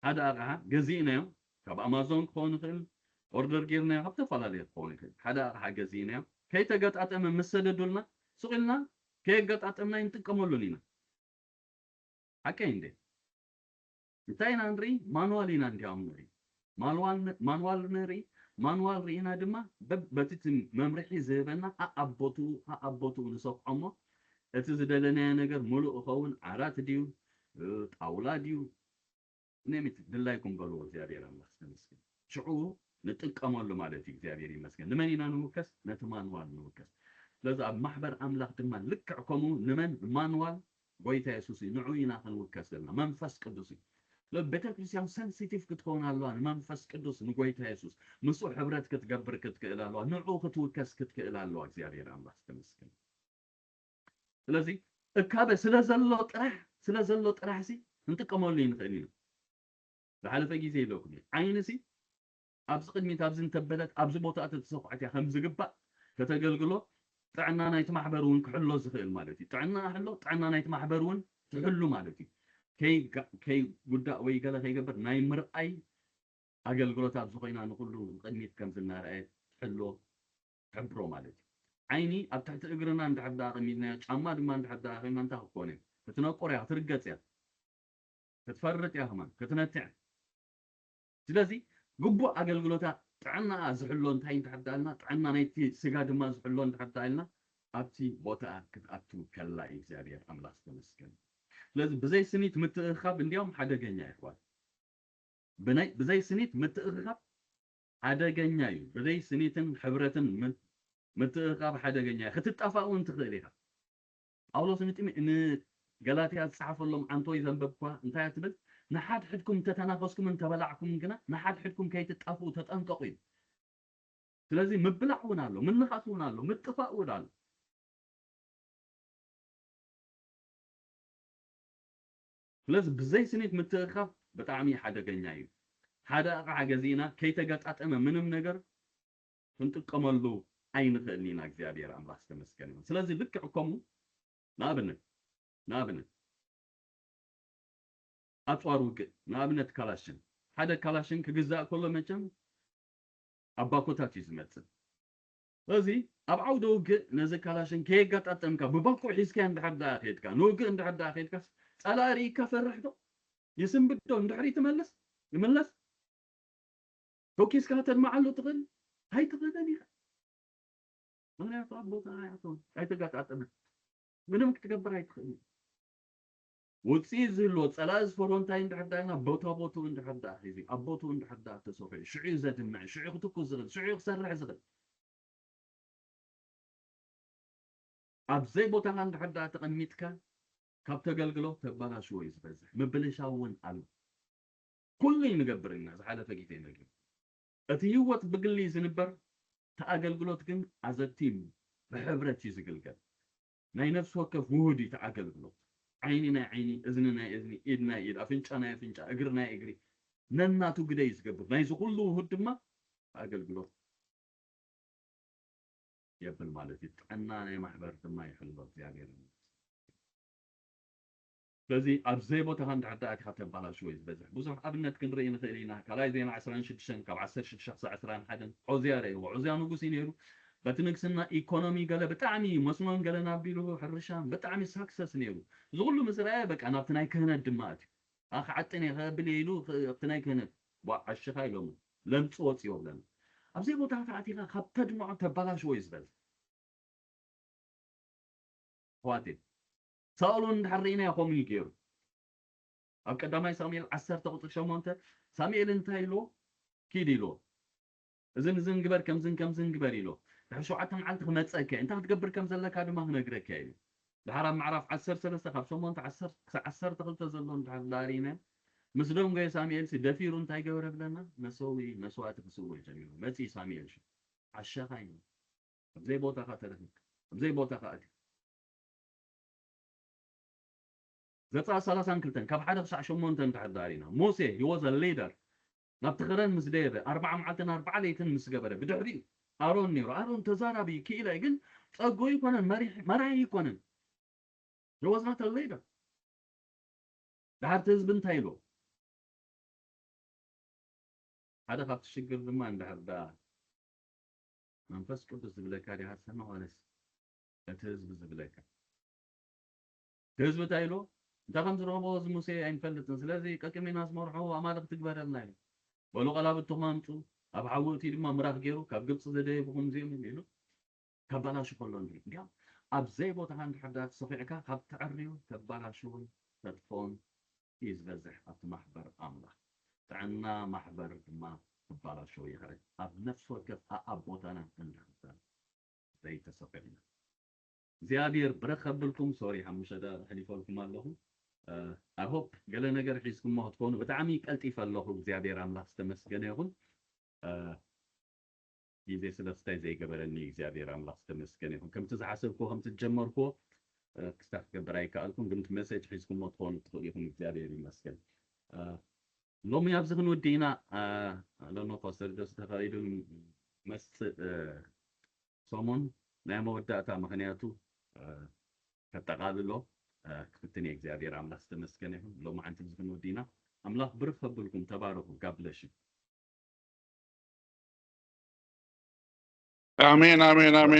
[SPEAKER 1] أغها جزينا يوم كاب أمازون كون خل أوردر جيرنا حتى فلا ليه كون خل هذا أغها جزينا يوم كي تجت أتم مسد دولنا سئلنا كي جت أتمنا ينتقموا لنا حكين ده انتين أندري مانوالين عندي أمري مانوال نري مانوال رينا دما بتتم ممرحي زبنا أبوتو نصف عمو أتزدلنا نجر ملو أخون عرات ديو أولاد ديو نمت دلايكم قالوا زيادة الله مسكين شعو نتقموا له مالتي زيادة مسكين نمنينا نوكس نتمانوال نوكس لذا محبر أملاك دما لكعكمو نمن مانوال قويتا يسوسي نعوينا نوكس لنا منفس قدسي ቤተክርስቲያን ሴንሲቲቭ ክትኮን አለዋ መንፈስ ቅዱስ ንጎይታ ኢየሱስ ምስኡ ሕብረት ክትገብር ክትክእል አለዋ ንዑ ክትውከስ ክትክእል አለዋ እግዚአብሔር አምላክ ተመስገን ስለዚህ እካበ ስለዘሎ ጥራሕ ሲ እንጥቀመሉ ይንኽእል ኢና ዝሓለፈ ግዜ ኢለኩም ዓይንሲ ኣብዚ ቅድሚት ኣብዚ እንተበለት ኣብዚ ቦታታት ተሰቑዐት ከም ዝግባእ ከተገልግሎ ጥዕና ናይቲ ማሕበር እውን ክሕሎ ዝኽእል ማለት እዩ ጥዕና ናይቲ ማሕበር እውን ትሕሉ ማለት እዩ ከይ ጉዳእ ወይ ገለ ከይገበር ናይ ምርኣይ ኣገልግሎታት ዝኾይና ንኩሉ ቅድሚት ከም ዝናርአየ ትሕሎ ትሕብሮ ማለት እዩ ዓይኒ ኣብ ትሕቲ እግርና እንድሕር ቀሚድናዮ ጫማ ድማ እንድሕር ቀሚድና እንታይ ክኮነ ክትነቆር እያ ክትርገፅ እያ ክትፈርጥ እያ ከማ ክትነትዕ ስለዚ ግቡእ ኣገልግሎታት ጥዕና ዝሕሎ እንታይ እንድሕር ዳልና ጥዕና ናይቲ ስጋ ድማ ዝሕሎ እንድሕር ዳልና ኣብቲ ቦታ ክትኣቱ ከላ እግዚአብሔር ኣምላክ ተመስገን ስለዚህ بزي سنيت متأخب اليوم حدا جنيا يا إخوان بزي سنيت متأخب حدا جنيا بزي سنيت حبرة متأخب حدا جنيا ختتفقوا انت غيرها أولو سنيت إن جلاتي الصحف لهم عن طوي ذنبكوا انتهى تبت نحد حدكم تتنافسكم انت بلعكم جنا نحد حدكم كي تتقفوا تتنطقوا لازم مبلعونا له من نخافونا له متفقونا له لازم بزي سنيت متأخب بتعمي حدا جنيا حدا عجزينا كي تجتأتم منهم نجر كنت قملو عين خلينا እግዚአብሔር አምላክ ተመስገን ነው ስለዚህ ልክ ዕቆሙ ናብነት አጥዋሩ ናብነት ካላሽን ሓደ ካላሽን ክግዛእ ከሎ መቸም አባኮታት ይዝመጽእ ስለዚህ ኣብ ዓውደ ውግእ ነዚ ካላሽን ከየጋጣጠምካ ብባኮ ሒዝካ እንድሕዳ ኸድካ ንውግእ እንድሕዳ ኸድካ ጸላሪ ከፈርሕዶ ይስምብዶ እንድሕሪ ይመለስ ቶኪስካ ተድማዓሉ ትኽእል ሃይትኽእልን ኢኻ ምክንያቱ ኣብ ቦታ ኣይተጋጣጠመ ምንም ክትገብር ኣይትኽእልን ውፅኢት ዝህልዎ ጸላኢ ዝፈርዎ እንታይ እንድሕር ዳኢልና ቦቱ እንድሕር ዳ ሒዙ ኣብ ቦቱ እንድሕር ዳ ተሰኺዑ ሽዑ ዘድምዕ ሽዑ ክትኩስ ዝኽእል ሽዑ ክሰርሕ ዝኽእል ኣብዘይ ቦታኻ እንድሕር ዳ ተቐሚጥካ ካብ ተገልግሎ ተባላሽዎ እዩ ዝበዝሕ ምብልሻው እውን ኣሎ ኩሉ ንገብር ኢና ዝሓለፈ ግዜ ነግር እቲ ህይወት ብግሊ ዝንበር ተኣገልግሎት ግን ኣዘቲም ብሕብረት እዩ ዝግልገል ናይ ነፍሲ ወከፍ ውሁድ እዩ ተኣገልግሎት ዓይኒ ናይ ዓይኒ እዝኒ ናይ እዝኒ ኢድ ናይ ኢድ ኣፍንጫ ናይ ኣፍንጫ እግሪ ናይ እግሪ ነናቱ ግደ እዩ ዝገብር ናይዚ ኩሉ ውሁድ ድማ ኣገልግሎት የብል ማለት እዩ ጥዕና ናይ ማሕበር ድማ ይሕሎ እግዚአብሔር ስለዚህ ኣብዘይ ቦታ እንድሕር ዳእካ ተባላሽዎ እዩ ዝበዝሕ ብዙሕ ኣብነት ክንርኢ ንኽእል ኢና ካልኣይ ዜና 16 ካብ 16 ክሳብ 21 ዖዝያ ረእይዎ ዖዝያ ንጉስ እዩ ነይሩ በቲ ንግስና ኢኮኖሚ ገለ ብጣዕሚ መስኖን ገለ ናቢሉ ሕርሻን ብጣዕሚ ሳክሰስ ነይሩ እዚ ኩሉ ምስ ረአየ በቃ ናብቲ ናይ ክህነት ድማ ኣትዩ ክዓጥን እየ ከብል ኢሉ ኣብቲ ናይ ክህነት ዓሽኻ ኢሎም ለምፂ ወፂዎ ብለና ኣብዘይ ቦታ ተኣቲኻ ካብ ተድምዖ ተባላሽዎ እዩ ዝበዝሕ ኣሕዋቴ ሳኦል እንድሕር ርኢና ከምኡ እዩ ገይሩ ኣብ ቀዳማይ ሳሙኤል 10:8 ሳሙኤል እንታይ ኢሎ ኪድ ኢሎ እዝን ግበር ከምዝን ግበር ኢሎ ድሕሪ 7 መዓልቲ ክመፀካ እንታይ ክትገብር ከም ዘለካ ድማ ክነግረካ እዩ ድሕሪ ምዕራፍ 13 ካብ 8 12 ዘሎ እንድሕር ዳሪና ምስ ደም ጎይ ሳሙኤል ደፊሩ እንታይ ገበረ ብለና መስዋዕቲ ክስውዕ ጀሚሩ መፂ ሳሙኤል ዓሸኻ እዩ ኣብዘይ ቦታኻ ተረኺብካ ኣብዘይ ቦታኻ ኣትዩ ዘፃ 32 ካብ 1 ክሳብ 8 እንድሕር ዳሪና ሞሴ he was a leader ናብ ትኽረን ምስ ደየበ 4 መዓልትን 4 ለይትን ምስ ገበረ ብድሕሪኡ ኣሮን ነይሩ ኣሮን ተዛራቢ ክኢለ ግን ፀጎ ይኮነን መራሒ ይኮነን he was not a leader ድሓርቲ ህዝቢ እንታይ ኢሎ ሓደ ካብቲ ሽግር ድማ እንድሕር ዳ መንፈስ ቅዱስ ዝብለካ ዲኻ ትሰምዕ ዋለስ እቲ ህዝቢ ዝብለካ ህዝቢ እንታይ ኢሎ انت كم تروحوا موسى ينفلتن سلازي كاكمي ناس مرحوا امالك تكبرنا له ولو قلبت مامتو اب عوتي دما مراخ غيرو كاب ግብጽ ዘደይ بكم زي من يلو كبلاش كلون دي اب زي بوت عند حدات صفيعك كاب تعريو كبلاشو تطفون يزبزح اب محبر املاح تعنا محبر ما كبلاشو يخرج اب نفس وقت اب بوتانا عند زي تصفيعنا زيادير برخبلكم سوري حمشدا حليفولكم الله I hope ገለ ነገር ሒዝኩም ትኮኑ ብጣዕሚ ቀልጢፍ ኣለኹ እግዚአብሔር ኣምላኽ ዝተመስገነ ይኹን ግዜ ስለስታይ ዘይገበረኒ እግዚአብሔር ኣምላኽ ዝተመስገነ ይኹን ከምቲ ዝሓሰብኩ ከምቲ ጀመርኩ ክስታፍ ክገብር ኣይከኣልኩም ግን እቲ መሴጅ ሒዝኩም ትኮኑ ትኽእሉ ኢኹም እግዚአብሔር ይመስገን ሎሚ ኣብዚ ክንወዲ ኢና ኣሎኖ ፓስተር ጆስ ተኻኢሉ መስእ ሰሞን ናይ መወዳእታ ምክንያቱ ከተቃልሎ ክፍትኒ እግዚአብሔር ኣምላኽ ዝተመስገነ ይኹን ሎሚ ዓንቲ እዚ ክንወዲ ኢና ኣምላኽ ብርክ ከብልኩም ተባረኹ God bless you
[SPEAKER 3] አሜን አሜን አሜን